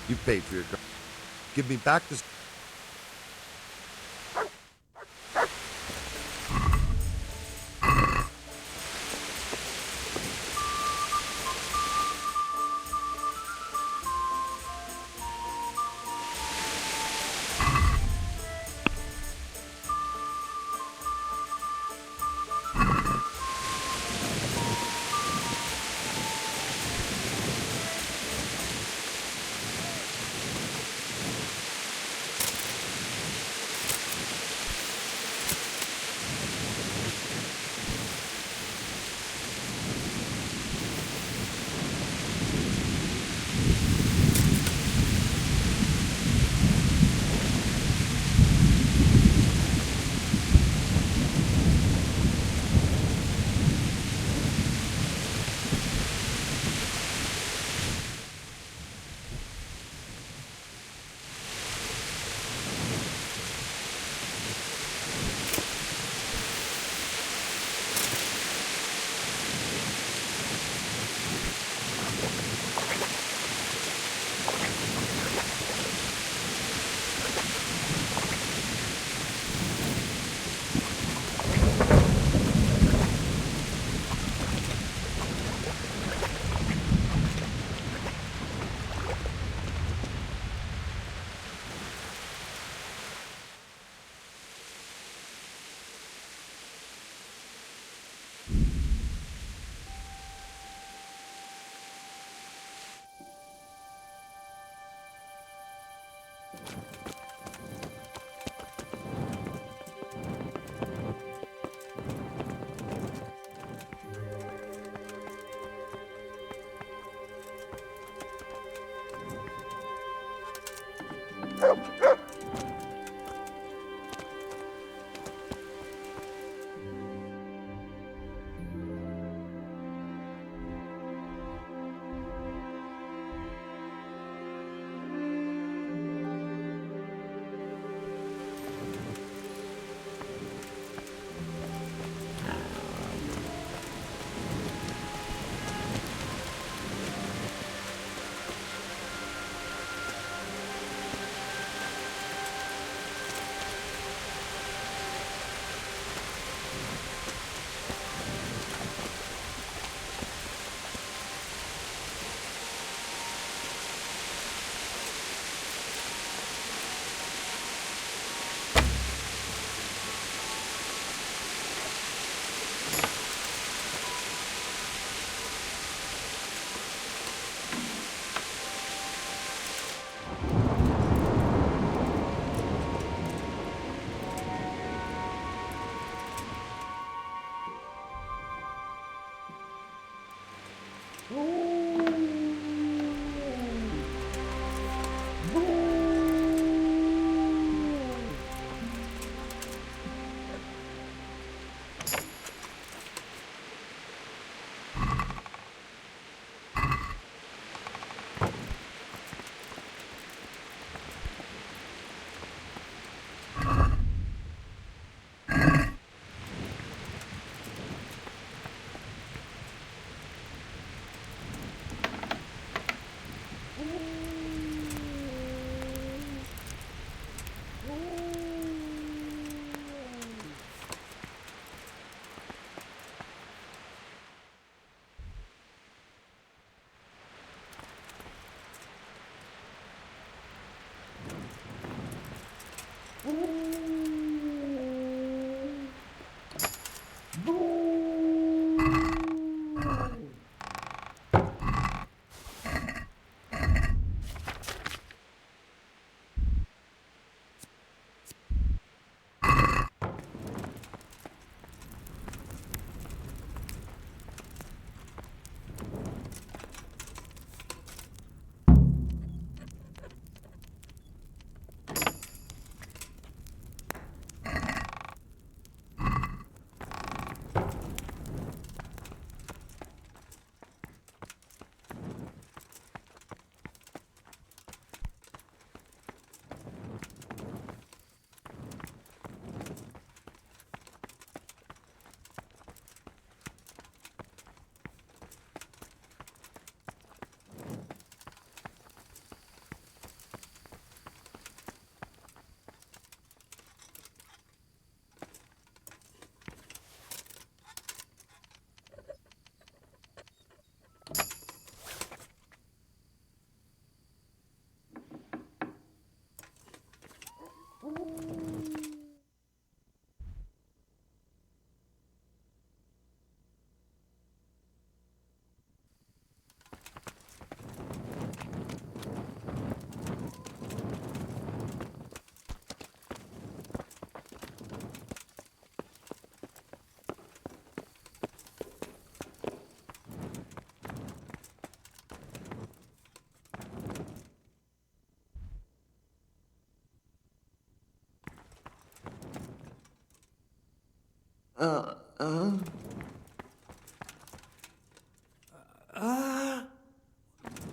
You paid for your... Give me back this...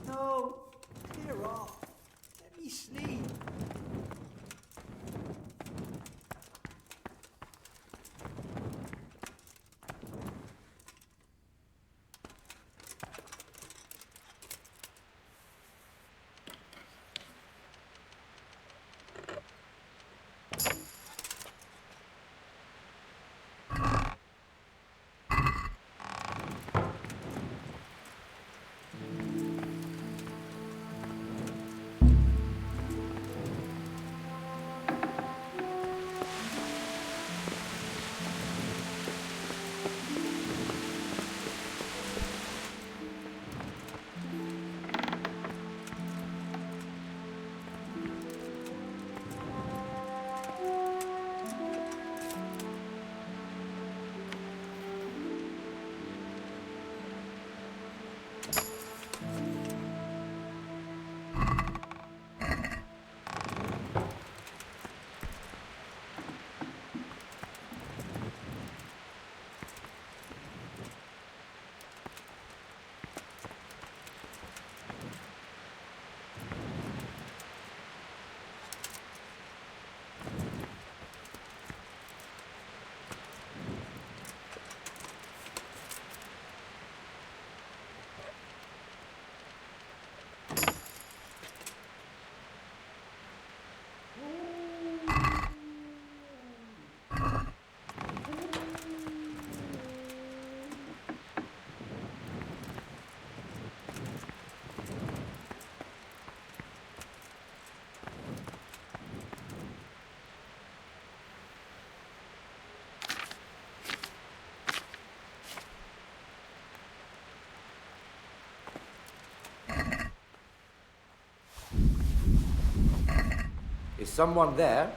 No, clear off. Let me sleep. Is someone there?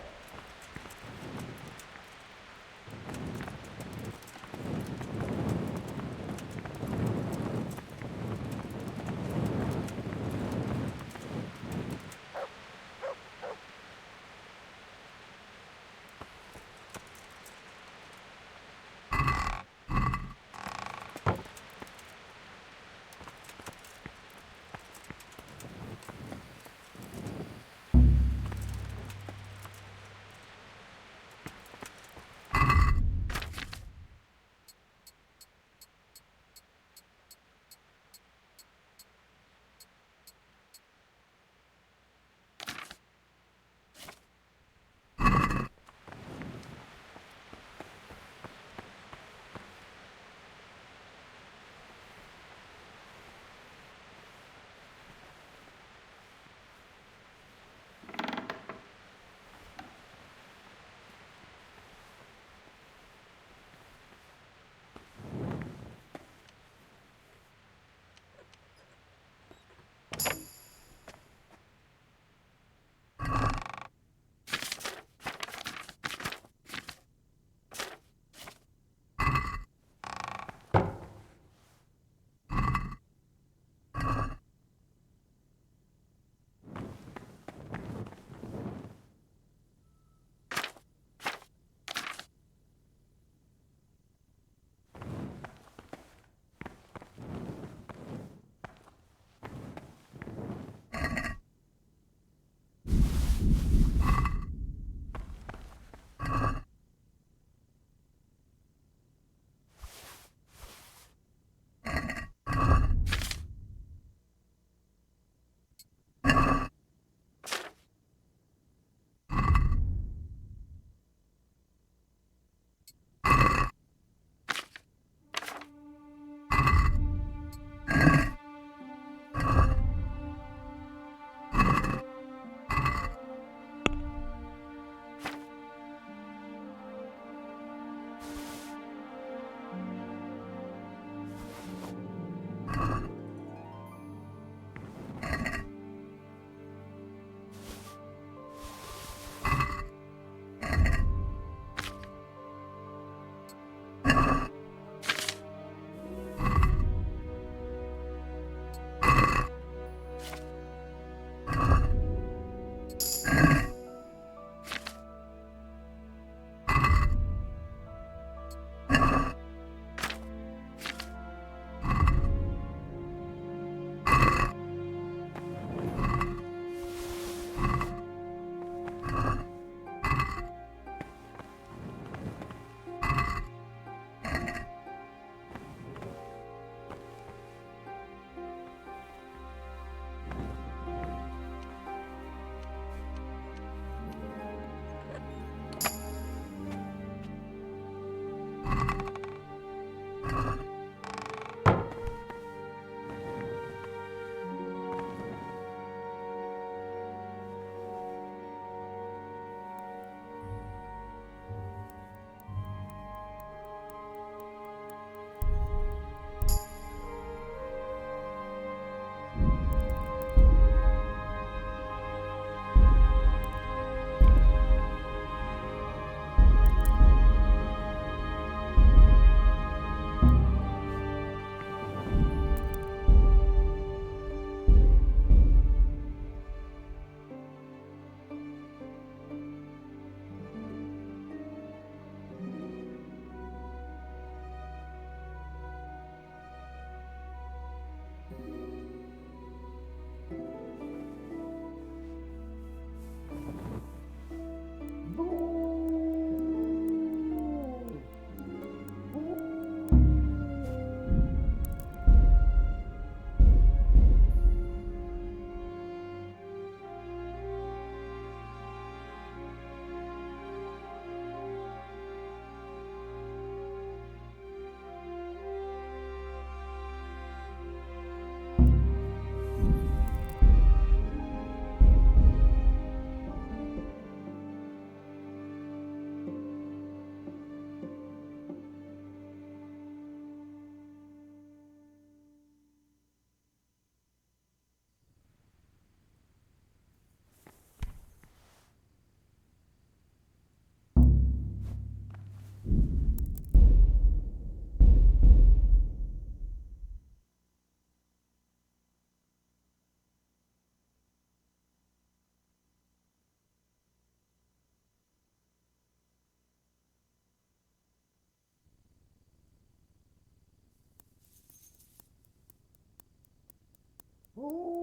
Oh,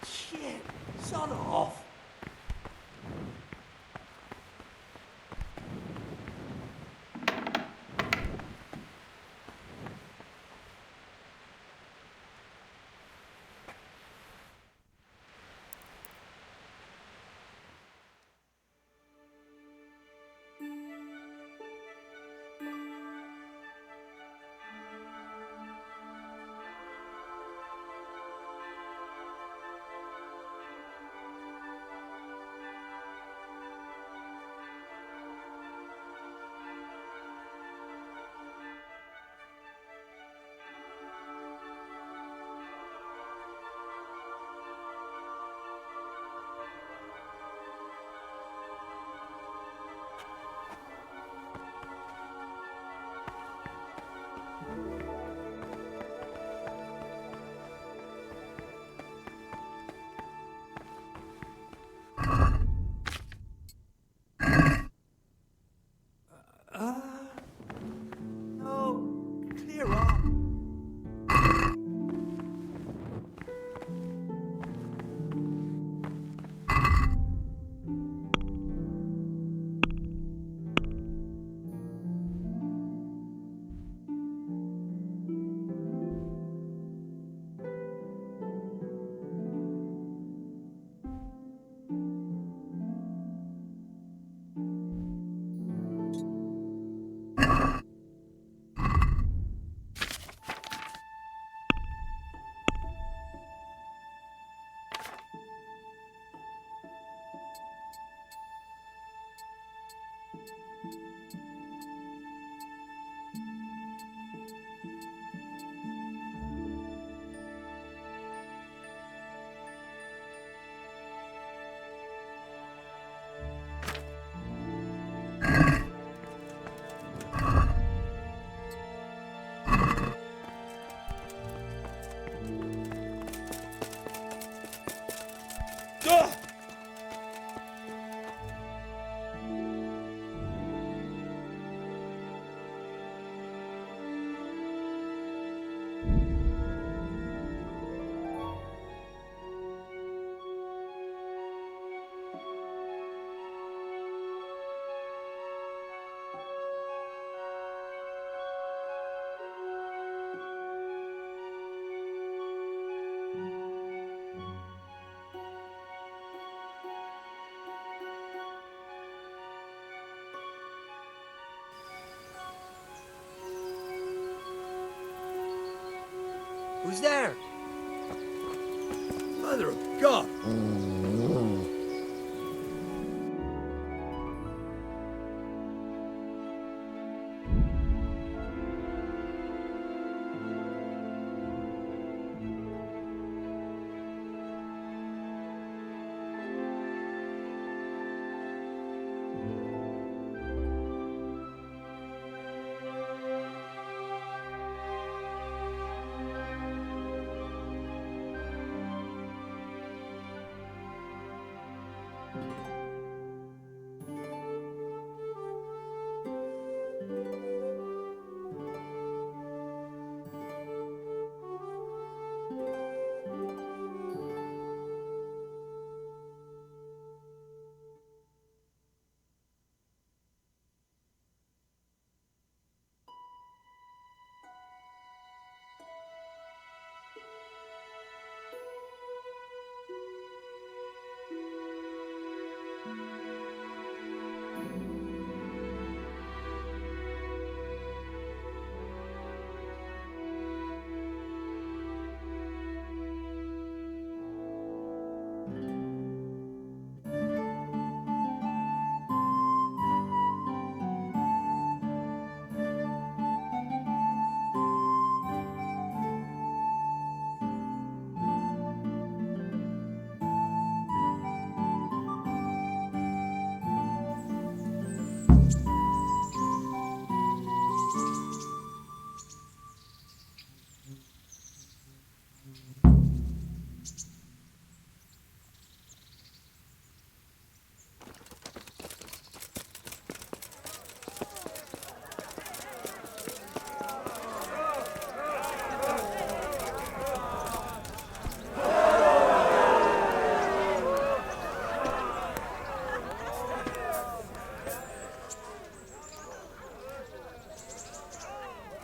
shit. Son off. No, clear off. Who's there? Mother of God!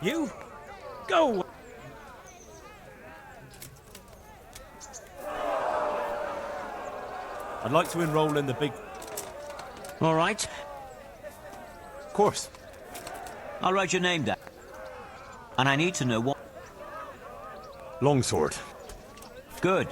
You go! I'd like to enroll in the big... All right. Of course. I'll write your name down. And I need to know what... Longsword. Good.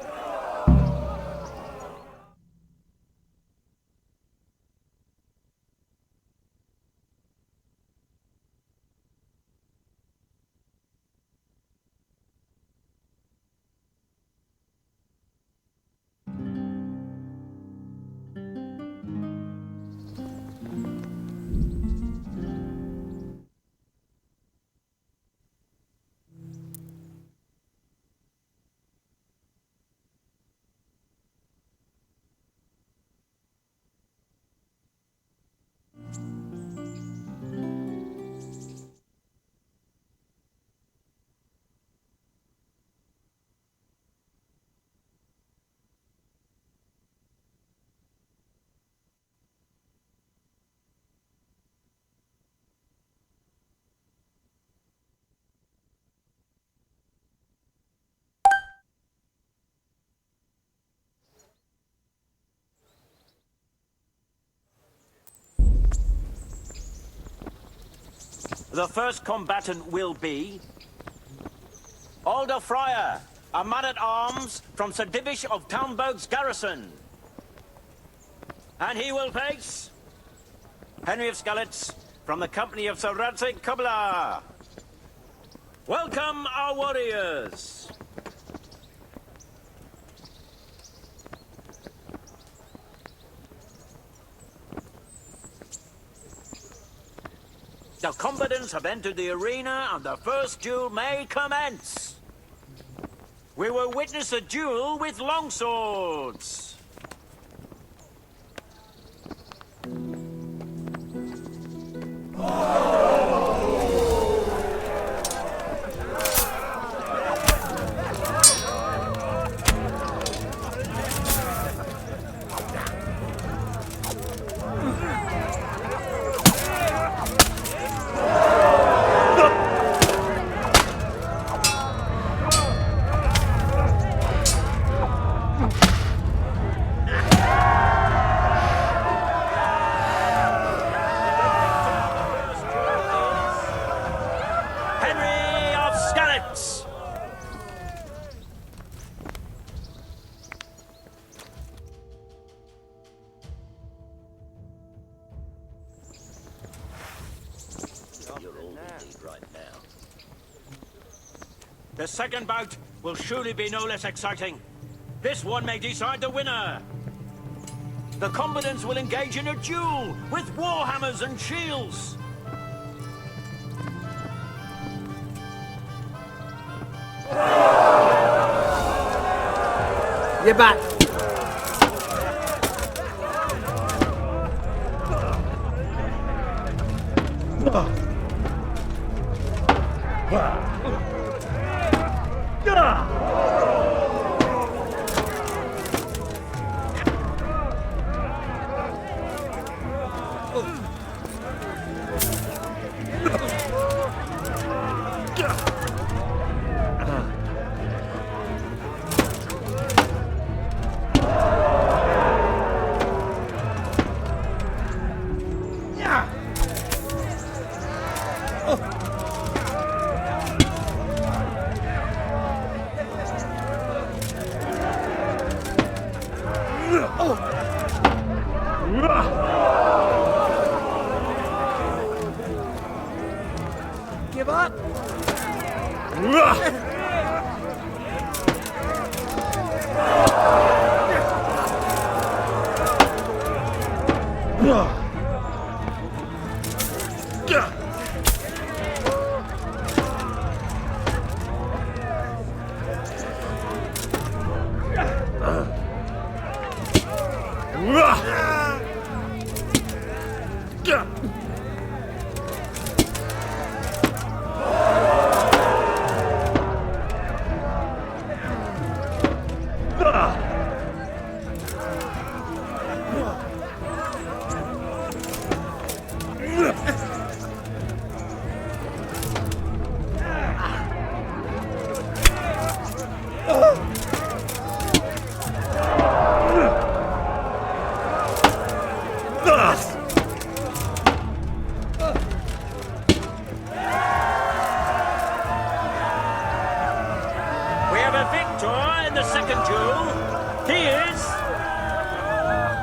The first combatant will be Alder Fryer, a man-at-arms from Sir Divish of Townburg's garrison. And he will face Henry of Skalitz from the company of Sir Radcliffe Kubla. Welcome, our warriors. The combatants have entered the arena and the first duel may commence. We will witness a duel with longswords. The second bout will surely be no less exciting. This one may decide the winner. The combatants will engage in a duel with warhammers and shields. You're back. Give up? We have a victor in the second duel. He is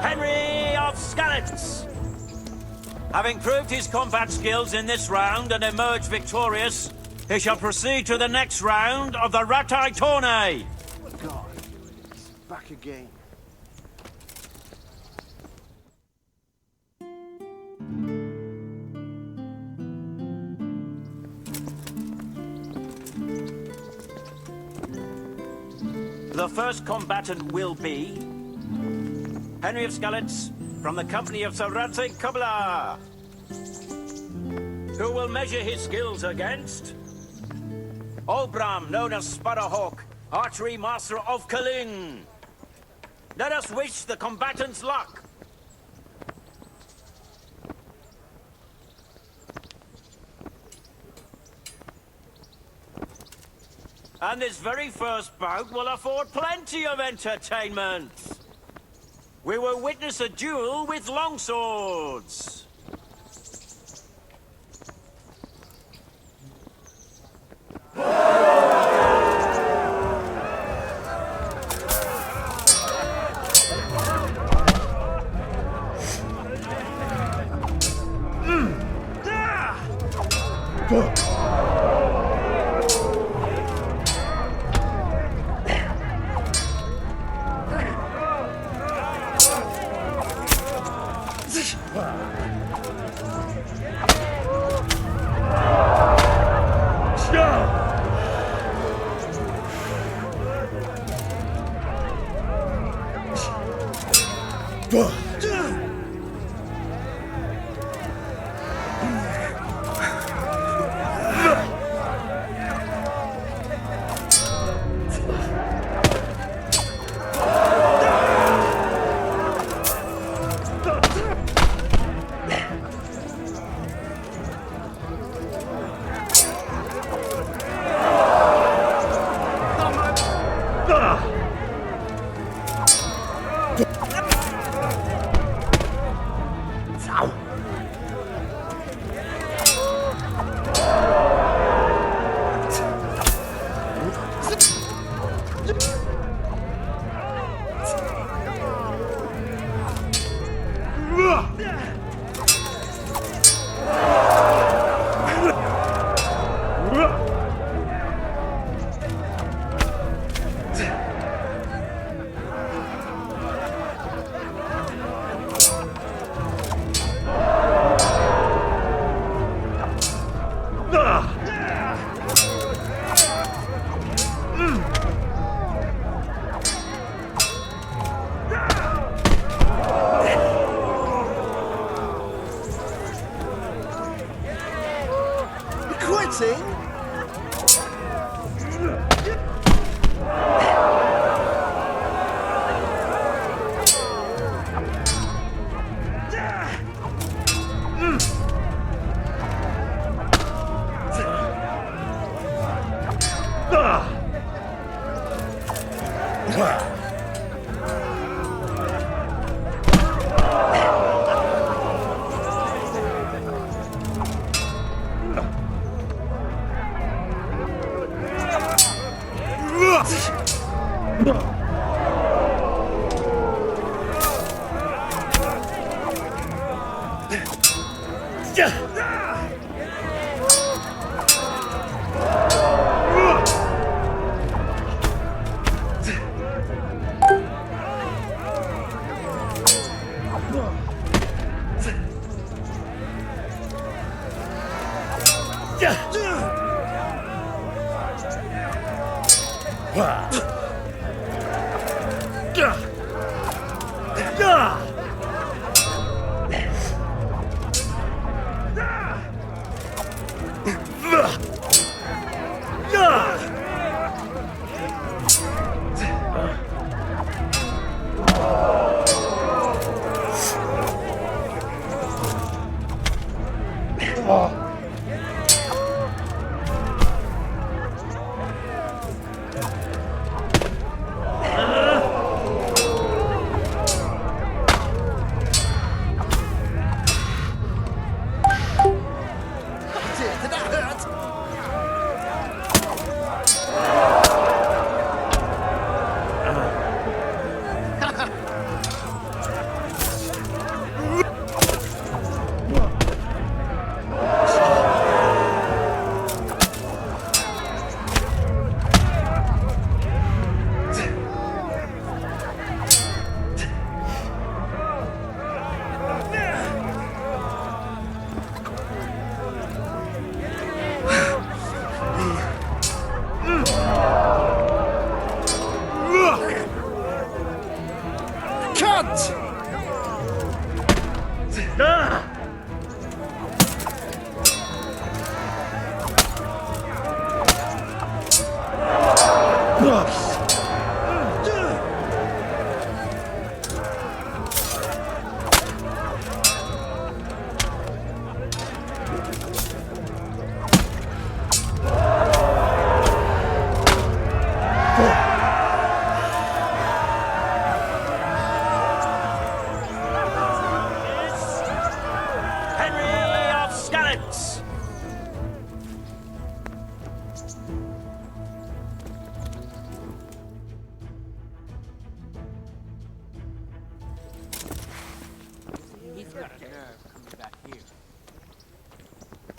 Henry of Skalitz. Having proved his combat skills in this round and emerged victorious, he shall proceed to the next round of the Ratai Tourney. God, he's back again. The first combatant will be Henry of Skalitz from the company of Sir Radzik Kubla, who will measure his skills against Olbram, known as Sparrowhawk, archery master of Kalin. Let us wish the combatants luck. And this very first bout will afford plenty of entertainment. We will witness a duel with longswords.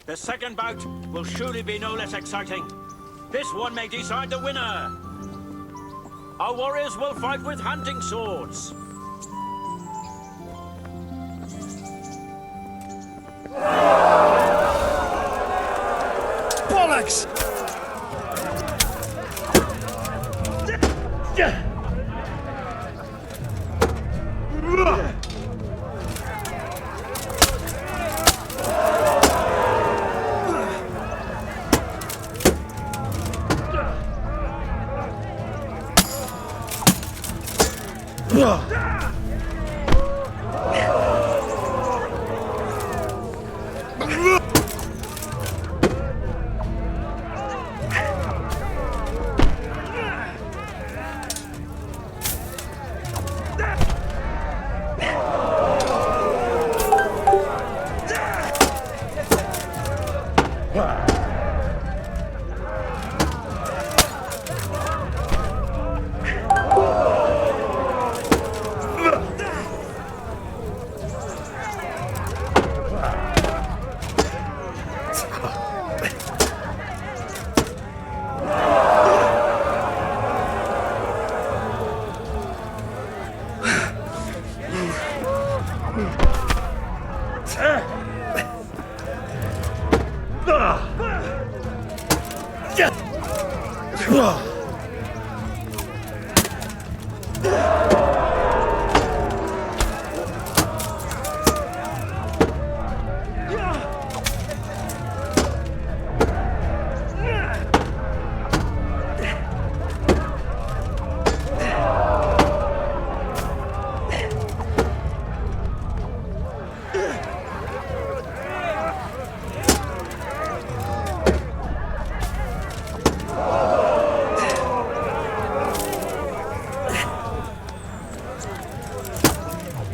The second bout will surely be no less exciting. This one may decide the winner. Our warriors will fight with hunting swords. Bollocks!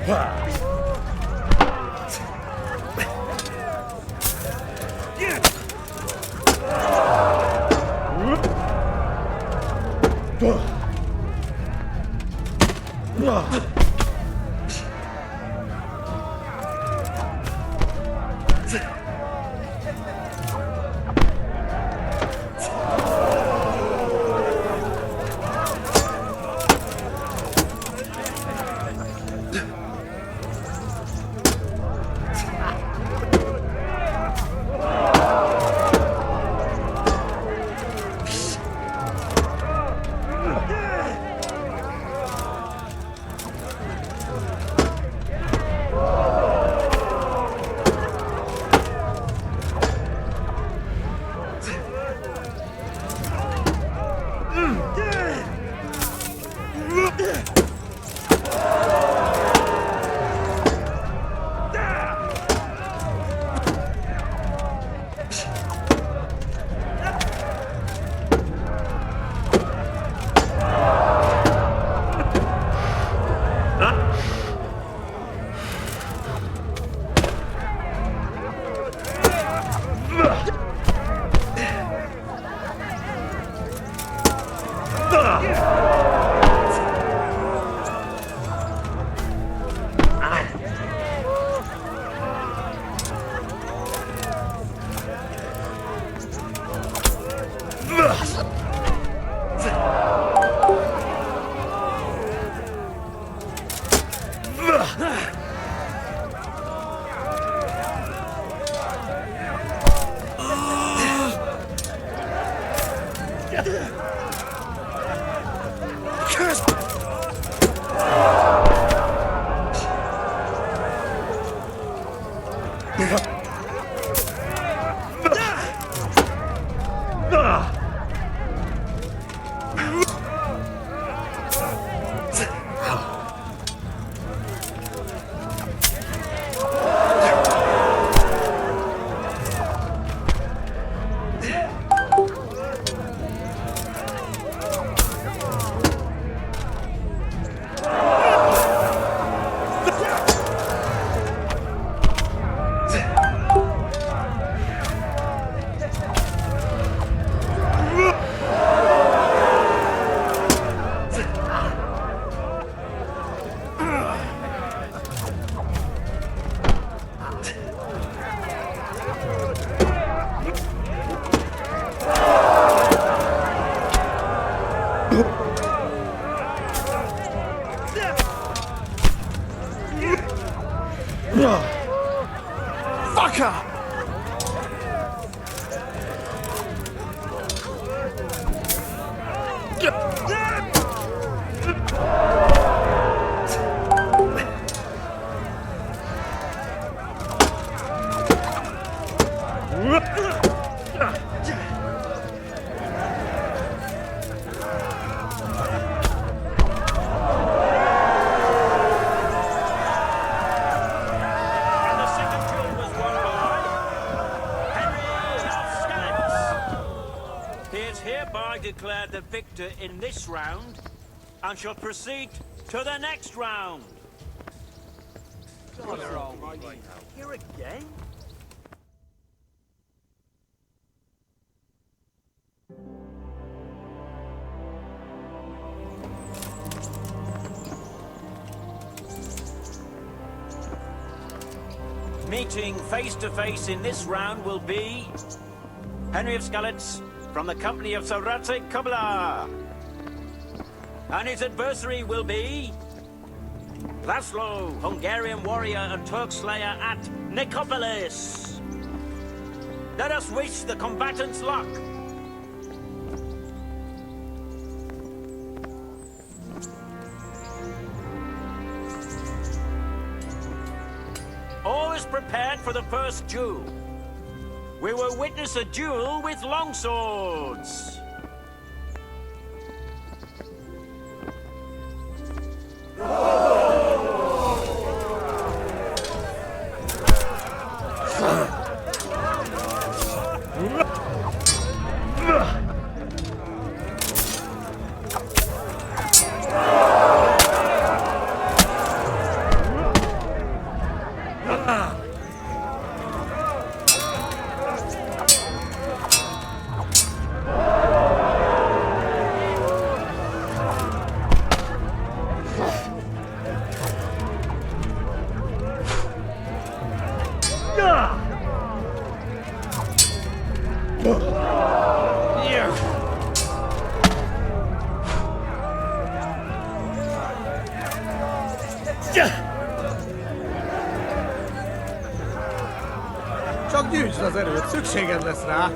Fucker! Declared the victor in this round and shall proceed to the next round. God almighty, here again? Meeting face to face in this round will be Henry of Skalitz from the company of MaelRadec Kubla. And his adversary will be Laszlo, Hungarian warrior and Turk slayer at Nicopolis. Let us wish the combatants luck. All is prepared for the first duel. We will witness a duel with longswords. Csak gyűjtsd az erőt, szükséged lesz rá!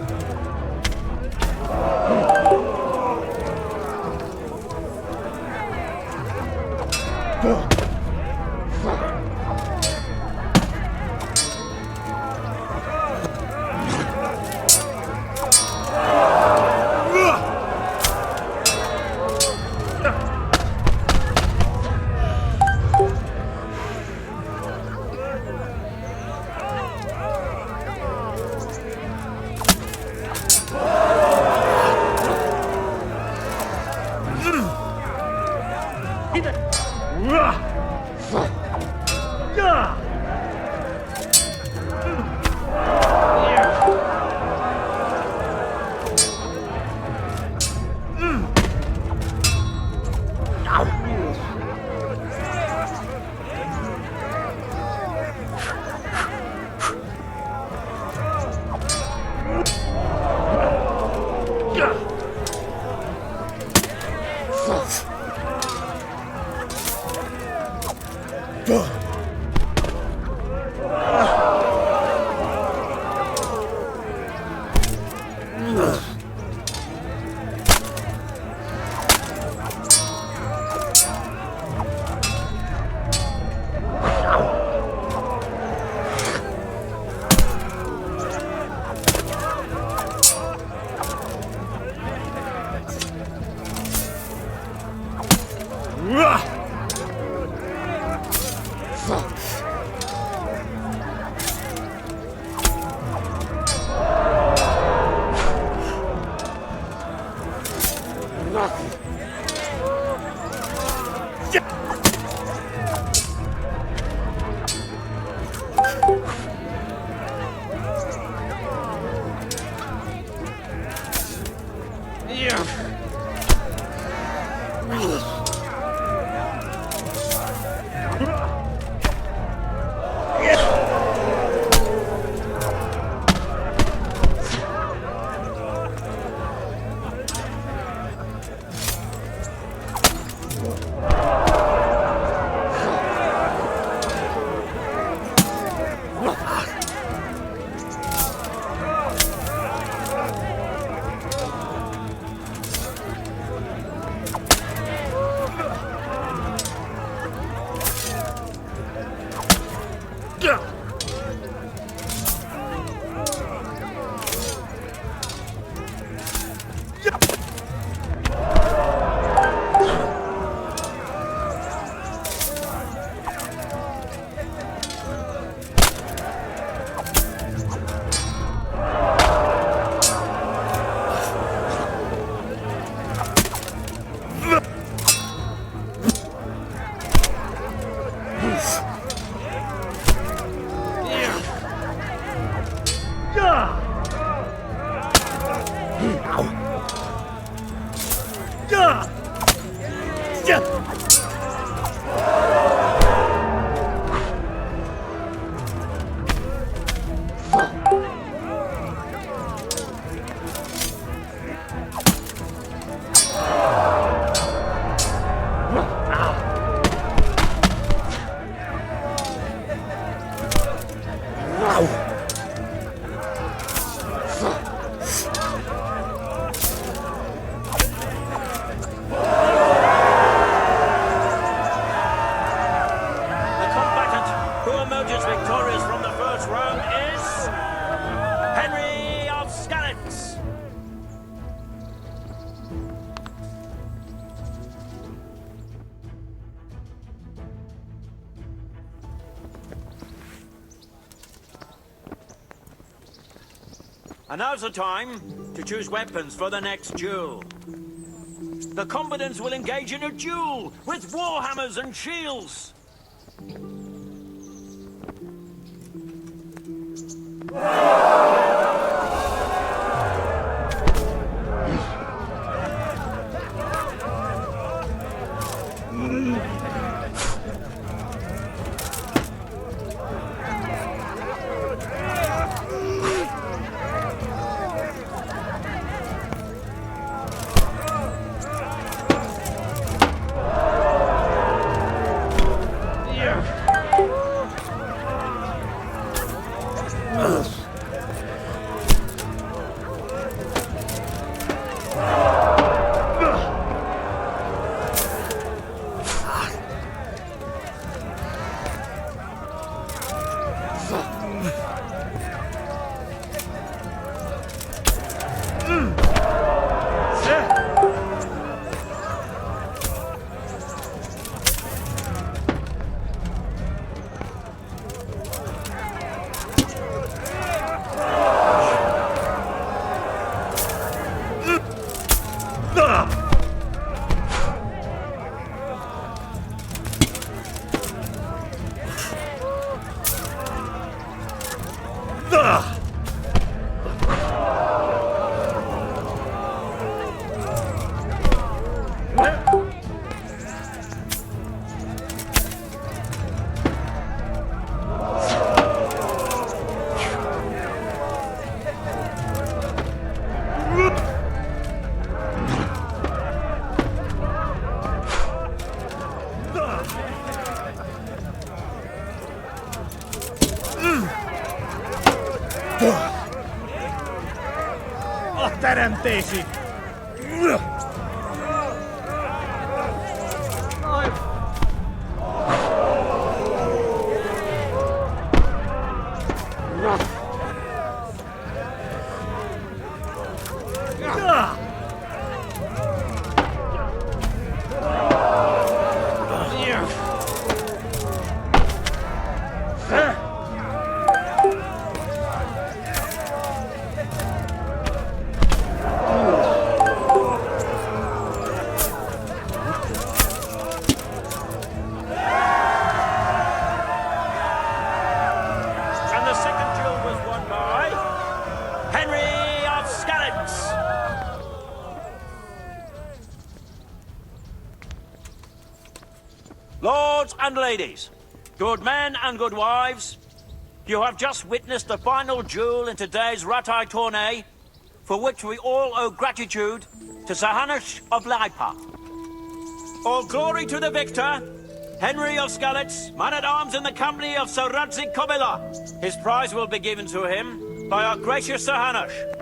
And now's the time to choose weapons for the next duel. The combatants will engage in a duel with warhammers and shields. Ottare antesi! And the second duel was won by Henry of Skalitz. Lords and ladies, good men and good wives, you have just witnessed the final duel in today's Ratai tourney, for which we all owe gratitude to Sir Hanush of Laipa. All glory to the victor, Henry of Skalitz, man-at-arms in the company of Sir Radzik Kobila. His prize will be given to him by our gracious Sir Hanush.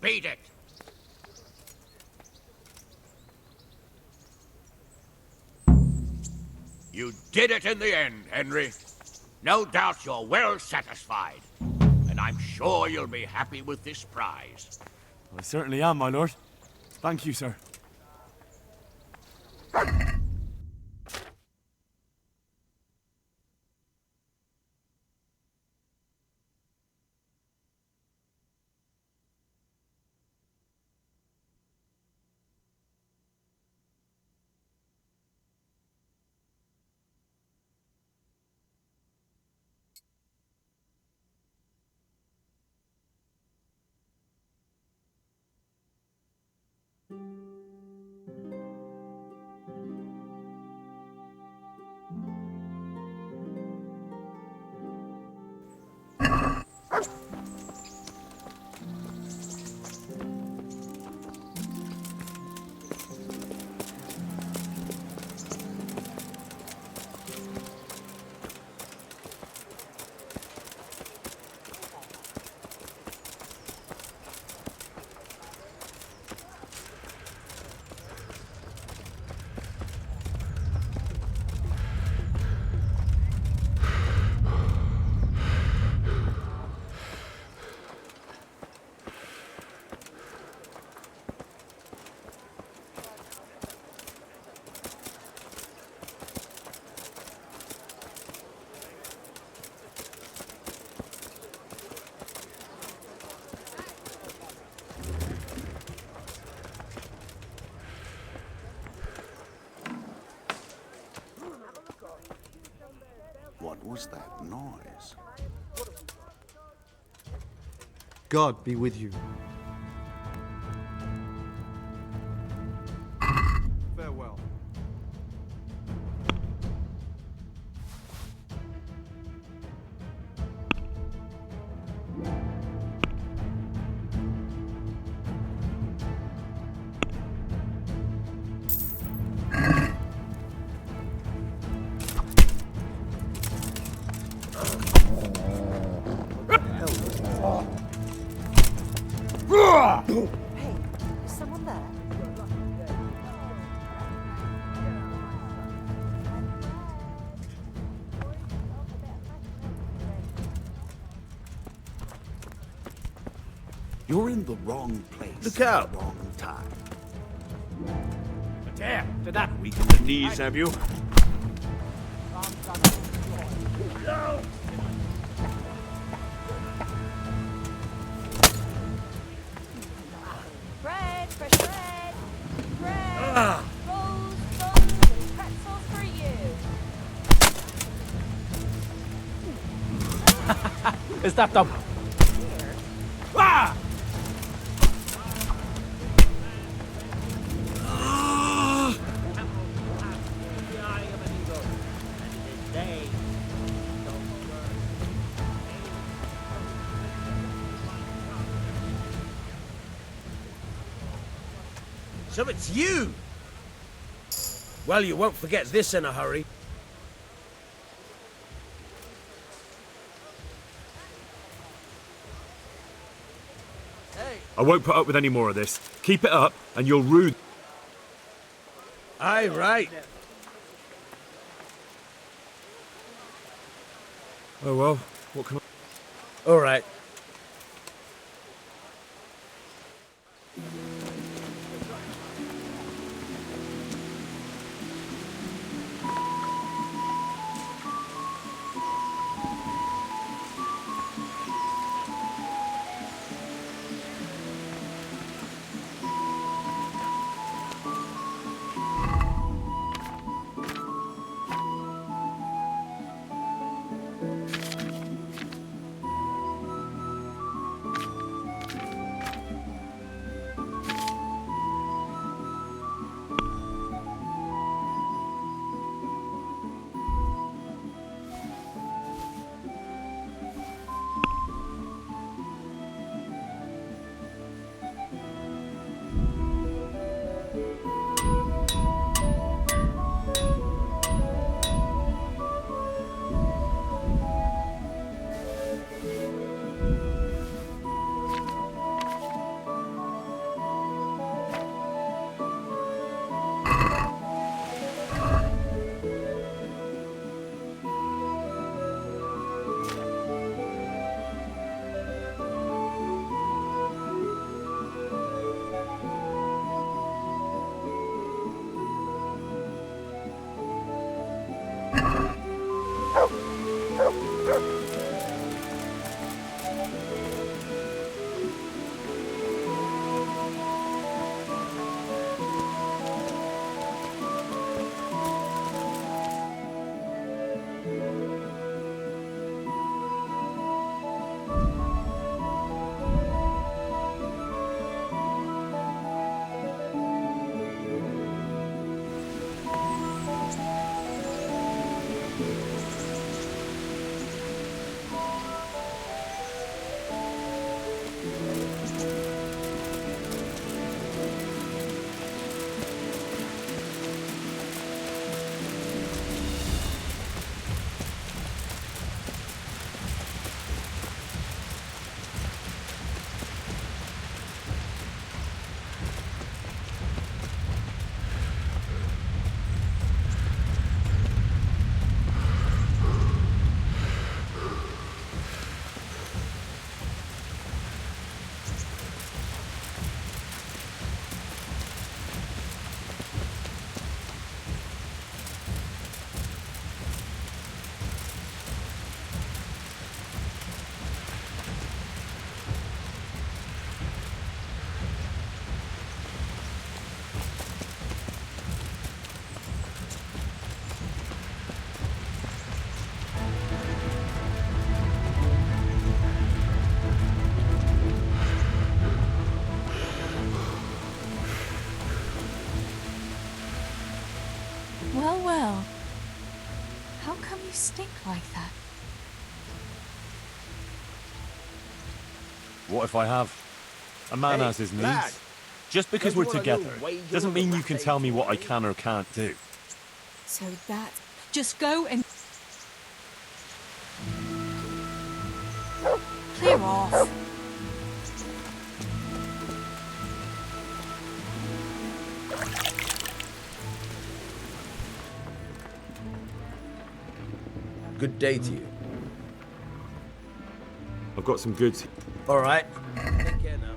Beat it! You did it in the end, Henry. No doubt you're well satisfied. And I'm sure you'll be happy with this prize. I certainly am, my lord. Thank you, sir. What was that noise? God be with you. Farewell. Hey, is someone there? You're in the wrong place. Look out. At the wrong time. There, did that weaken the knees, have you? Is that the... Ah! So it's you! Well, you won't forget this in a hurry. I won't put up with any more of this. Keep it up, and you'll rue... Aye, right. Oh well, what can I... All right. Well, well. How come you stink like that? What if I have? A man Hey, has his needs. lad. Just because Don't we're you wanna together go wage doesn't on mean the you can rampage tell me what I for can or can't do. So that... Just go and... Clear off. Good day to you. I've got some goods. All right. Take care now.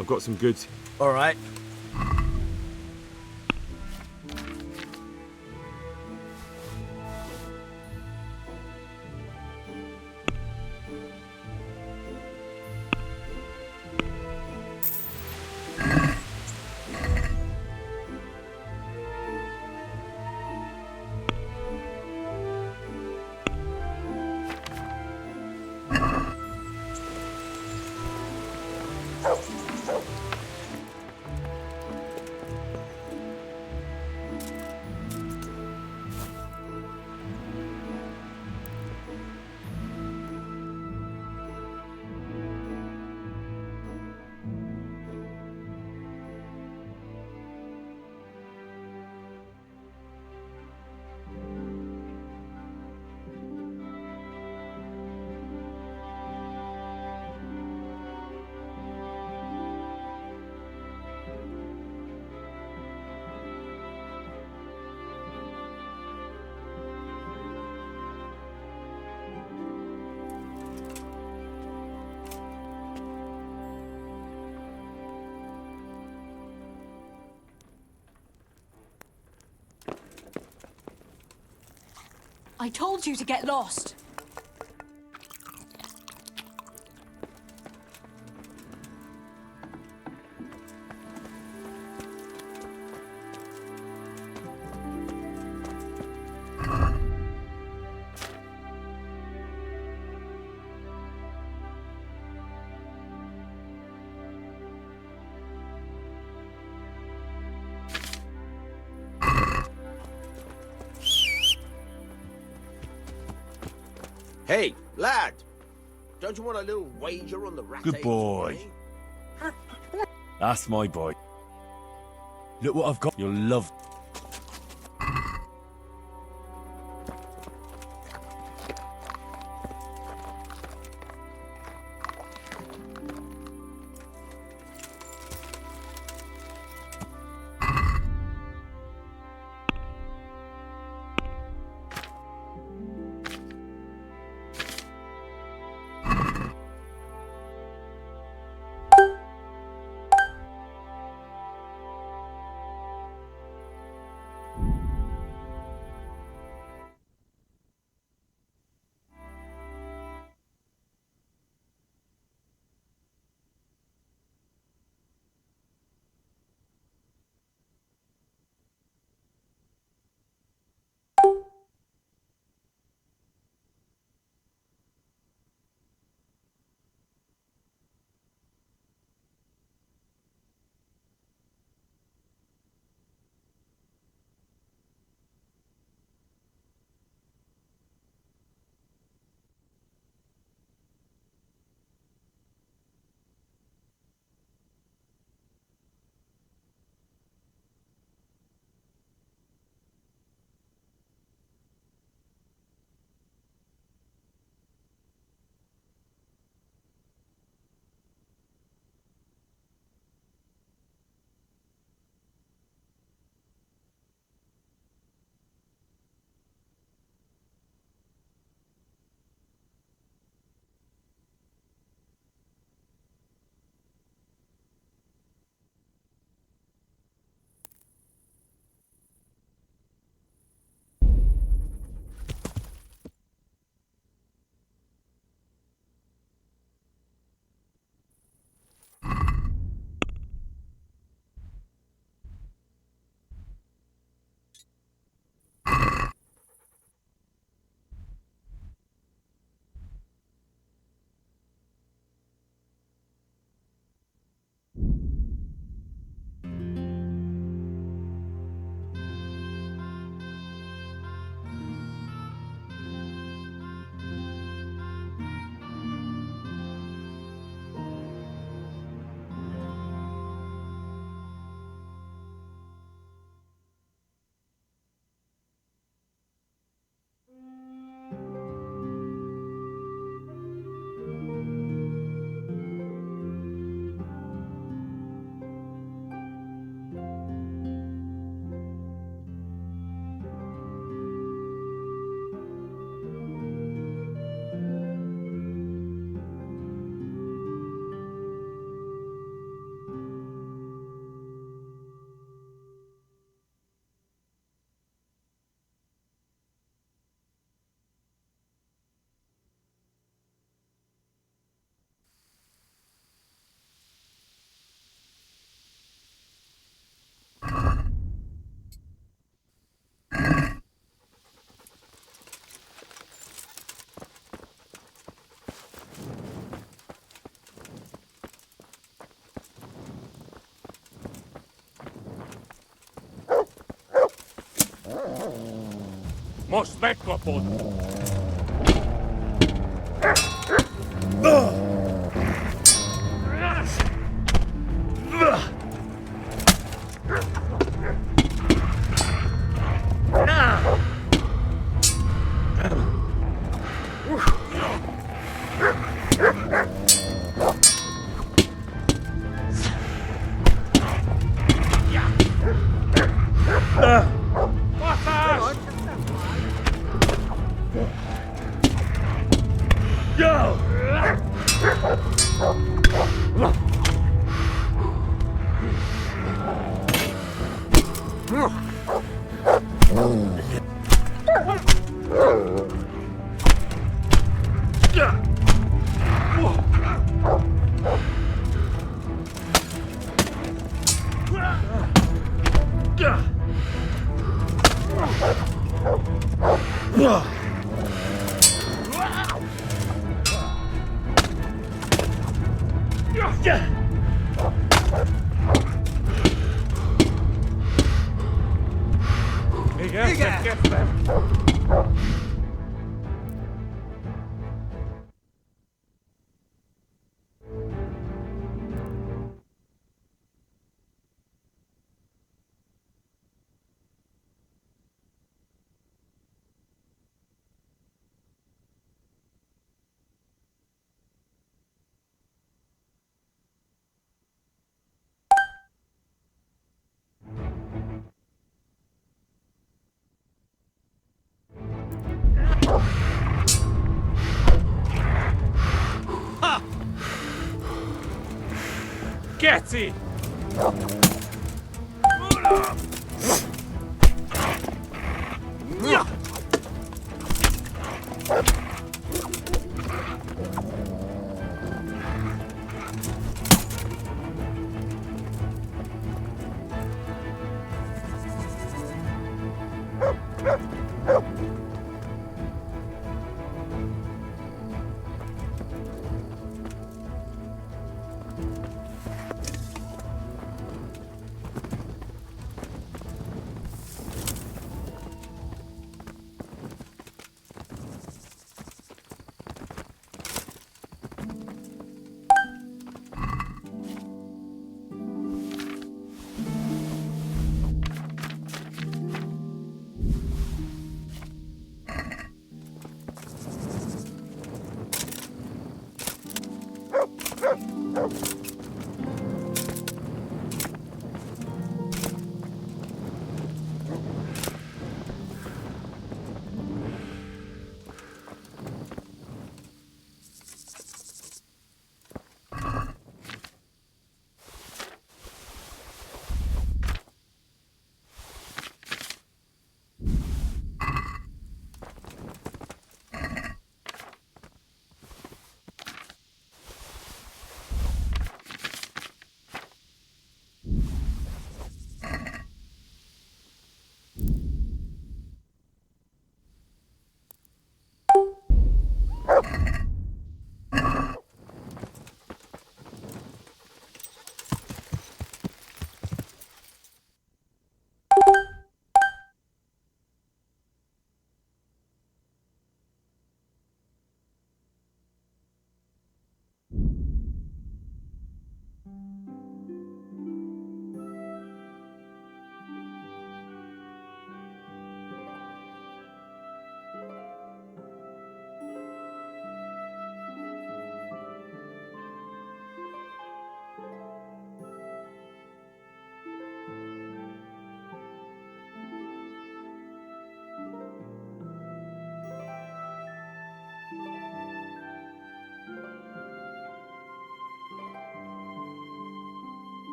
I've got some goods. All right. I told you to get lost. Hey, lad! Don't you want a little wager on the rat? Good boy. That's my boy. Look what I've got. You'll love. Most vekkapod! Get it!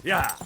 Yeah.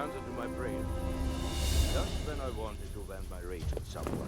answer to my prayer. Just when I wanted to vent my rage with someone.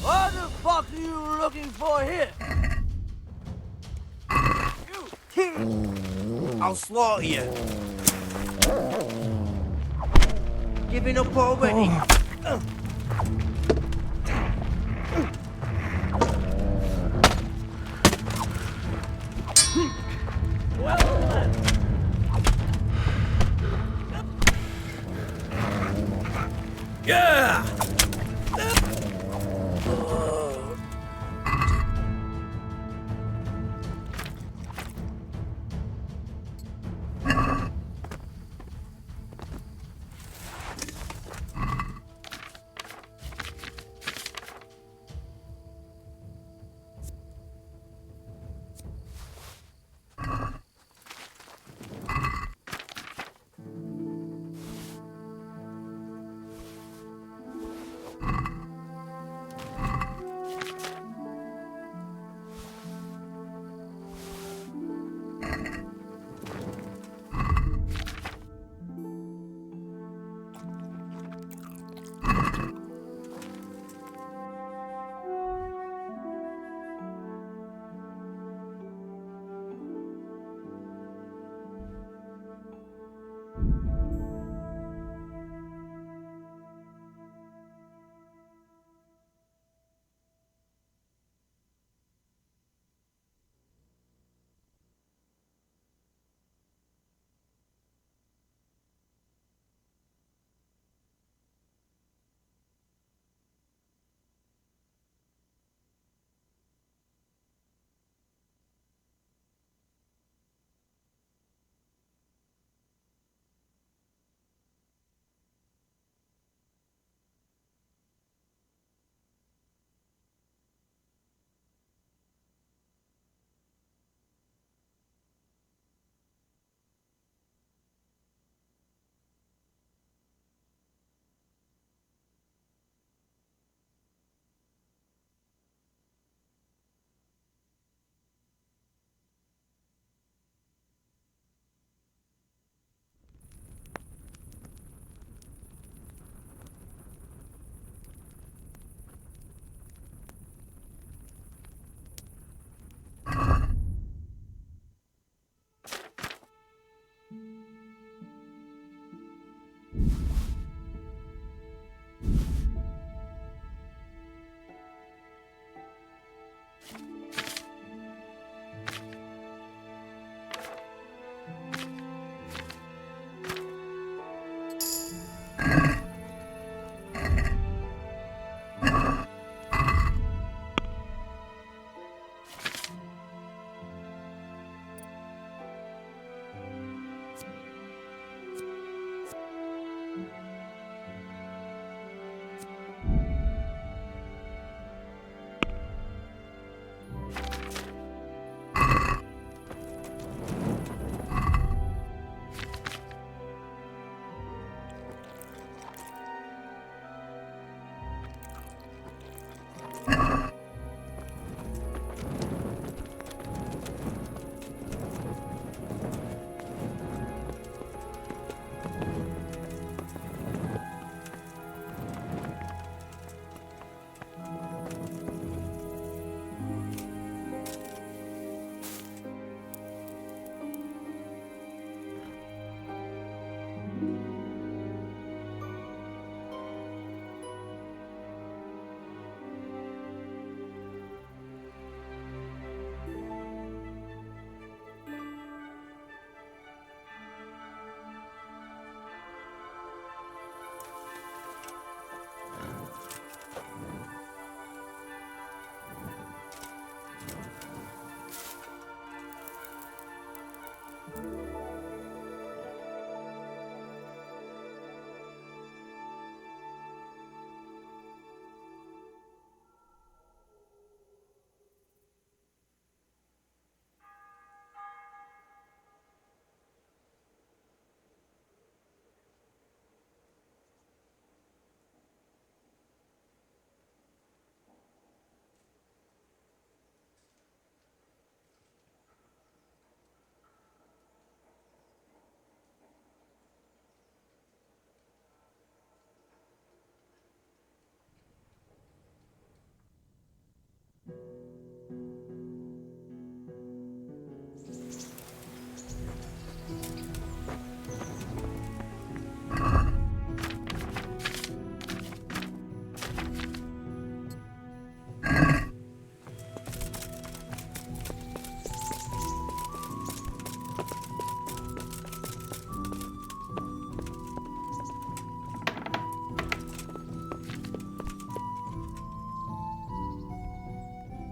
What the fuck are you looking for here? I'll slaughter you. Giving up already? Yeah!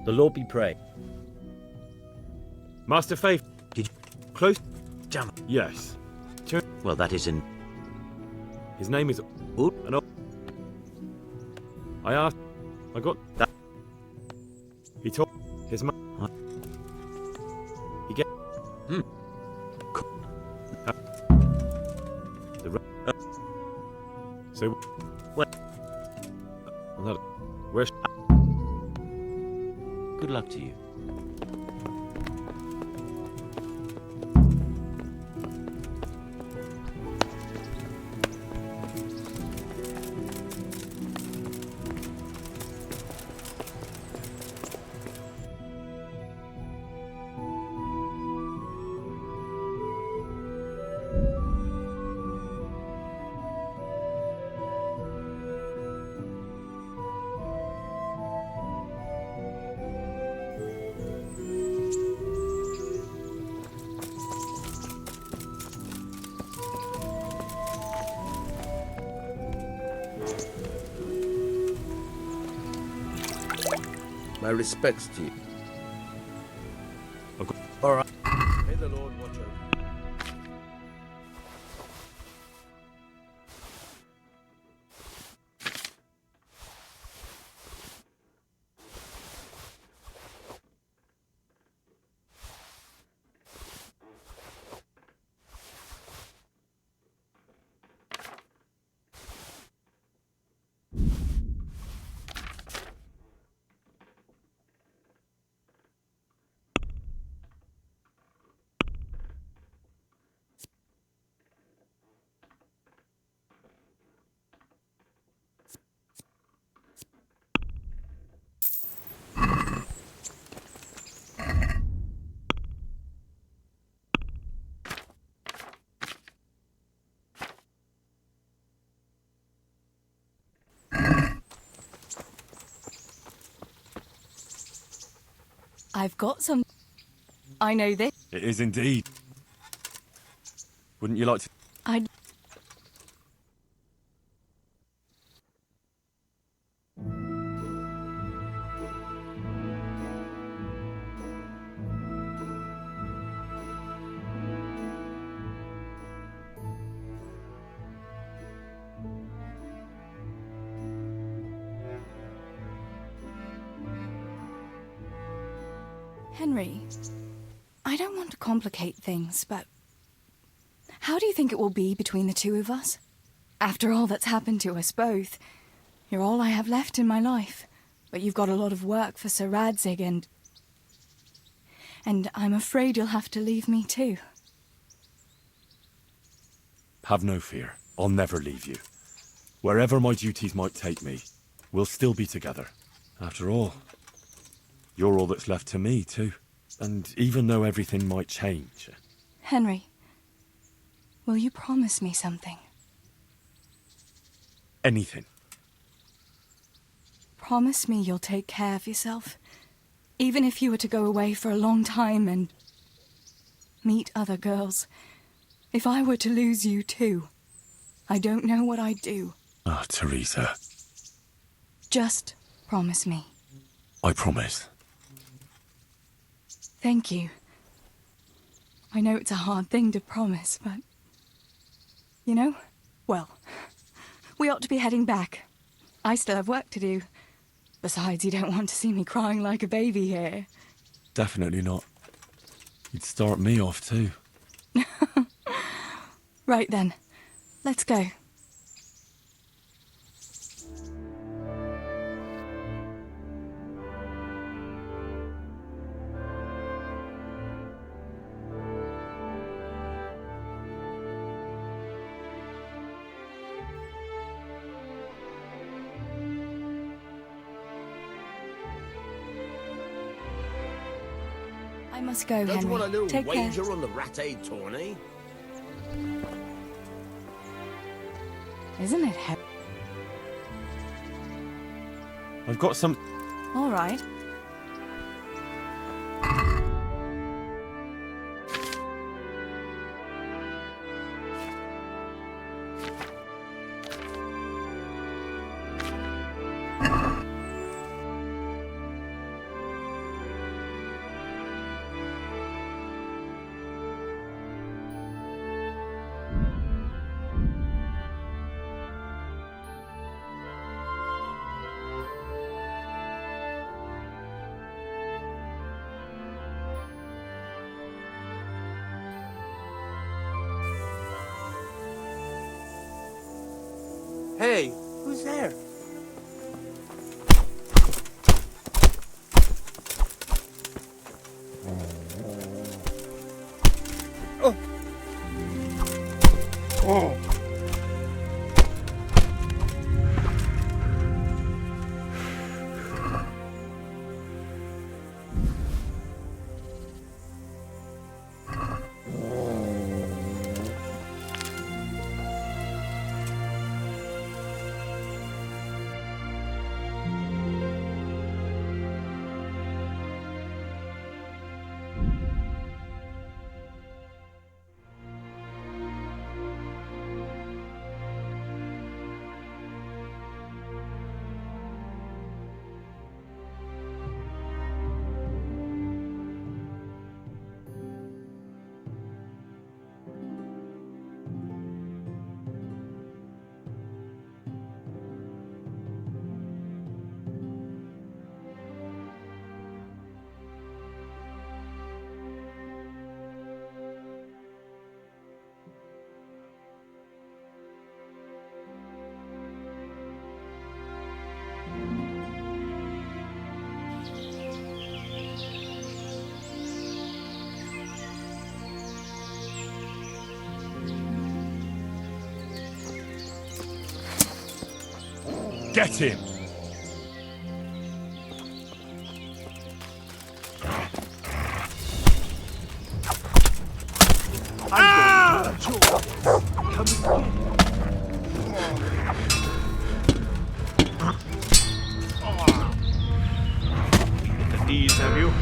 The Lord be praised. Master Faith. Did you... Close? Damn. Yes. Well, that is in... His name is... And I asked... I got... That. He told... His mum... He get... So... What? Where's... Good luck to you. My respects to you. All right. May the Lord watch over you. I've got some... I know this. It is indeed. Wouldn't you like to... I'd... Henry, I don't want to complicate things, but how do you think it will be between the two of us? After all that's happened to us both, you're all I have left in my life, but you've got a lot of work for Sir Radzig and I'm afraid you'll have to leave me too. Have no fear. I'll never leave you. Wherever my duties might take me, we'll still be together. After all, you're all that's left to me, too. And even though everything might change... Henry, will you promise me something? Anything. Promise me you'll take care of yourself. Even if you were to go away for a long time and meet other girls. If I were to lose you too, I don't know what I'd do. Ah, Teresa. Just promise me. I promise. Thank you. I know it's a hard thing to promise, but... You know, well, we ought to be heading back. I still have work to do. Besides, you don't want to see me crying like a baby here. Definitely not. You'd start me off too. Right then, let's go. I must go, Don't Henry. you want a little Take care. wager on the Rat-Aid tourney? Isn't it heavy? I've got some... All right. Hey, who's there? Oh. Oh. Get him! The knees, have you?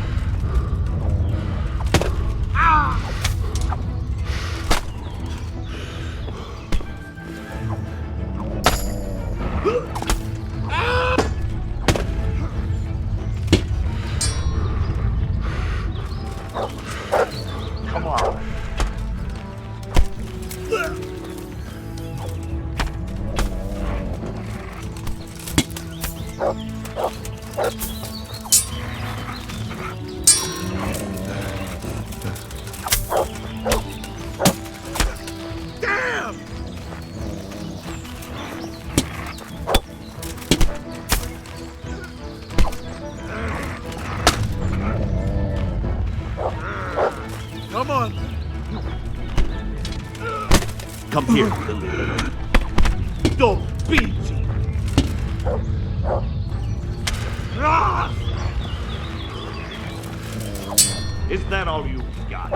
Come on. Damn! Come on. Come here, little liver. Don't be easy. Is that all you got?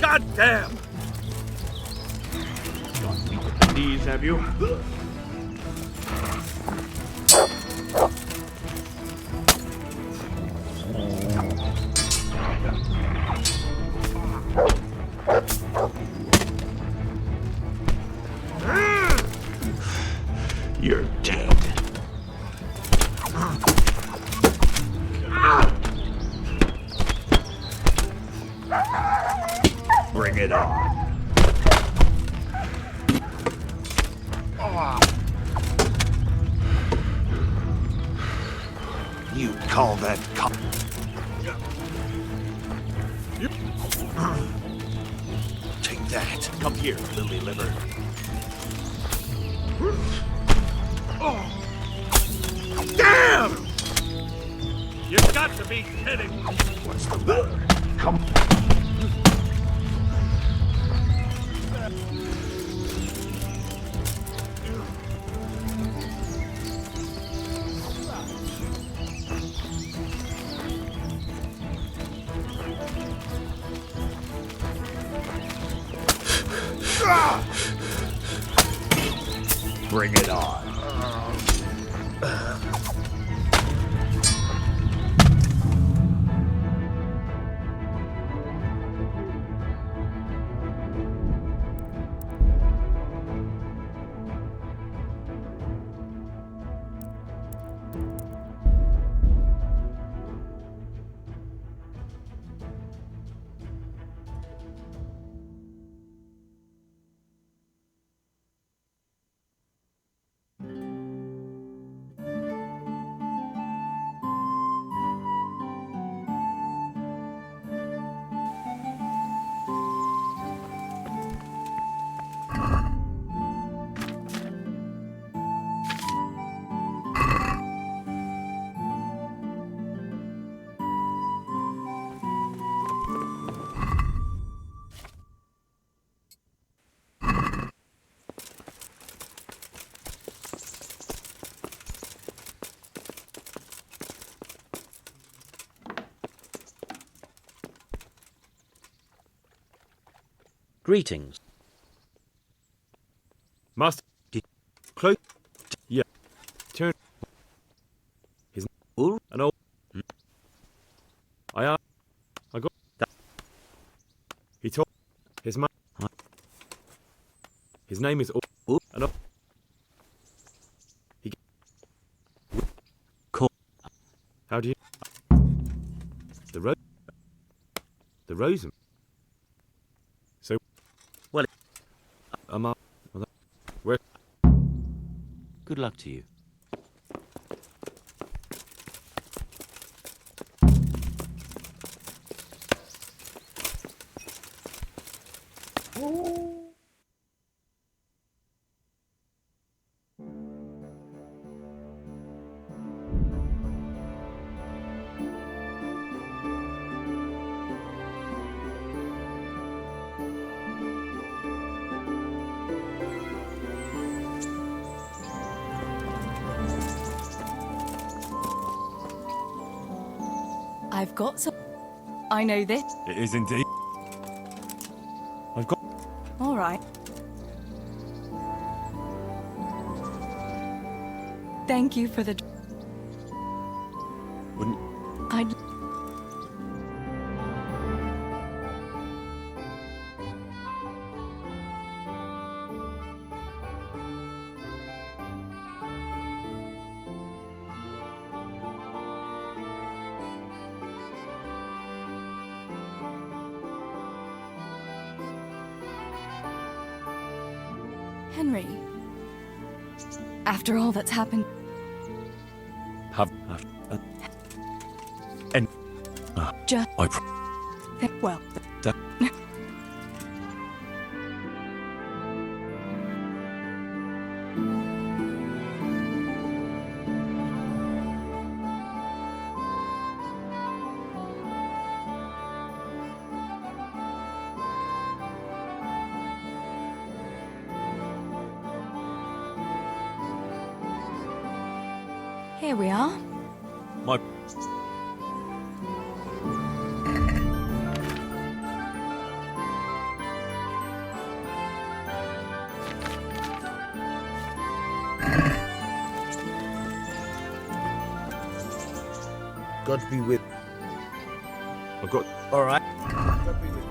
God damn! Got me with the knees, have you? You're dead. Bring it on. You call that Take that. Come here, lily liver. Damn! You've got to be kidding! What's the matter? Come. Bring it on. Greetings. Master. Close. Yeah. Turn. His. An old. I got. He told. His man. His name is. An. He. Cool. How do you? The Rosen. So. Well. Where? Good luck to you. I've got some. I know this. It is indeed. I've got. All right. Thank you for the. Wouldn't. I'd. Henry, after all that's happened, And. just I. well. Here we are. My. God be with. I've got. All right. God be with you.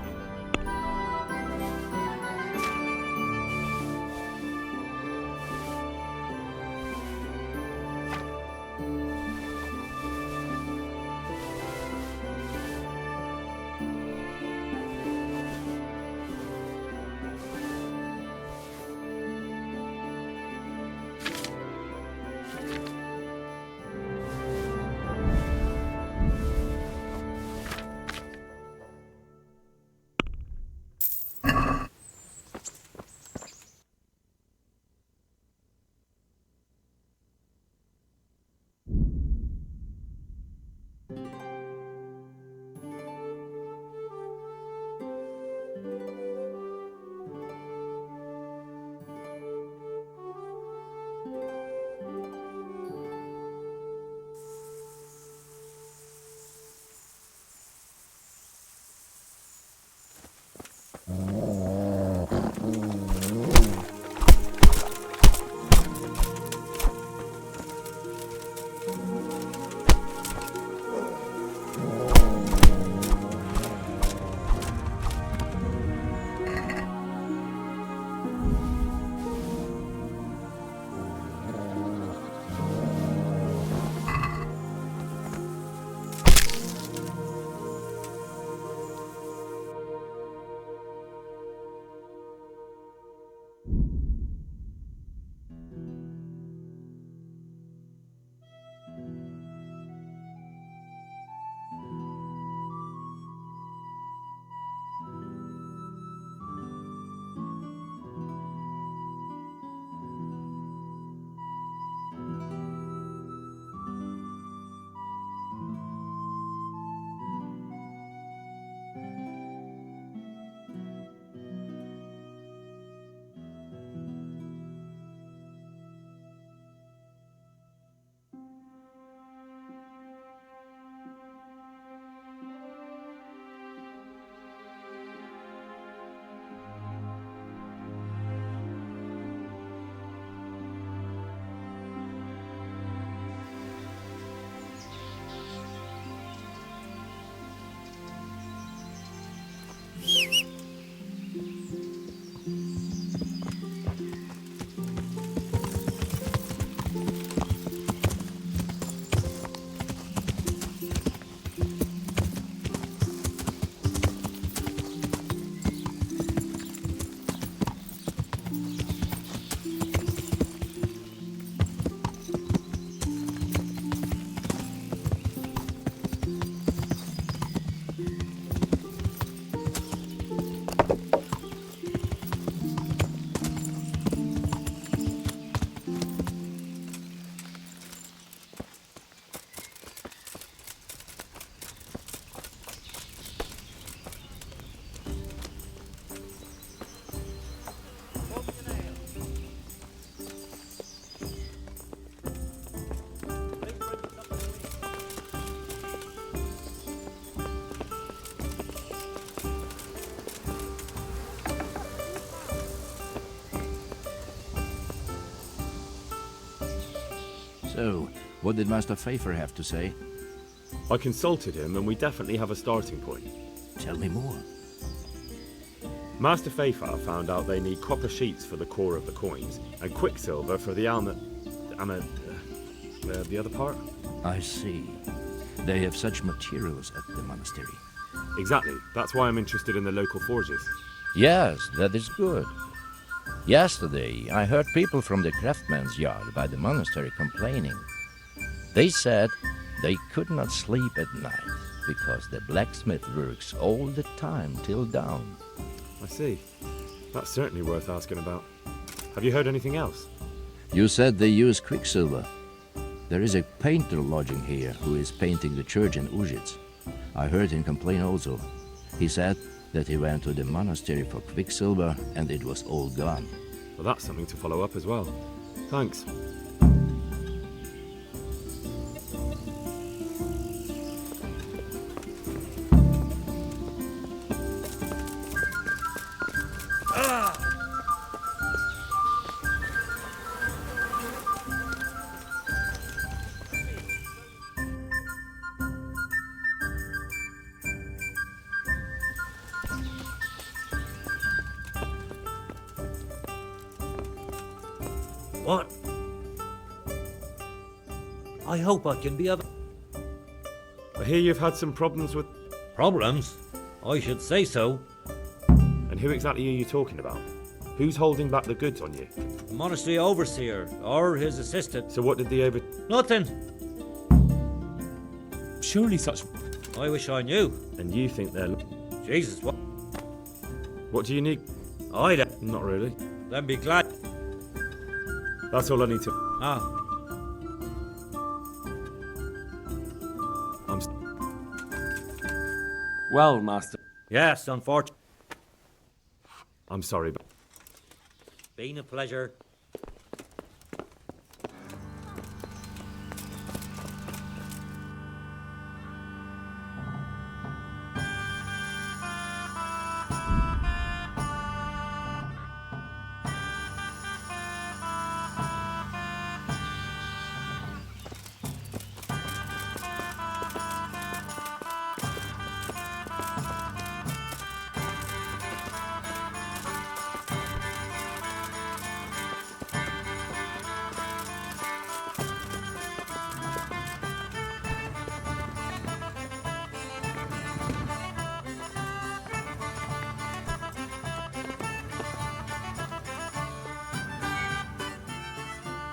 So, what did Master Pfeiffer have to say? I consulted him and we definitely have a starting point. Tell me more. Master Pfeiffer found out they need copper sheets for the core of the coins and quicksilver for the the other part? I see. They have such materials at the monastery. Exactly. That's why I'm interested in the local forges. Yes, that is good. Yesterday, I heard people from the craftsman's yard by the monastery complaining. They said they could not sleep at night because the blacksmith works all the time till dawn. I see. That's certainly worth asking about. Have you heard anything else? You said they use quicksilver. There is a painter lodging here who is painting the church in Ujits. I heard him complain also. He said that he went to the monastery for quicksilver and it was all gone. Well, that's something to follow up as well. Thanks. What? I hope I can be of... I hear you've had some problems with... Problems? I should say so. And who exactly are you talking about? Who's holding back the goods on you? The monastery overseer, or his assistant. So what did the Nothing. Surely such... I wish I knew. And you think they're... Jesus, what? What do you need? I don't. Not really. Then be glad. That's all I need to... Ah. Well, Master. Yes, unfortunately. I'm sorry, but... Been a pleasure.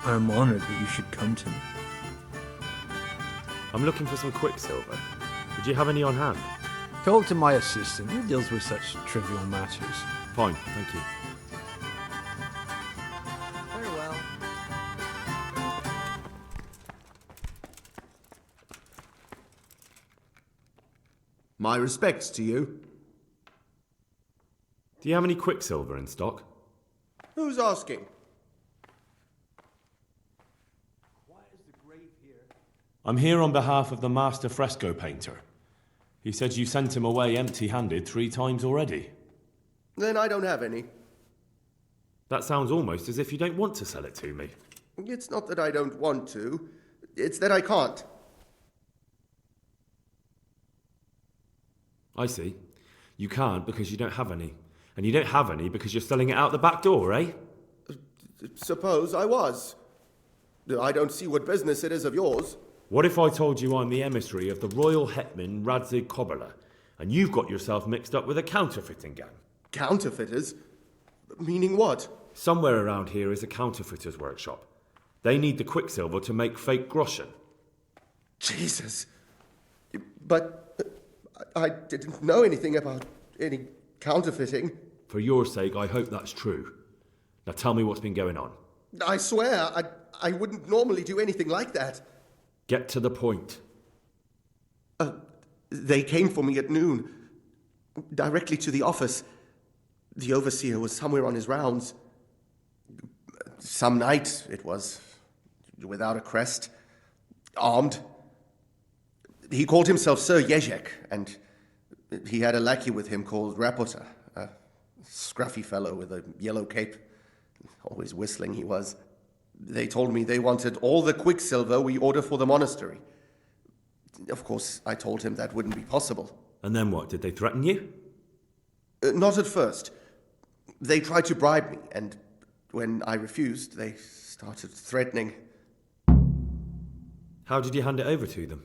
I'm honored that you should come to me. I'm looking for some quicksilver. Would you have any on hand? Talk to my assistant, who deals with such trivial matters. Fine, thank you. Very well. My respects to you. Do you have any quicksilver in stock? Who's asking? I'm here on behalf of the master fresco painter. He said you sent him away empty-handed 3 times already. Then I don't have any. That sounds almost as if you don't want to sell it to me. It's not that I don't want to. It's that I can't. I see. You can't because you don't have any. And you don't have any because you're selling it out the back door, eh? Suppose I was. I don't see what business it is of yours. What if I told you I'm the emissary of the royal hetman Radzig Kobyla, and you've got yourself mixed up with a counterfeiting gang? Counterfeiters? Meaning what? Somewhere around here is a counterfeiter's workshop. They need the quicksilver to make fake groschen. Jesus. But I didn't know anything about any counterfeiting. For your sake, I hope that's true. Now tell me what's been going on. I swear, I wouldn't normally do anything like that. Get to the point. They came for me at noon, directly to the office. The overseer was somewhere on his rounds. Some night, it was, without a crest, armed. He called himself Sir Jezek, and he had a lackey with him called Rapota, a scruffy fellow with a yellow cape. Always whistling he was. They told me they wanted all the quicksilver we order for the monastery. Of course, I told him that wouldn't be possible. And then what? Did they threaten you? Not at first. They tried to bribe me, and when I refused, they started threatening. How did you hand it over to them?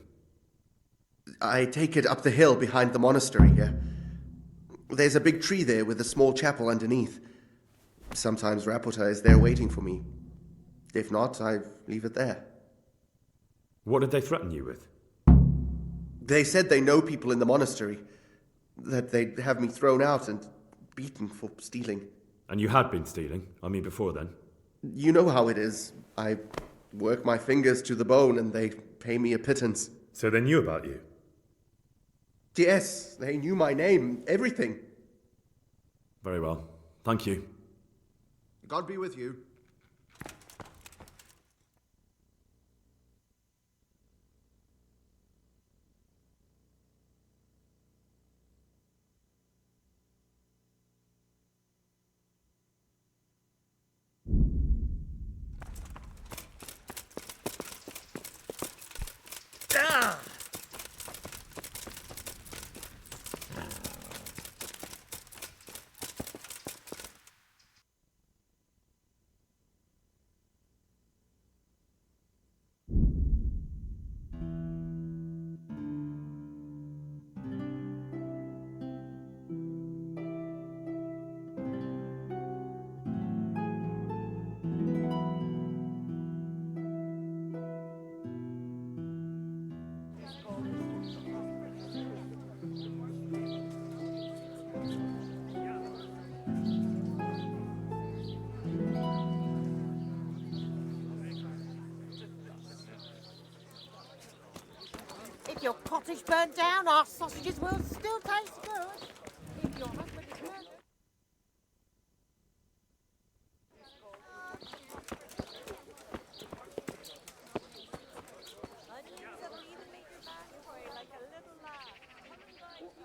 I take it up the hill behind the monastery here. There's a big tree there with a small chapel underneath. Sometimes Rapota is there waiting for me. If not, I leave it there. What did they threaten you with? They said they know people in the monastery, that they'd have me thrown out and beaten for stealing. And you had been stealing? I mean, before then? You know how it is. I work my fingers to the bone and they pay me a pittance. So they knew about you? Yes, they knew my name, everything. Very well. Thank you. God be with you. If your cottage burnt down, our sausages will still taste good. If your husband is murdered...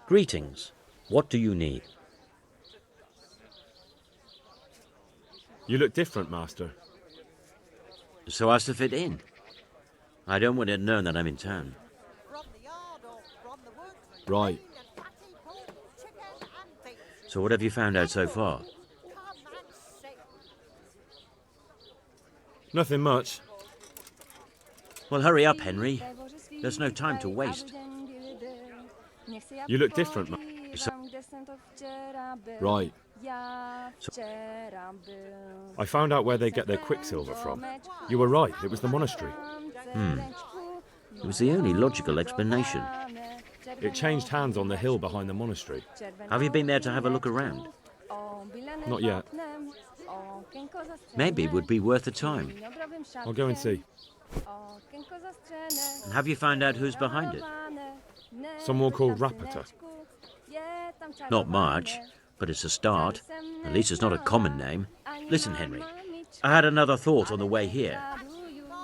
Greetings. What do you need? You look different, Master. So as to fit in. I don't want it known that I'm in town. Right. So what have you found out so far? Nothing much. Well, hurry up, Henry. There's no time to waste. You look different, Right. I found out where they get their quicksilver from. You were right, it was the monastery. It was the only logical explanation. It changed hands on the hill behind the monastery. Have you been there to have a look around? Not yet. Maybe it would be worth the time. I'll go and see. And have you found out who's behind it? Someone called Rapota. Not much, but it's a start. At least it's not a common name. Listen, Henry, I had another thought on the way here.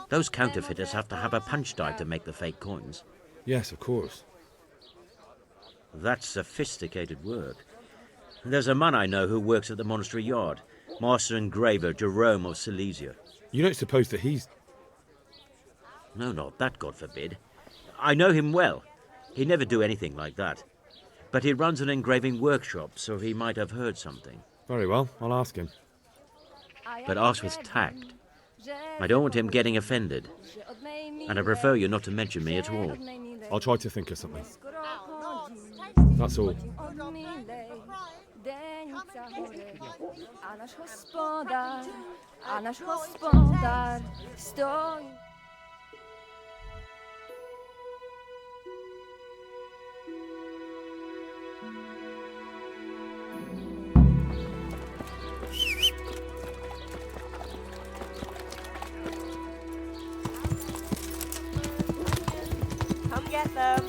Those counterfeiters have to have a punch dive to make the fake coins. Yes, of course. That's sophisticated work. There's a man I know who works at the monastery yard, Master Engraver Jerome of Silesia. You don't suppose that he's... No, not that, God forbid. I know him well. He'd never do anything like that. But he runs an engraving workshop, so he might have heard something. Very well, I'll ask him. But ask with tact. I don't want him getting offended. And I prefer you not to mention me at all. I'll try to think of something. That's all. Come get them.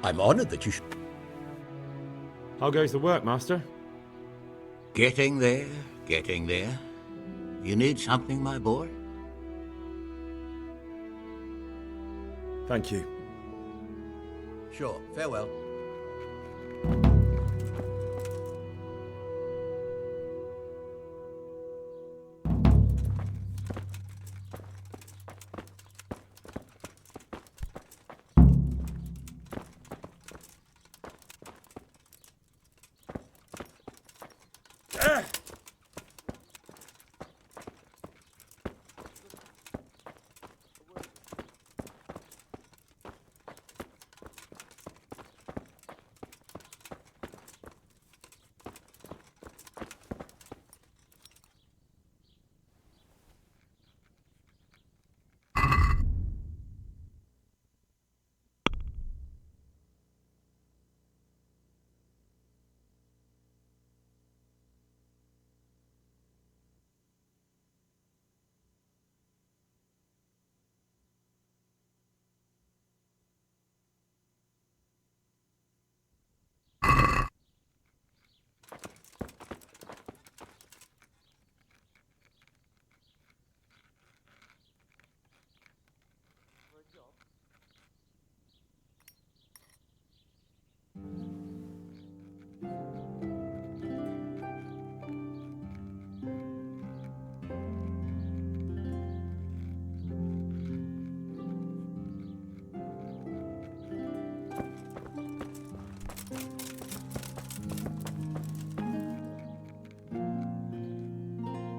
I'm honored that you should. How goes the work, Master? Getting there, getting there. You need something, my boy? Thank you. Sure. Farewell.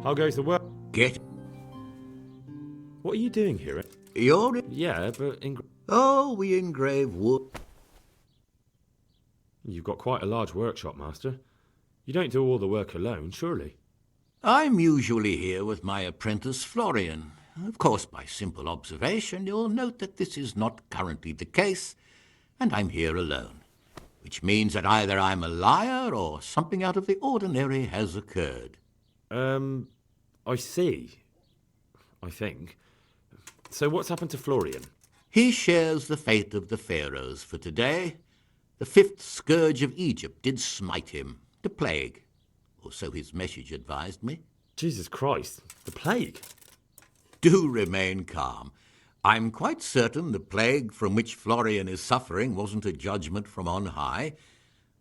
How goes the work? Get. What are you doing here? You're. Yeah, but Oh, we engrave wood. You've got quite a large workshop, Master. You don't do all the work alone, surely? I'm usually here with my apprentice, Florian. Of course, by simple observation, you'll note that this is not currently the case, and I'm here alone. Which means that either I'm a liar or something out of the ordinary has occurred. I see. I think. So what's happened to Florian? He shares the fate of the pharaohs for today. The fifth scourge of Egypt did smite him, the plague. Or so his message advised me. Jesus Christ, the plague? Do remain calm. I'm quite certain the plague from which Florian is suffering wasn't a judgment from on high.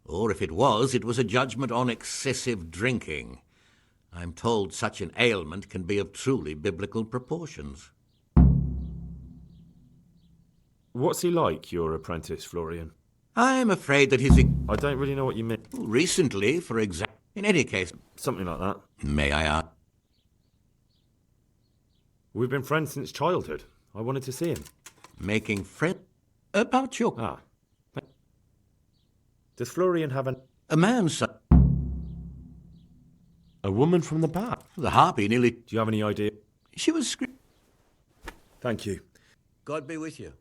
Or if it was a judgment on excessive drinking. I'm told such an ailment can be of truly biblical proportions. What's he like, your apprentice, Florian? I'm afraid that his... I don't really know what you mean. Recently, for example... In any case... Something like that. May I ask? We've been friends since childhood. I wanted to see him. Making friends? About your... Ah. Does Florian have a man's son? A woman from the back? The harpy nearly... Do you have any idea? She was screaming. Thank you. God be with you.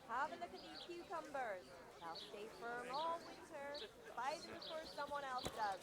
Have a look at these cucumbers. They'll stay firm all winter. Buy them before someone else does.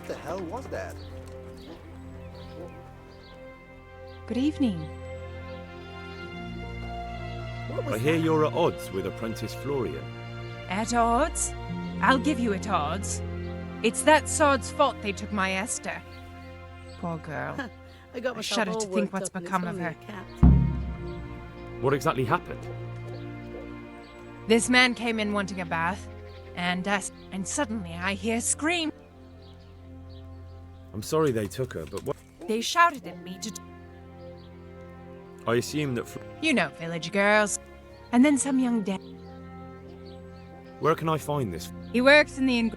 What the hell was that? Good evening. I hear you're at odds with apprentice Florian. At odds? I'll give you at odds. It's that sod's fault they took my Esther. Poor girl. I got I myself shudder all to think worked what's up and it's become of only her. a cat. What exactly happened? This man came in wanting a bath, and suddenly I hear scream. I'm sorry they took her, but what? They shouted at me to... I assume that... You know, village girls. And then some young dad. Where can I find this? He works in the...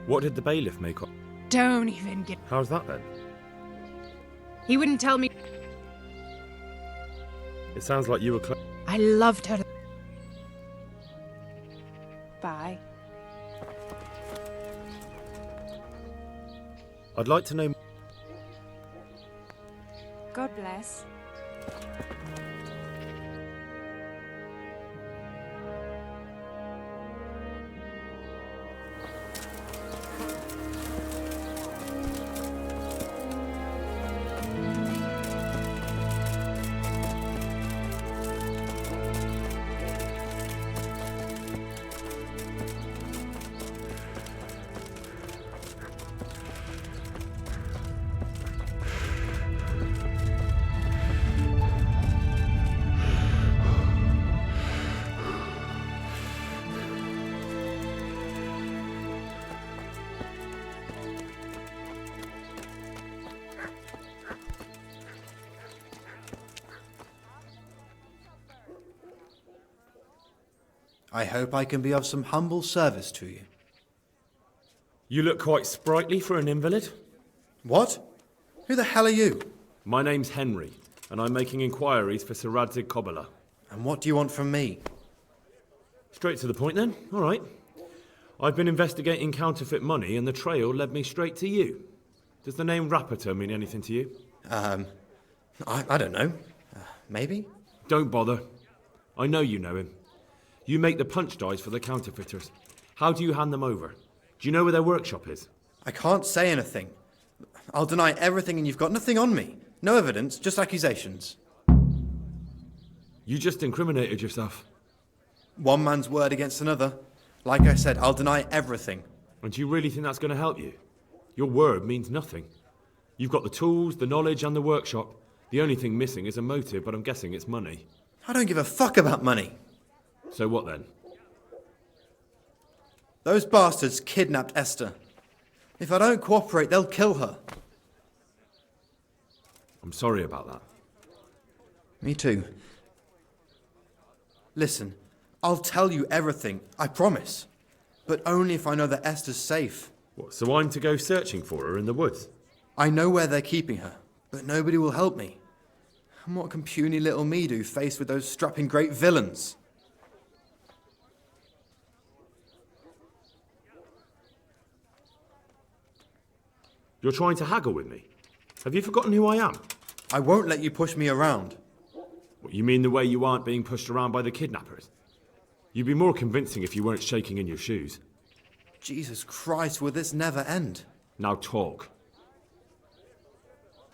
What did the bailiff make up? Don't even get... How's that then? He wouldn't tell me... It sounds like you were I loved her. Bye. I'd like to know... God bless. I hope I can be of some humble service to you. You look quite sprightly for an invalid. What? Who the hell are you? My name's Henry, and I'm making inquiries for Sir Radzig Kobyla. And what do you want from me? Straight to the point then. All right. I've been investigating counterfeit money, and the trail led me straight to you. Does the name Rapiter mean anything to you? I don't know. Maybe? Don't bother. I know you know him. You make the punch dies for the counterfeiters. How do you hand them over? Do you know where their workshop is? I can't say anything. I'll deny everything and you've got nothing on me. No evidence, just accusations. You just incriminated yourself. One man's word against another. Like I said, I'll deny everything. And do you really think that's going to help you? Your word means nothing. You've got the tools, the knowledge and the workshop. The only thing missing is a motive, but I'm guessing it's money. I don't give a fuck about money. So what then? Those bastards kidnapped Esther. If I don't cooperate, they'll kill her. I'm sorry about that. Me too. Listen, I'll tell you everything, I promise. But only if I know that Esther's safe. What, so I'm to go searching for her in the woods? I know where they're keeping her, but nobody will help me. And what can puny little me do faced with those strapping great villains? You're trying to haggle with me? Have you forgotten who I am? I won't let you push me around. What, you mean the way you aren't being pushed around by the kidnappers? You'd be more convincing if you weren't shaking in your shoes. Jesus Christ, will this never end? Now talk.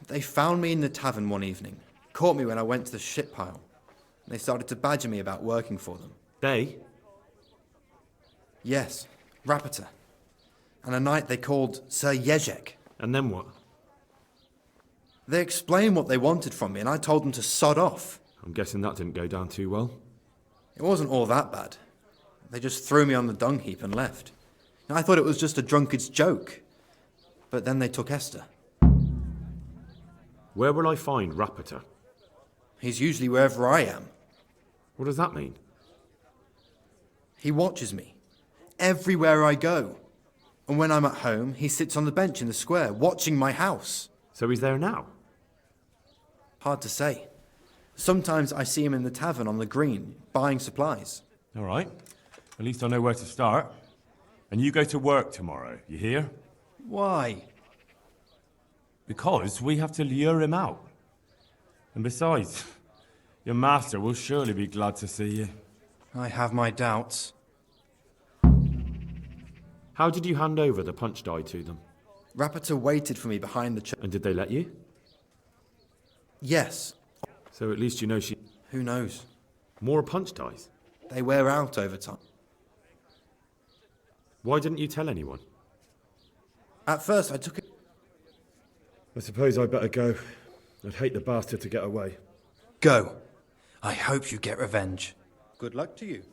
They found me in the tavern one evening, caught me when I went to the shit pile. They started to badger me about working for them. They? Yes, Rapiter. And a knight they called Sir Jezek. And then what? They explained what they wanted from me, and I told them to sod off. I'm guessing that didn't go down too well. It wasn't all that bad. They just threw me on the dung heap and left. I thought it was just a drunkard's joke. But then they took Esther. Where will I find Rapiter? He's usually wherever I am. What does that mean? He watches me. Everywhere I go. And when I'm at home, he sits on the bench in the square, watching my house. So he's there now? Hard to say. Sometimes I see him in the tavern on the green, buying supplies. All right. At least I know where to start. And you go to work tomorrow, you hear? Why? Because we have to lure him out. And besides, your master will surely be glad to see you. I have my doubts. How did you hand over the punch die to them? Rapiter waited for me behind the church. And did they let you? Yes. So at least you know she... Who knows? More punch dies? They wear out over time. Why didn't you tell anyone? At first I took it... I suppose I'd better go. I'd hate the bastard to get away. Go. I hope you get revenge. Good luck to you.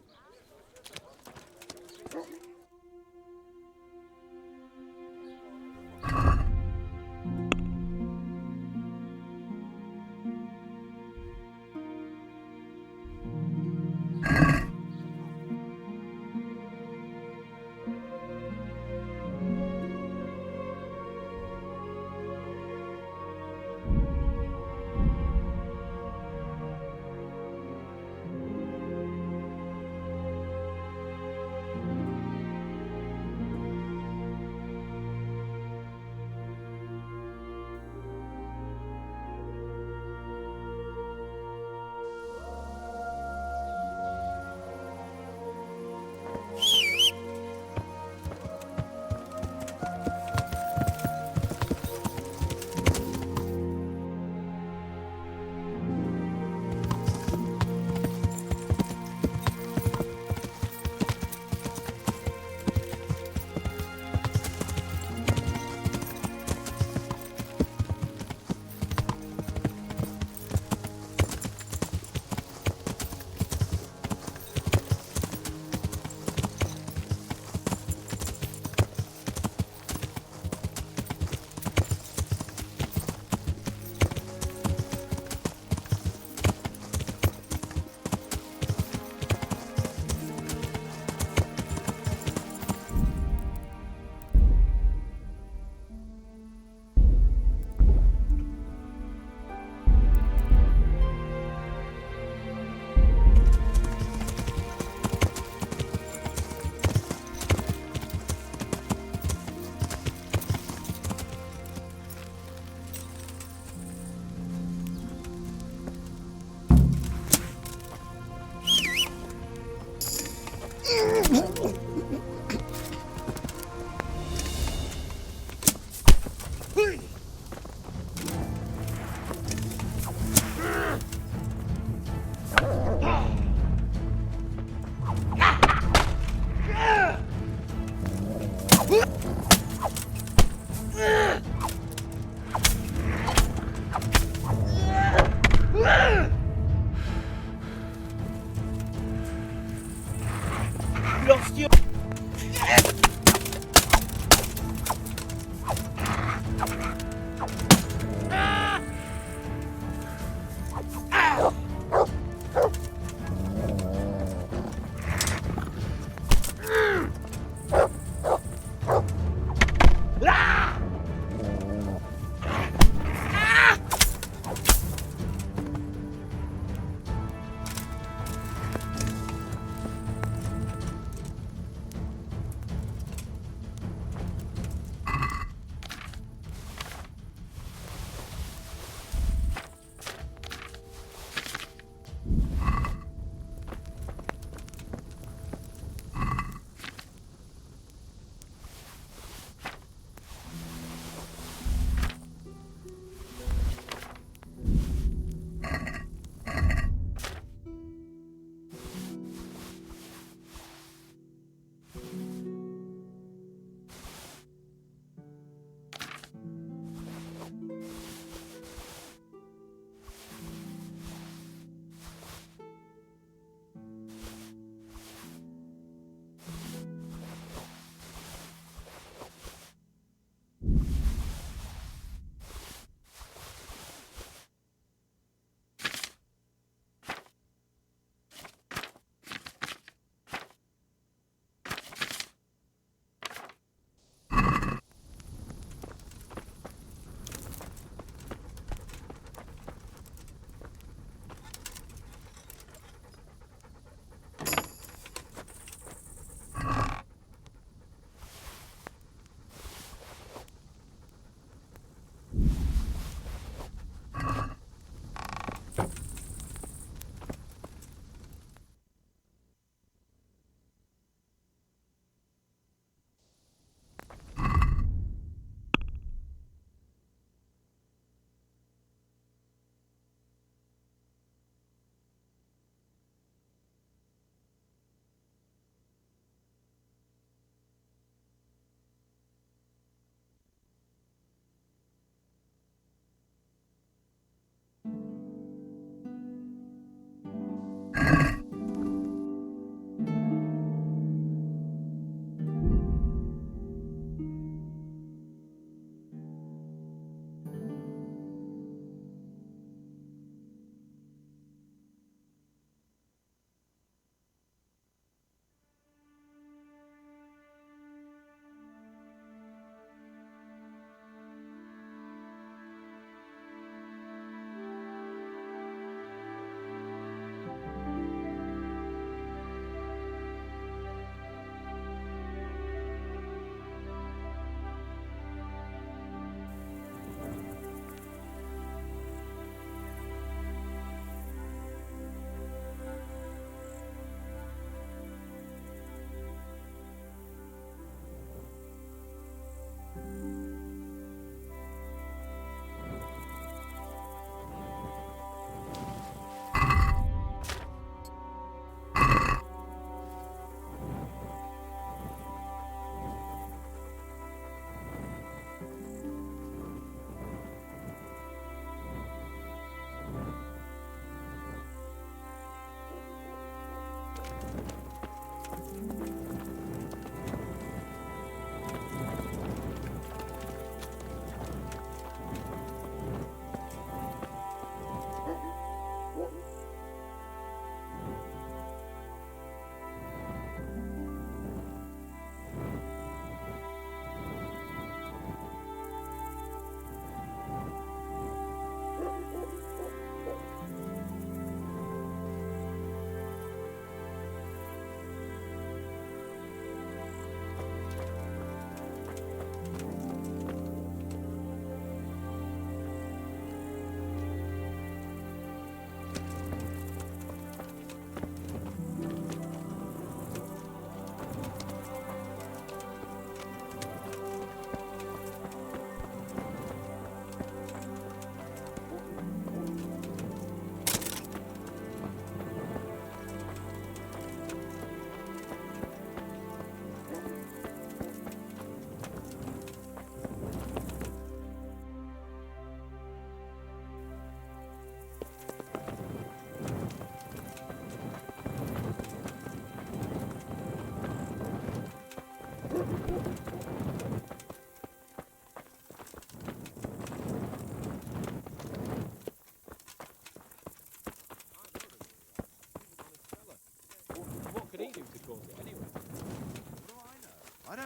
Lost you.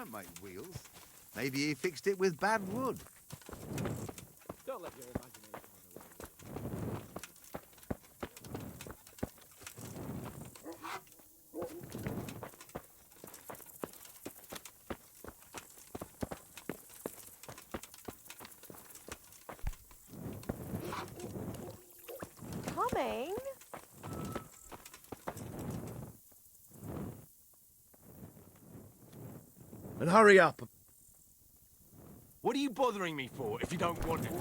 can't make wheels. Maybe he fixed it with bad wood. Don't let your imagination Coming? And hurry up. What are you bothering me for if you don't want it?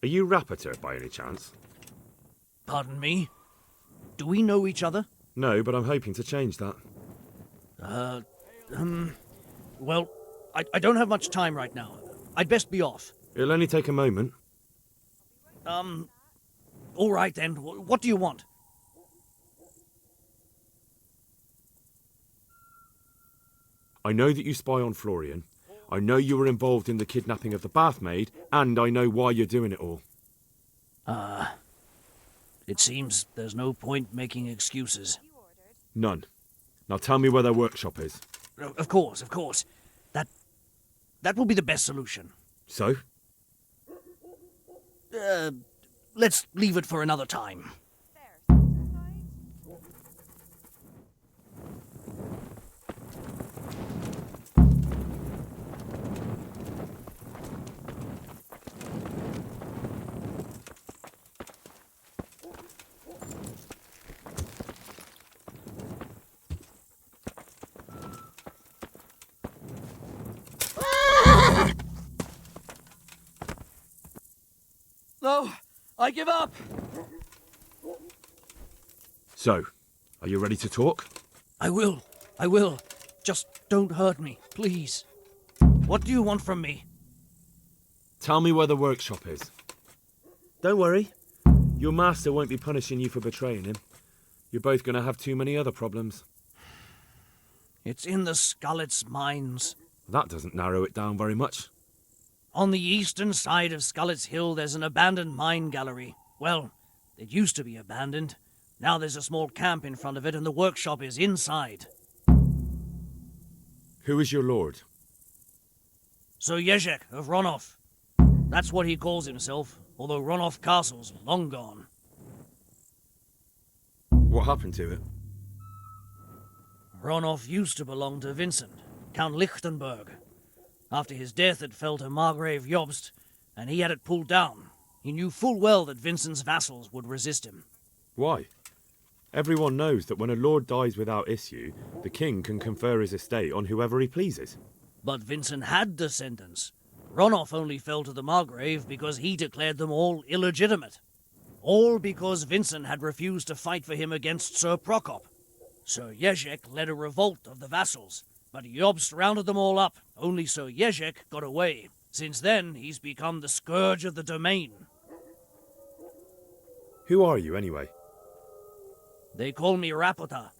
Are you Rapiter by any chance? Pardon me? Do we know each other? No, but I'm hoping to change that. Well, I don't have much time right now. I'd best be off. It'll only take a moment. All right then. What do you want? I know that you spy on Florian. I know you were involved in the kidnapping of the bathmaid, and I know why you're doing it all. It seems there's no point making excuses. None. Now tell me where their workshop is. Of course, of course. That will be the best solution. So? Let's leave it for another time. No, I give up. So, are you ready to talk? I will. Just don't hurt me, please. What do you want from me? Tell me where the workshop is. Don't worry. Your master won't be punishing you for betraying him. You're both going to have too many other problems. It's in the Skullet's mines. That doesn't narrow it down very much. On the eastern side of Skullet's Hill, there's an abandoned mine gallery. Well, it used to be abandoned. Now there's a small camp in front of it, and the workshop is inside. Who is your lord? Sir Jezek of Ronov. That's what he calls himself, although Ronov Castle's long gone. What happened to it? Ronov used to belong to Vincent, Count Lichtenberg. After his death, it fell to Margrave Jobst, and he had it pulled down. He knew full well that Vincent's vassals would resist him. Why? Everyone knows that when a lord dies without issue, the king can confer his estate on whoever he pleases. But Vincent had descendants. Ronov only fell to the Margrave because he declared them all illegitimate. All because Vincent had refused to fight for him against Sir Prokop. Sir Jezek led a revolt of the vassals, but Jobst rounded them all up. Only Sir Jezek got away. Since then, he's become the scourge of the domain. Who are you, anyway? They call me Rapota.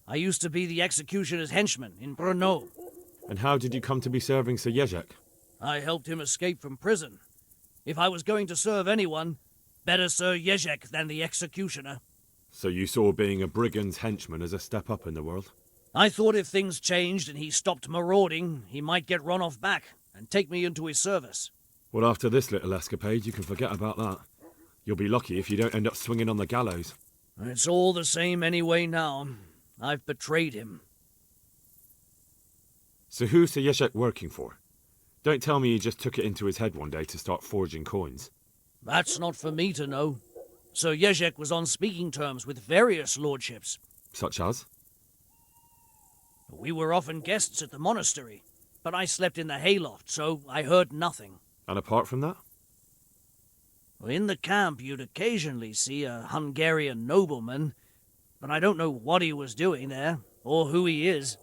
I used to be the executioner's henchman in Brno. And how did you come to be serving Sir Jezek? I helped him escape from prison. If I was going to serve anyone, better Sir Jezek than the executioner. So you saw being a brigand's henchman as a step up in the world? I thought if things changed and he stopped marauding, he might get Ronov back and take me into his service. Well, after this little escapade, you can forget about that. You'll be lucky if you don't end up swinging on the gallows. It's all the same anyway now. I've betrayed him. So who's Sir Jezek working for? Don't tell me he just took it into his head one day to start forging coins. That's not for me to know. Sir Jezek was on speaking terms with various lordships. Such as? We were often guests at the monastery, but I slept in the hayloft, so I heard nothing. And apart from that? In the camp, you'd occasionally see a Hungarian nobleman, but I don't know what he was doing there, or who he is.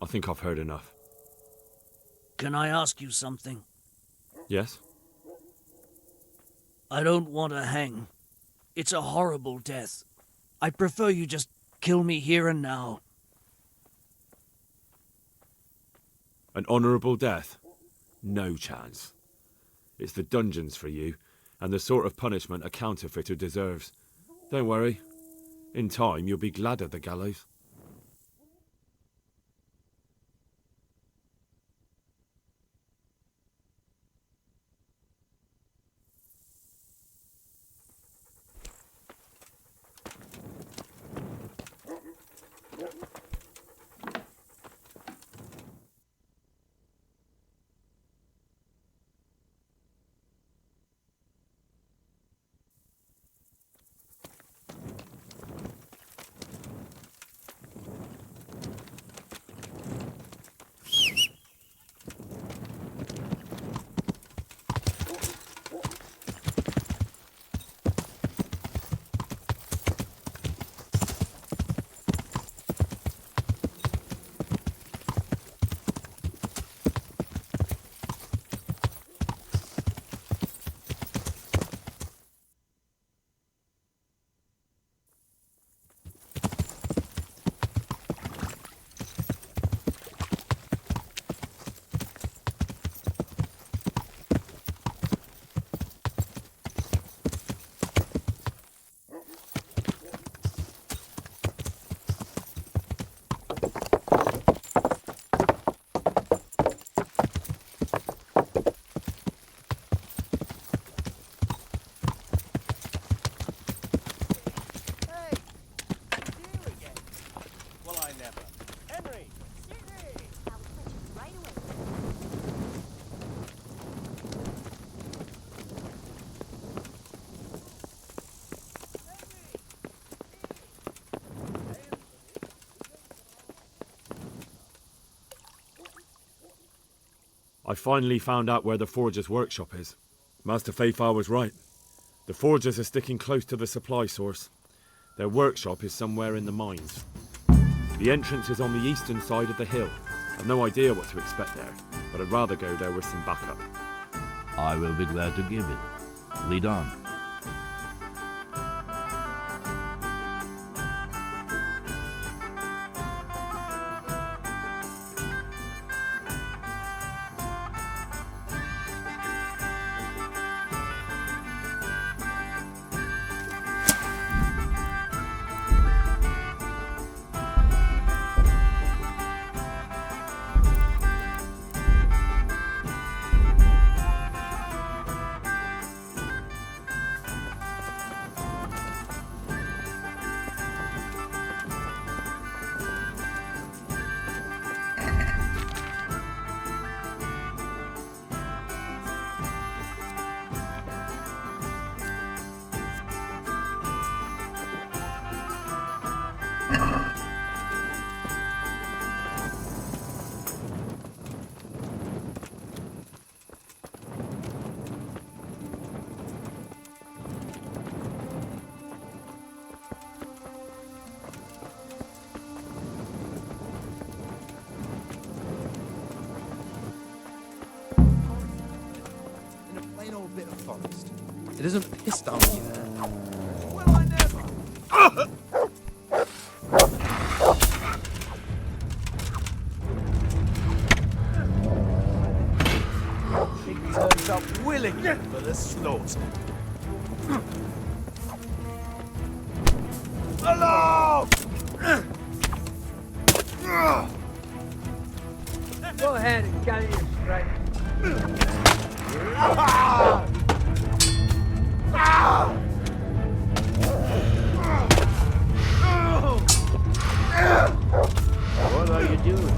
I think I've heard enough. Can I ask you something? Yes? I don't want to hang. It's a horrible death. I prefer you just kill me here and now. An honourable death? No chance. It's the dungeons for you, and the sort of punishment a counterfeiter deserves. Don't worry. In time, you'll be glad of the gallows. I finally found out where the Forger's workshop is. Master Fayfar was right. The Forgers are sticking close to the supply source. Their workshop is somewhere in the mines. The entrance is on the eastern side of the hill. I've no idea what to expect there, but I'd rather go there with some backup. I will be glad to give it. Lead on. It isn't pissed down here. Well, I never. He turns up willingly for the slaughter. Along! Go ahead and carry your strength. What are you doing?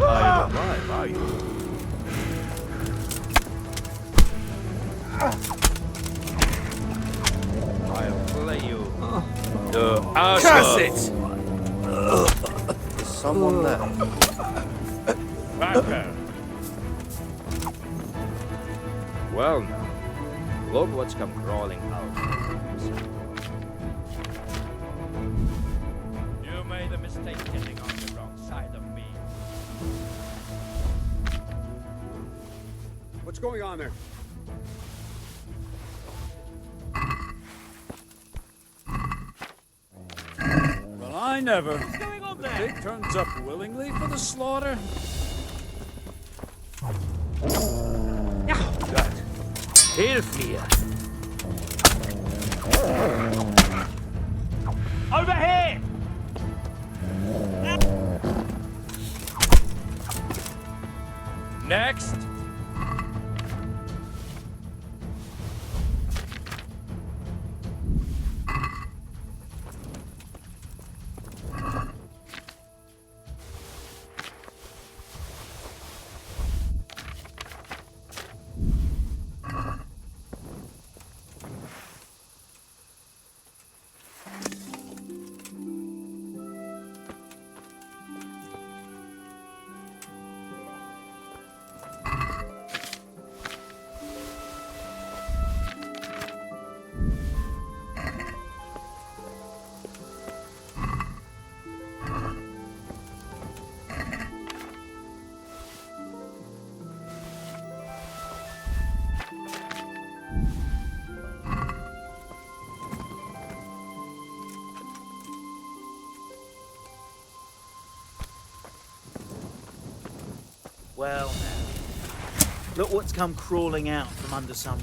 I ain't alive, are you? I'll play you. Curse it! Is someone there? Backer. Well now, look what's come crawling out. You made a mistake getting on the wrong side of me. What's going on there? Well, I never. What's going on there? The pig turns up willingly for the slaughter. That Feel fear. Over here! Next. Well, now, look what's come crawling out from under some...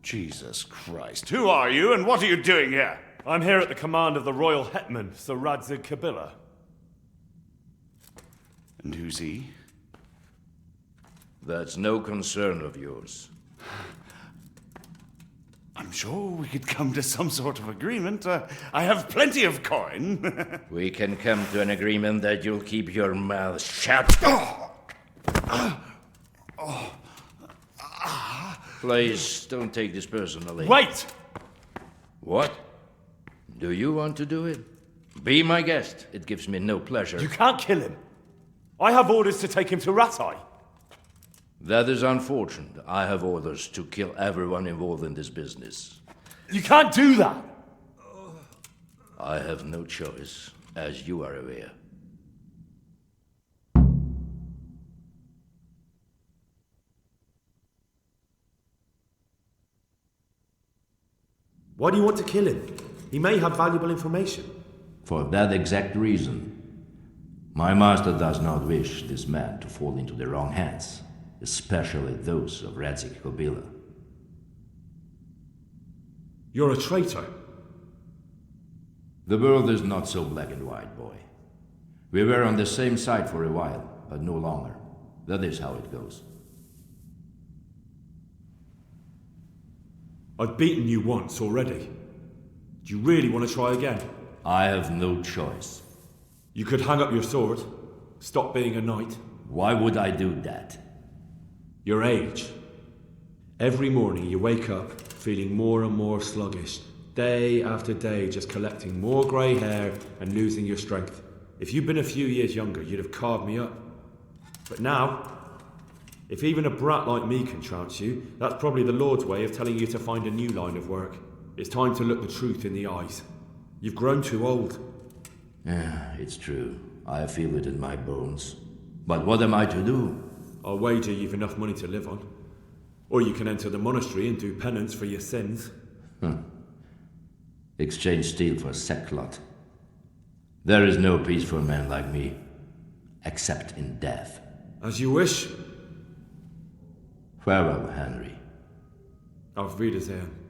Jesus Christ. Who are you and what are you doing here? I'm here at the command of the royal hetman, Sir Radzig Kabila. And who's he? That's no concern of yours. I'm sure we could come to some sort of agreement. I have plenty of coin. We can come to an agreement that you'll keep your mouth shut. Please, don't take this personally. Wait! What? Do you want to do it? Be my guest. It gives me no pleasure. You can't kill him. I have orders to take him to Ratai. That is unfortunate. I have orders to kill everyone involved in this business. You can't do that! I have no choice, as you are aware. Why do you want to kill him? He may have valuable information. For that exact reason. My master does not wish this man to fall into the wrong hands, especially those of Radzik Kobila. You're a traitor. The world is not so black and white, boy. We were on the same side for a while, but no longer. That is how it goes. I've beaten you once already. Do you really want to try again? I have no choice. You could hang up your sword, stop being a knight. Why would I do that? Your age. Every morning you wake up feeling more and more sluggish. Day after day just collecting more grey hair and losing your strength. If you'd been a few years younger, you'd have carved me up. But now, if even a brat like me can trounce you, that's probably the Lord's way of telling you to find a new line of work. It's time to look the truth in the eyes. You've grown too old. Yeah, it's true. I feel it in my bones. But what am I to do? I'll wager you've enough money to live on. Or you can enter the monastery and do penance for your sins. Exchange steel for sackcloth. There is no peace for men like me, except in death. As you wish. Farewell, Henry. Auf Wiedersehen.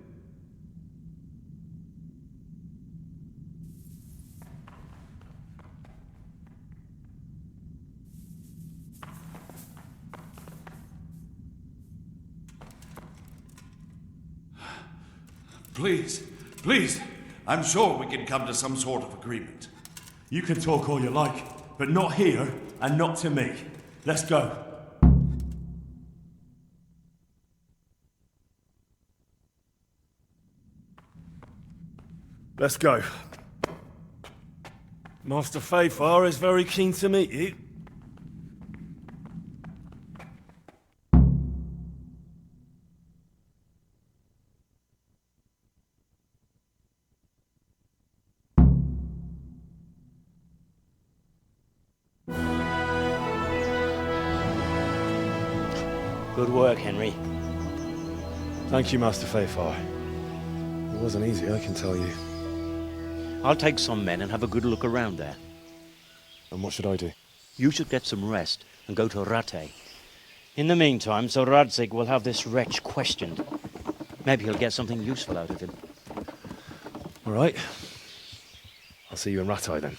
Please, please, I'm sure we can come to some sort of agreement. You can talk all you like, but not here and not to me. Let's go. Let's go. Master Fayfar is very keen to meet you. Good work, Henry. Thank you, Master Fayfar. It wasn't easy, I can tell you. I'll take some men and have a good look around there. And what should I do? You should get some rest and go to Rate. In the meantime, Sir Radzik will have this wretch questioned. Maybe he'll get something useful out of him. All right. I'll see you in Ratai then.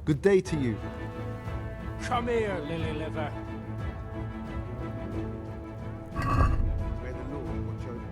Good day to you. Come here, lily liver. May the Lord watch over you.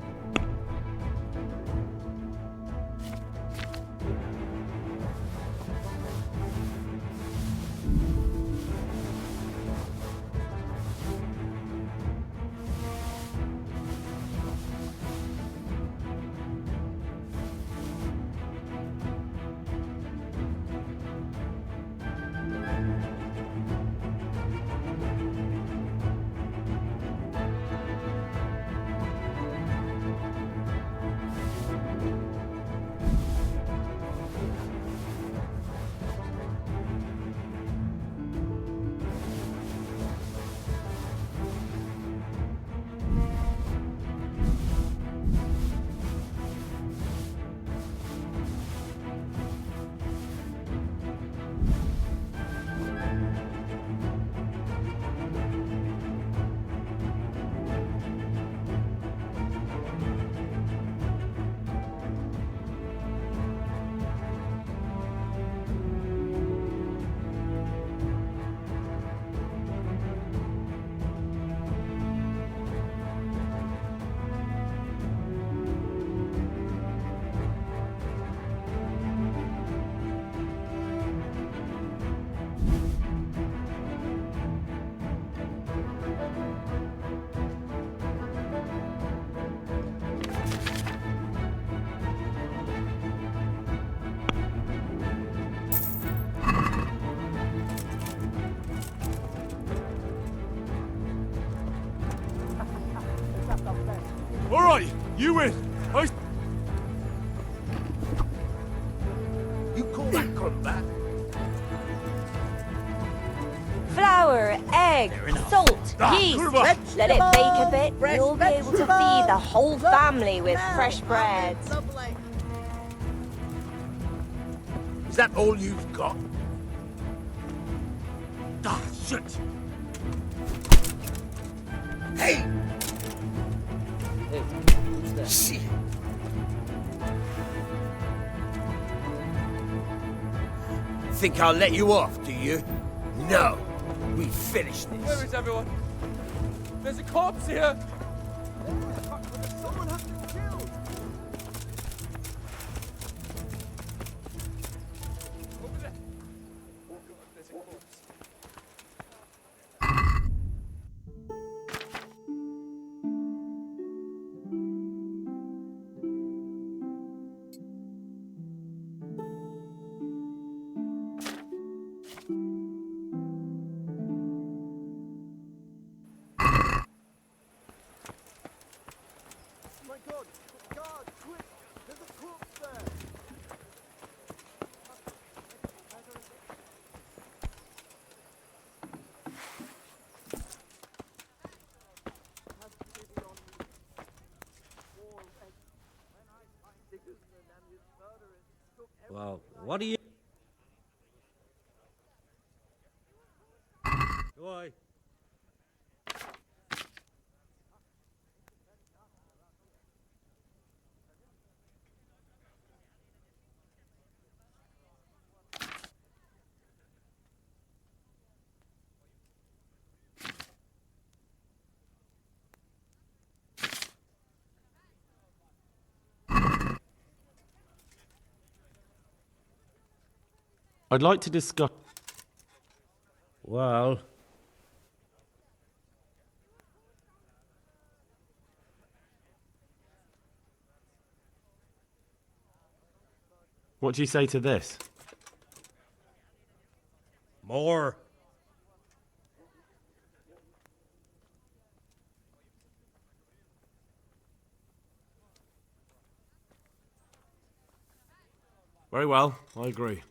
All right, you win. You call that combat? Flour, egg, salt, yeast. Let it bake a bit. You'll be able to feed the whole family with fresh bread. Is that all you've got? Ah, shit! Hey! Shit! Think I'll let you off, do you? No! We finished this. Where is everyone? There's a corpse here! Someone has been killed! Over there! Oh God, there's a corpse. My God! Guard, quick! There's a corpse there! Well, what do you... Why? I'd like to discuss... Well... What do you say to this? More. Very well, I agree.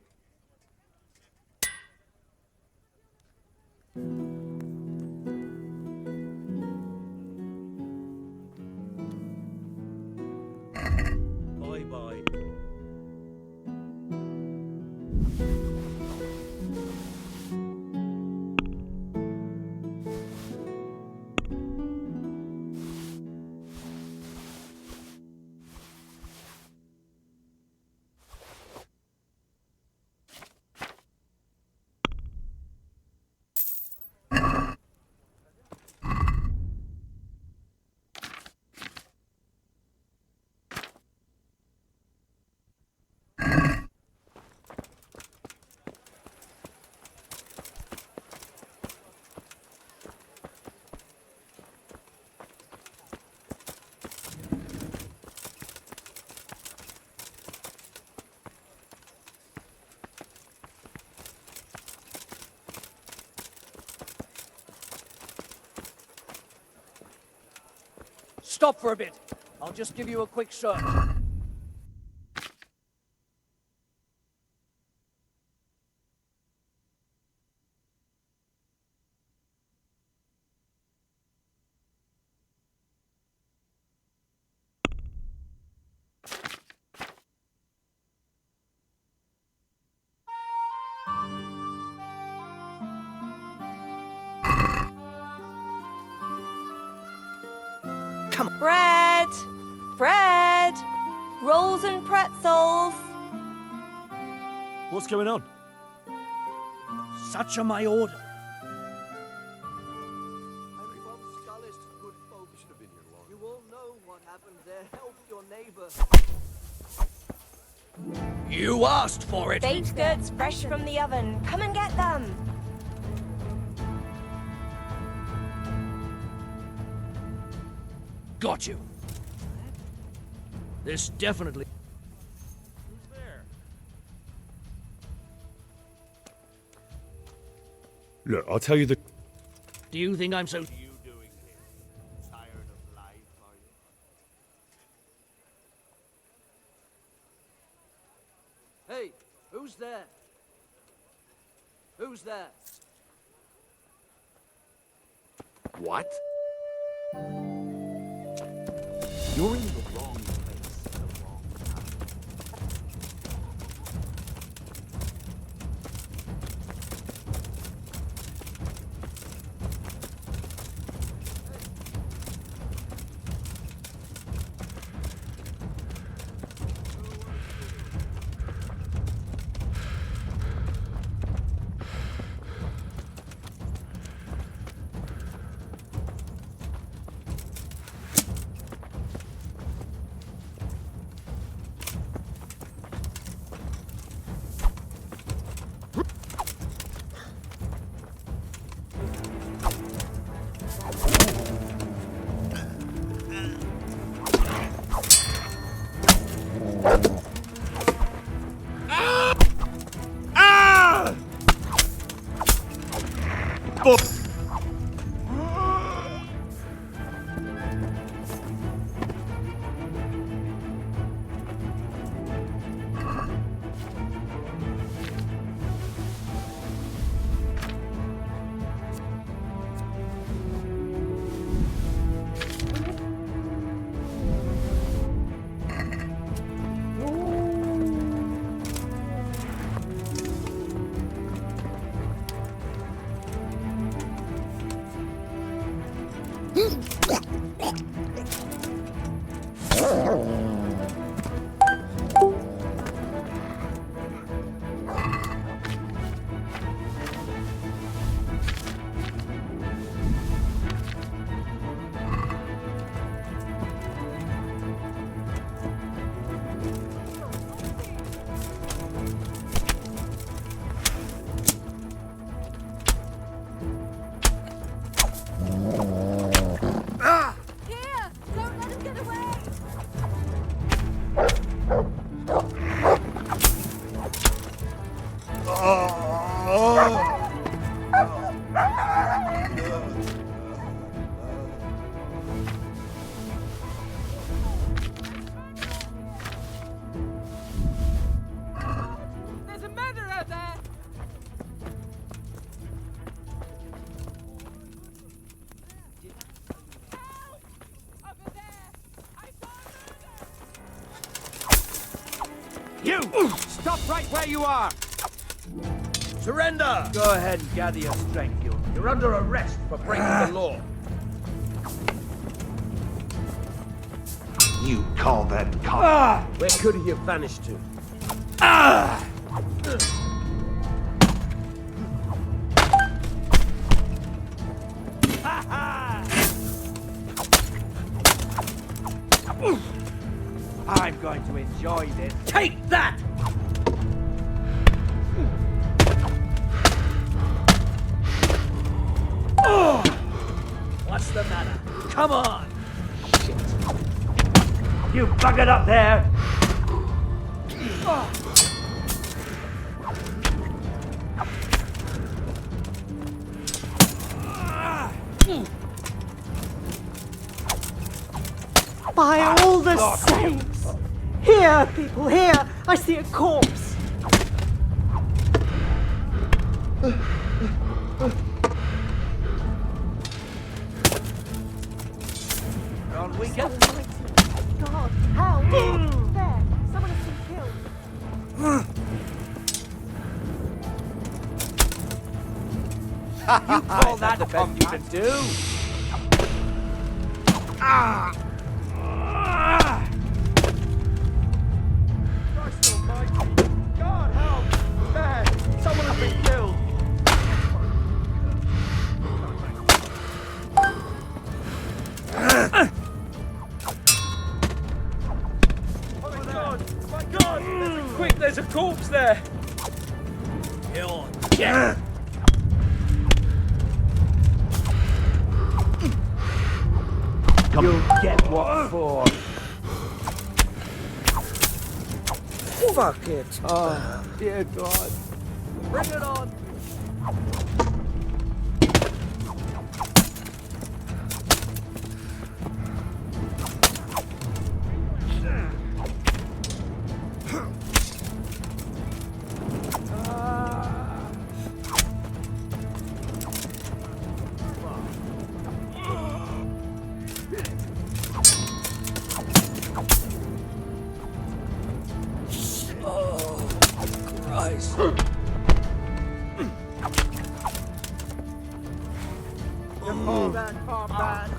Bye-bye. Stop for a bit. I'll just give you a quick search. Bread! Bread! Rolls and pretzels! What's going on? Such are my order. You all know what happened there. Help your neighbor. You asked for it. Baked goods fresh from the oven. Come and get them. Got you. This definitely... Look, I'll tell you the... Do you think I'm so... Hey, who's there? Who's there? What? You're in the wrong place at the wrong time. You! Stop right where you are! Surrender! Go ahead and gather your strength. You're under arrest for breaking the law. You call that cop? Where could he have vanished to? I'm going to enjoy this. Take that! What's the matter? Come on! Shit. You buggered up there! By all the saints! Here, people, here! I see a corpse! On we go. God, help! There, someone has been killed. You call that the best you can do? Christ almighty! God help! There! Someone has been killed! Oh my God! My God! Quick, there's a corpse there! Kill. Yeah! You'll get what for. Fuck it! Oh, dear God. Bring it on! Oh, Christ. Call that combat.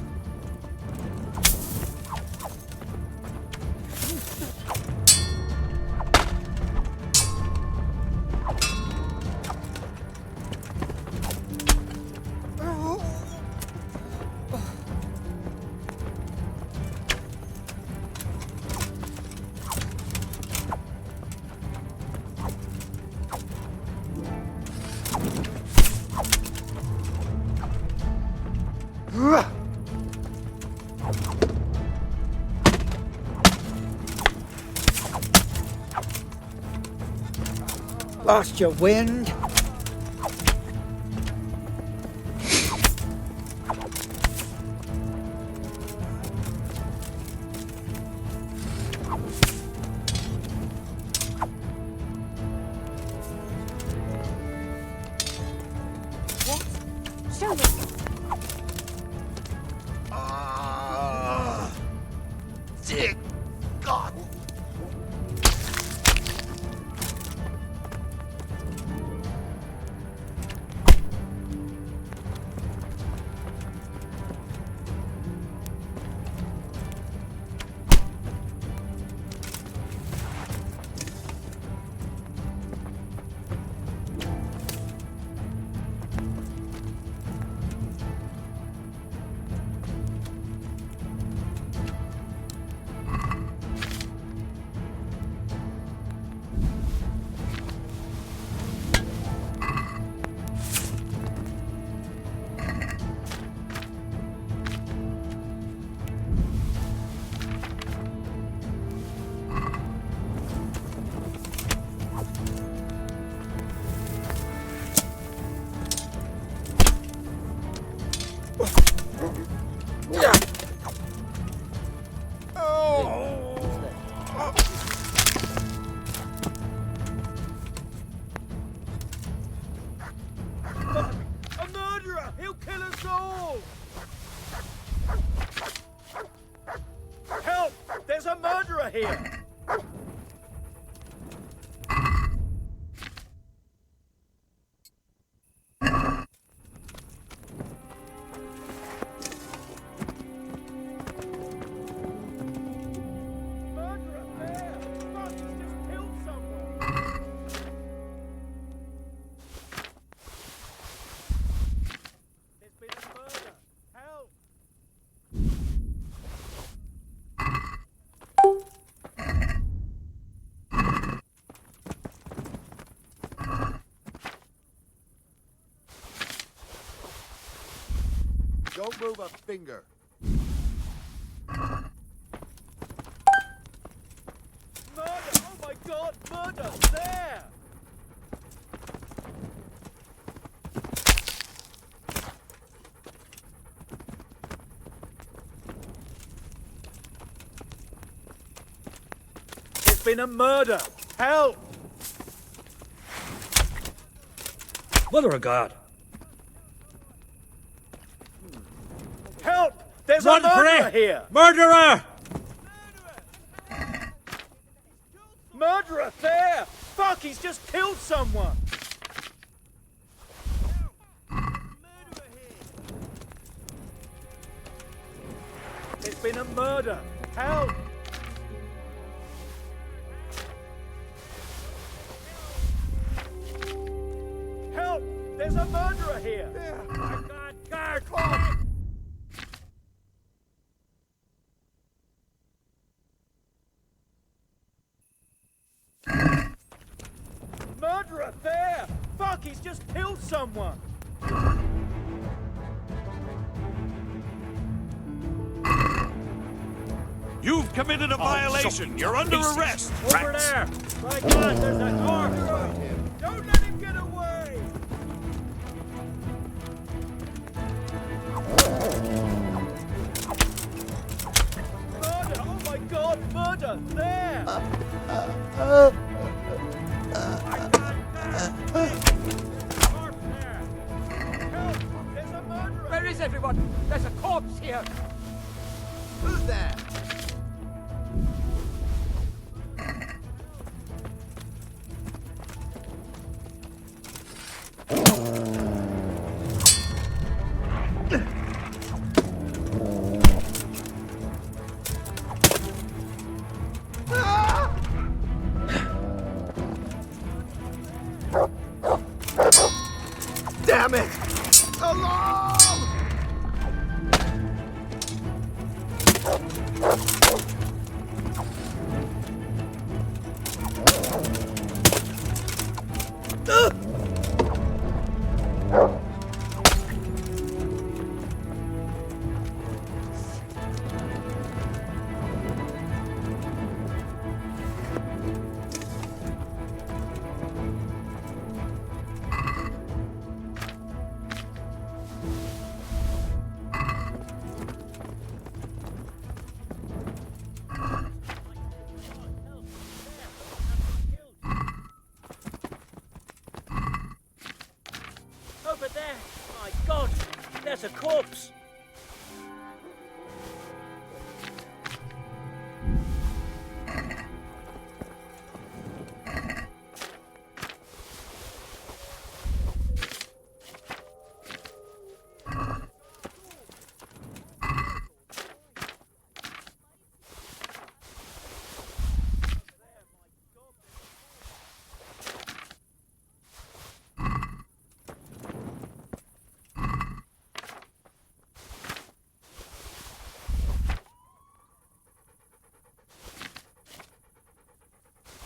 Lost your wind? What? Show me. Dear God! A murderer! He'll kill us all! Help! There's a murderer here! Murderer there! Fuck, he's just killed someone! There's been a murder! Help! Don't move a finger. Murder! Oh my God! Murder! There! been a murder! Help! Mother of God! Help! There's Run a for murderer it! here! Murderer! Murderer there! Fuck, he's just killed someone! It's been a murder! Help! Help! There's a murderer here! Guard! Murderer there! Fuck, he's just killed someone! You've committed a violation. You're under arrest. Over there! My God, there's a door! Don't let him get away! Murder! Oh my God, murder! There! Where is everyone? There's a corpse here. Who's there? Damn it! Alarm! Over there. My God, there's a corpse.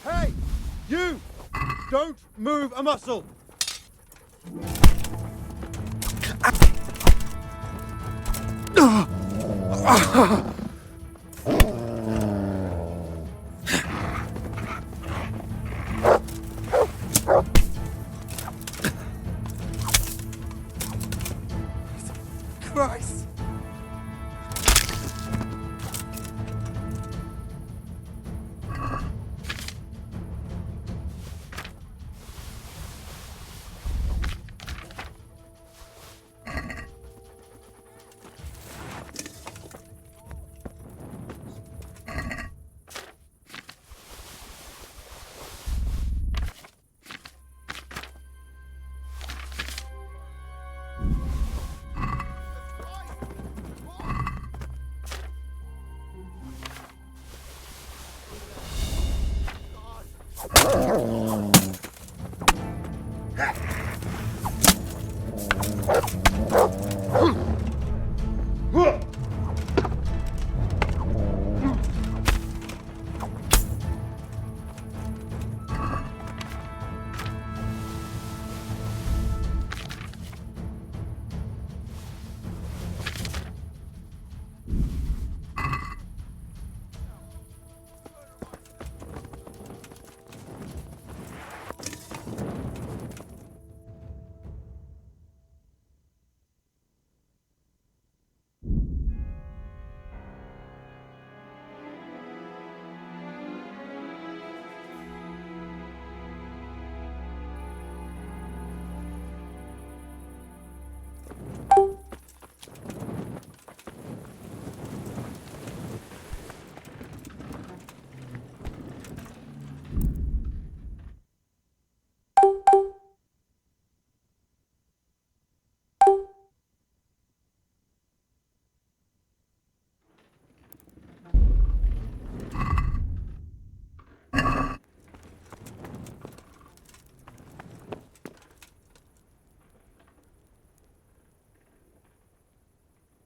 Hey! You! Don't move a muscle! Christ!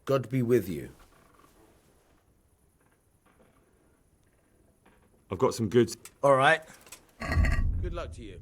God be with you. I've got some goods. All right. Good luck to you.